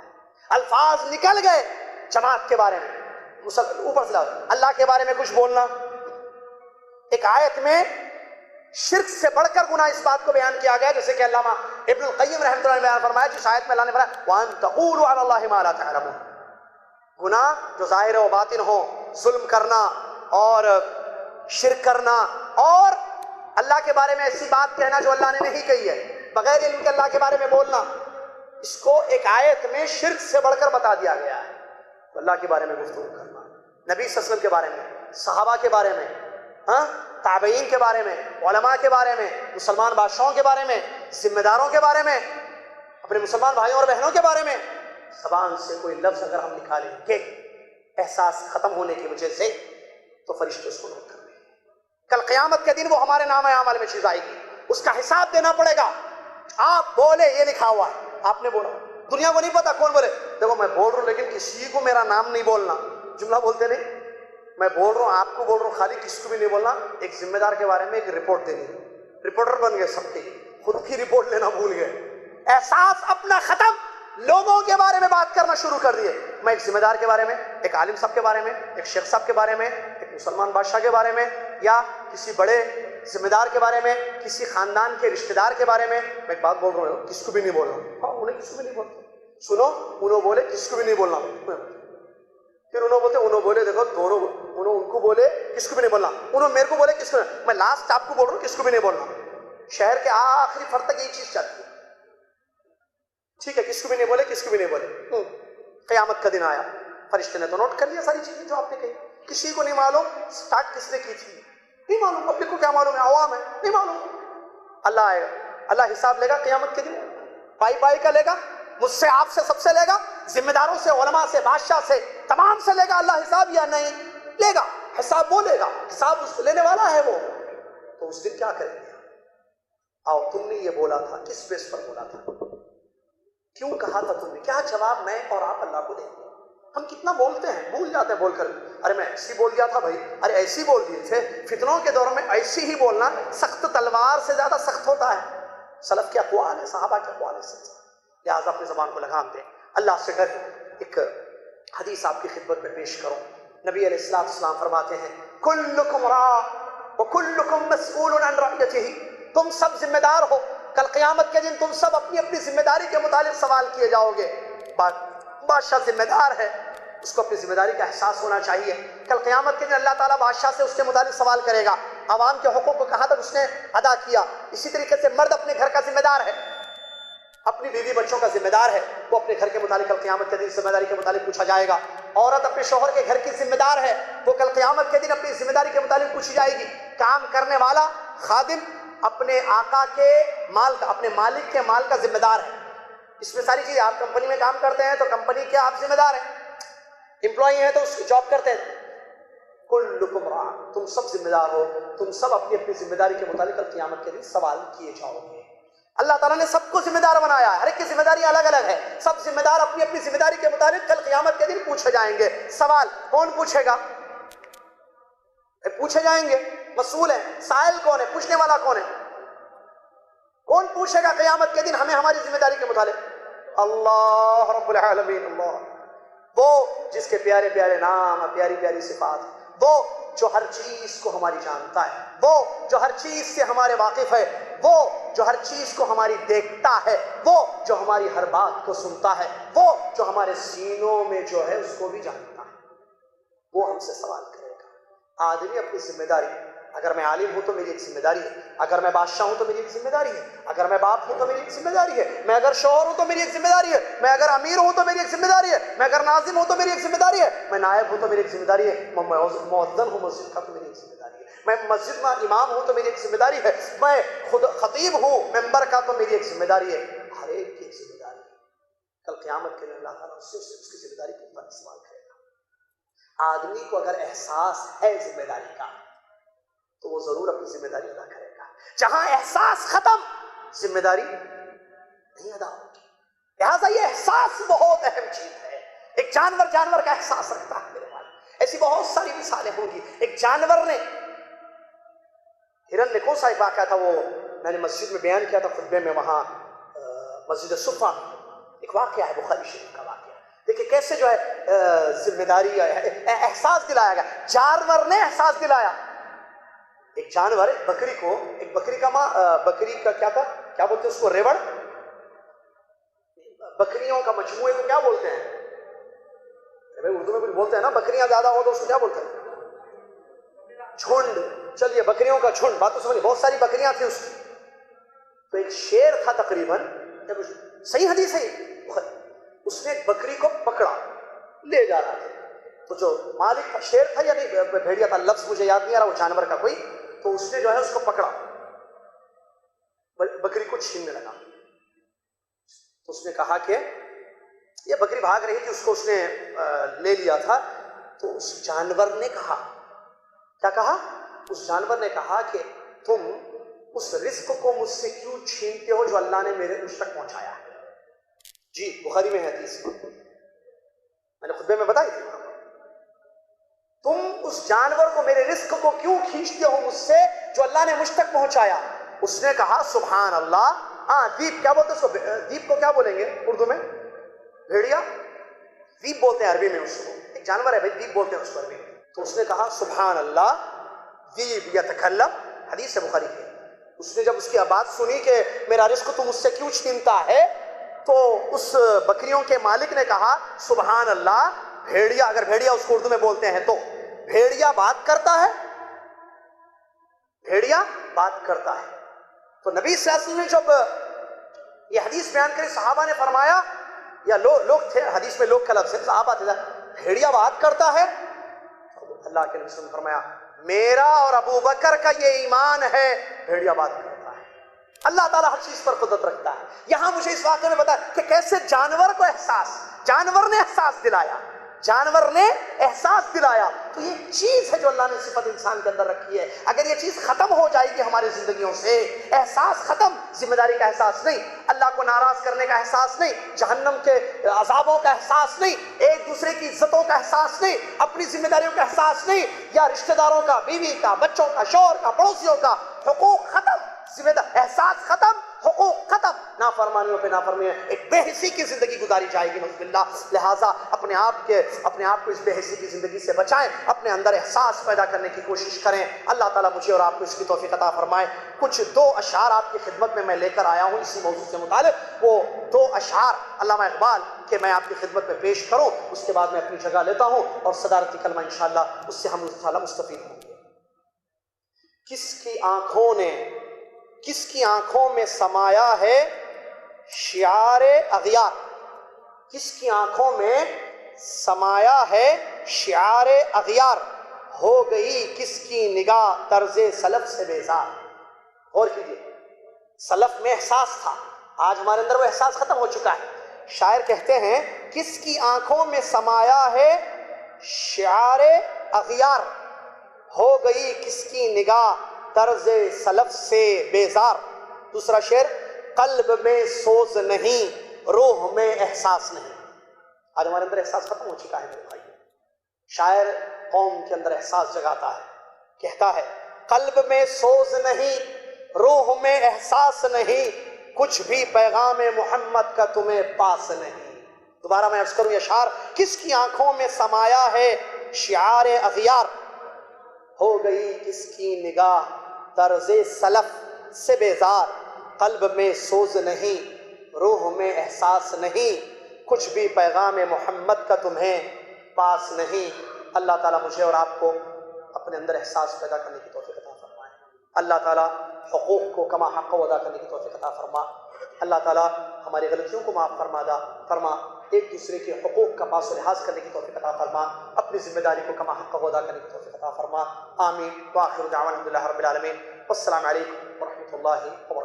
الفاظ نکل گئے جماعت کے بارے میں، اوپر سے اللہ کے بارے میں کچھ بولنا. ایک آیت میں شرک سے بڑھ کر گناہ اس بات کو بیان کیا گیا، جیسے کہ علامہ ابن القیم رحمۃ اللہ نے بیان فرمایا جس آیت میں اللہ نے فرمایا وَأَن تَقُولُوا عَلَى اللَّهِ مَا لَا تَعْلَمُونَ. گناہ جو ظاہر و باطن ہو، ظلم کرنا اور شرک کرنا اور اللہ کے بارے میں ایسی بات کہنا جو اللہ نے نہیں کہی ہے، بغیر علم کے اللہ کے بارے میں بولنا، اس کو ایک آیت میں شرک سے بڑھ کر بتا دیا گیا ہے. تو اللہ کے بارے میں گفتگو کرنا، نبی صلی اللہ علیہ وسلم کے بارے میں، صحابہ کے بارے میں، تابعین کے بارے میں، علماء کے بارے میں، مسلمان بادشاہوں کے بارے میں، ذمہ داروں کے بارے میں، اپنے مسلمان بھائیوں اور بہنوں کے بارے میں، زبان سے کوئی لفظ اگر ہم نکالیں گے احساس ختم ہونے کی وجہ سے تو فرشتے اس کو نوٹ کر لیں گے. کل قیامت کے دن وہ ہمارے نام اعمال میں چیز آئے گی، اس کا حساب دینا پڑے گا. آپ بولے یہ لکھا ہوا ہے، آپ نے بولا، دنیا کو نہیں پتا کون بولے. دیکھو میں بول رہا ہوں لیکن کسی کو میرا نام نہیں بولنا، جملہ بولتے نہیں، میں بول رہا ہوں آپ کو بول رہا ہوں، خالی کسی کو بھی نہیں بولنا. ایک ذمہ دار کے بارے میں ایک رپورٹ دینی، رپورٹر بن گئے سب کے، خود کی رپورٹ لینا بھول گئے، احساس اپنا ختم، لوگوں کے بارے میں بات کرنا شروع کر دیے. میں ایک ذمہ دار کے بارے میں، ایک عالم صاحب کے بارے میں، ایک شیخ صاحب کے بارے میں، ایک مسلمان بادشاہ کے بارے میں، یا کسی بڑے ذمہ دار کے بارے میں، کسی خاندان کے رشتہ دار کے بارے میں ایک بات بول رہا ہوں، کس کو بھی نہیں بولنا. ہاں انہیں کس کو بھی نہیں بولنا. سنو، انہوں بولے کس کو بھی نہیں بولنا، پھر انہوں بولتے، انہوں بولے دیکھو دونوں، انہوں ان کو بولے کس کو بھی نہیں بولنا، انہوں میرے کو بولے کس کو نہیں. میں لاسٹ آپ کو بول رہا ہوں کس کو بھی نہیں بولنا. شہر کے آخری فرد تک یہ چیز چلتی ہے. ٹھیک ہے، کس کو بھی نہیں بولے، کس کو بھی نہیں بولے. قیامت کا دن آیا، فرشتے نے تو نوٹ کر لیا ساری چیزیں جو آپ نے کہی. کسی کو نہیں معلوم سٹارٹ کس نے کی تھی، نہیں معلوم. پبلک کو کیا معلوم ہے، عوام ہے، نہیں معلوم. اللہ آئے گا، اللہ حساب لے گا قیامت کے دن، پائی پائی کا لے گا، مجھ سے آپ سے سب سے لے گا، ذمہ داروں سے، علماء سے، بادشاہ سے، تمام سے لے گا اللہ حساب یا نہیں لے گا. حساب وہ لے گا، حساب اس لینے والا ہے وہ. تو اس دن کیا کریں گے؟ آؤ، تم نے یہ بولا تھا، کس بیس پر بولا تھا، کیوں کہا تھا تم نے، کیا جواب میں اور آپ اللہ کو دیں گے؟ ہم کتنا بولتے ہیں، بھول جاتے ہیں بول کر، ارے میں ایسی بول دیا تھا بھائی، ارے ایسی بول دیے تھے. فتنوں کے دور میں ایسی ہی بولنا سخت تلوار سے زیادہ سخت ہوتا ہے. سلف کے اقوال ہے، صحابہ کے اقوال ہے، لہٰذا اپنی زبان کو لگام دیں، اللہ سے ڈر. ایک حدیث آپ کی خدمت میں پیش کروں. نبی علیہ السلام فرماتے ہیں کلکم راع وکلکم مسئول عن رعیتہ. تم سب ذمہ دار ہو، کل قیامت کے دن تم سب اپنی اپنی ذمہ داری کے متعلق سوال کیے جاؤ گے. بادشاہ ذمہ دار ہے، اس کو اپنی ذمہ داری کا احساس ہونا چاہیے. کل قیامت کے دن اللہ تعالیٰ بادشاہ سے اس کے متعلق سوال کرے گا، عوام کے حقوق کو کہاں تک اس نے ادا کیا. اسی طریقے سے مرد اپنے گھر کا ذمہ دار ہے، اپنی بیوی بچوں کا ذمہ دار ہے، وہ اپنے گھر کے متعلق کل قیامت کے دن ذمہ داری کے متعلق پوچھا جائے گا. عورت اپنے شوہر کے گھر کی ذمہ دار ہے، وہ کل قیامت کے دن اپنی ذمہ داری کے متعلق پوچھی جائے گی. کام کرنے والا خادم اپنے آقا کے مال کا، اپنے مالک کے مال کا ذمہ دار ہے. اس میں ساری چیزیں، آپ کمپنی میں کام کرتے ہیں تو کمپنی کے آپ ذمہ دار ہیں، امپلائی ہیں تو اس کی جاب کرتے ہیں. کلکم راع، تم سب ذمہ دار ہو، تم سب اپنی اپنی ذمہ داری کے متعلق کل قیامت کے دن سوال کیے جاؤ گے. اللہ تعالیٰ نے سب کو ذمہ دار بنایا ہے، ہر ایک کی ذمہ داری الگ الگ ہے. سب ذمہ دار اپنی اپنی ذمہ داری کے مطابق کل قیامت کے دن پوچھے جائیں گے. سوال کون پوچھے گا؟ پوچھے جائیں گے، مسئول ہے. سائل کون ہے؟ پوچھنے والا کون ہے؟ کون پوچھے گا قیامت کے دن ہمیں ہماری ذمہ داری کے متعلق؟ اللہ رب العالمین. اللہ، وہ جس کے پیارے پیارے نام، پیاری پیاری صفات، وہ جو ہر چیز کو ہماری جانتا ہے، وہ جو ہر چیز سے ہمارے واقف ہے، وہ جو ہر چیز کو ہماری دیکھتا ہے، وہ جو ہماری ہر بات کو سنتا ہے، وہ جو ہمارے سینوں میں جو ہے اس کو بھی جانتا ہے. وہ ہم سے سوال کرے گا. آدمی اپنی ذمہ داری، اگر میں عالم ہوں تو میری ایک ذمہ داری ہے، اگر میں بادشاہ ہوں تو میری ایک ذمہ داری ہے، اگر میں باپ ہوں تو میری ایک ذمہ داری ہے، میں اگر شوہر ہوں تو میری ایک ذمہ داری ہے، میں اگر امیر ہوں تو میری ایک ذمہ داری ہے، میں اگر ناظم ہوں تو میری ایک ذمہ داری ہے، میں نائب ہوں تو میری ایک ذمہ داری ہے، میں مؤذن ہوں مسجد کا تو میری ایک ذمہ داری ہے، میں مسجد میں امام ہوں تو میری ایک ذمہ داری ہے، میں خود خطیب ہوں ممبر کا تو میری ایک ذمہ داری ہے. ہر ایک کی ایک ذمہ داری ہے. کل قیامت کے دن اللہ تعالیٰ اس سے اس کی ذمہ داری کے اوپر سوال کرے گا. آدمی کو اگر احساس ہے ذمہ داری کا تو وہ ضرور اپنی ذمہ داری ادا کرے گا. جہاں احساس ختم، ذمہ داری نہیں ادا ہوگی. لہٰذا یہ احساس بہت اہم چیز ہے. ایک جانور کا احساس رکھتا ہے میرے بھائی. ایسی بہت ساری مثالیں ہوں گی. ایک جانور نے، ہرن نے، کون سا ایک واقعہ تھا، وہ میں نے مسجد میں بیان کیا تھا خطبے میں، وہاں مسجد صفا ایک واقعہ ہے، بخاری شریف کا واقعہ. دیکھیں کیسے جو ہے ذمہ داری احساس دلایا گیا، جانور نے احساس دلایا۔ ایک جانور ایک بکری کا ماں، بکری کا کیا تھا، کیا بولتے ہیں اس کو، ریوڑ، بکریوں کا مجموعے کو کیا بولتے ہیں، اردو میں کچھ بولتے ہیں نا، بکریاں زیادہ ہو تو اس کو کیا بولتے ہیں، جھنڈ۔ چلیے بکریوں کا جھنڈ، بات تو سمجھے، بہت ساری بکریاں تھیں اس کی، تو ایک شیر تھا تقریباً، صحیح حدیث ہے، اس نے ایک بکری کو پکڑا، لے جا رہا تھا، تو جو مالک تھا، شیر تھا یا نہیں بھیڑیا تھا، لفظ مجھے یاد نہیں آ رہا، وہ جانور کا کوئی، تو اس نے جو ہے اس کو پکڑا، بکری کو چھیننے لگا، تو اس نے کہا کہ یہ بکری بھاگ رہی تھی، اس کو اس نے لے لیا تھا، تو اس جانور نے کہا، کیا کہا، اس جانور نے کہا کہ تم اس رزق کو مجھ سے کیوں چھینتے ہو جو اللہ نے مجھ تک پہنچایا ہے۔ جی بخاری میں ہے حدیث، میں نے خطبے میں بتائی تھی، تم اس جانور کو، میرے رزق کو کیوں کھینچتے ہو مجھ سے جو اللہ نے مجھ تک پہنچایا۔ اس نے کہا سبحان اللہ، دیپ کیا بولتے ہیں اس کو، دیپ کو کیا بولیں گے اردو میں، بھیڑیا، دیپ بولتے ہیں عربی میں اس کو، ایک جانور ہے بھائی، دیپ بولتے ہیں اس کو عربی میں۔ تو اس نے کہا سبحان اللہ، دیپ یتکلم، حدیث ہے بخاری کی۔ اس نے جب اس کی بات سنی کہ میرا رزق تو مجھ سے کیوں چھینتا ہے، تو اس بکریوں کے مالک نے کہا سبحان اللہ، بھیڑیا، اگر بھیڑیا اس کو اردو میں بولتے ہیں تو بھیڑیا بات کرتا ہے، بھیڑیا بات کرتا ہے۔ تو نبی صلی اللہ علیہ وسلم نے جب یہ حدیث بیان کری، صحابہ نے فرمایا، یا لوگ تھے، حدیث میں لوگ کا لفظ ہے، صحابہ تھے، بھیڑیا بات کرتا ہے، اللہ کے نبی نے فرمایا میرا اور ابو بکر کا یہ ایمان ہے، بھیڑیا بات کرتا ہے۔ اللہ تعالیٰ ہر چیز پر قدرت رکھتا ہے۔ یہاں مجھے اس واقعے میں بتا کہ کیسے جانور کو جانور نے احساس دلایا، جانور نے احساس دلایا۔ تو یہ چیز ہے جو اللہ نے صفت انسان کے اندر رکھی ہے، اگر یہ چیز ختم ہو جائے گی ہماری زندگیوں سے، احساس ختم، ذمہ داری کا احساس نہیں، اللہ کو ناراض کرنے کا احساس نہیں، جہنم کے عذابوں کا احساس نہیں، ایک دوسرے کی عزتوں کا احساس نہیں، اپنی ذمہ داریوں کا احساس نہیں، یا رشتہ داروں کا، بیوی کا، بچوں کا، شوہر کا، پڑوسیوں کا، حقوق ختم، ذمہ دار، احساس ختم، حقوق ختم، نافرمانیوں پہ نافرمانیاں، ایک بے حسی کی زندگی گزاری جائے گی نعوذ باللہ۔ لہٰذا اپنے آپ کو اس بے حسی کی زندگی سے بچائیں، اپنے اندر احساس پیدا کرنے کی کوشش کریں۔ اللہ تعالیٰ مجھے اور آپ کو اس کی توفیق عطا فرمائے۔ کچھ 2 اشعار آپ کی خدمت میں لے کر آیا ہوں اسی موضوع سے متعلق، وہ 2 اشعار علامہ اقبال کہ میں آپ کی خدمت میں پیش کروں، اس کے بعد میں اپنی جگہ لیتا ہوں اور صدارتی کلمہ انشاءاللہ اس سے ہم انشاءاللہ مستفید ہوں گے۔ کس کی آنکھوں میں سمایا ہے شعار اغیار، کس کی آنکھوں میں سمایا ہے شعار اغیار، ہو گئی کس کی نگاہ طرز سلف سے بیزار۔ غور کیجیے، سلف میں احساس تھا، آج ہمارے اندر وہ احساس ختم ہو چکا ہے۔ شاعر کہتے ہیں کس کی آنکھوں میں سمایا ہے شعار اغیار، ہو گئی کس کی نگاہ طرز سلف سے بیزار۔ دوسرا شعر، قلب میں سوز نہیں روح میں احساس نہیں۔ آج ہمارے اندر احساس ختم ہو چکا ہے میرے بھائی۔ شاعر قوم کے اندر احساس جگاتا ہے، کہتا ہے قلب میں سوز نہیں روح میں احساس نہیں، کچھ بھی پیغام محمد کا تمہیں پاس نہیں۔ دوبارہ میں عرض کروں یہ اشعار، کس کی آنکھوں میں سمایا ہے شعار اغیار، ہو گئی کس کی نگاہ طرز سلف سے بیزار، قلب میں سوز نہیں روح میں احساس نہیں، کچھ بھی پیغام محمد کا تمہیں پاس نہیں۔ اللہ تعالیٰ مجھے اور آپ کو اپنے اندر احساس پیدا کرنے کی توفیق عطا فرمائے۔ اللہ تعالیٰ حقوق کو کما حق ادا کرنے کی توفیق عطا فرما۔ اللہ تعالیٰ ہماری غلطیوں کو معاف فرما، ایک دوسرے کے حقوق کا پاس و لحاظ کرنے کی توفیق عطا فرما، اپنی ذمہ داری کو کما حق ادا کرنے کی توفیق عطا فرما۔ آمین۔ وآخر دعوانا الحمد للہ رب العالمین۔ والسلام علیکم ورحمۃ اللہ وبرکاتہ۔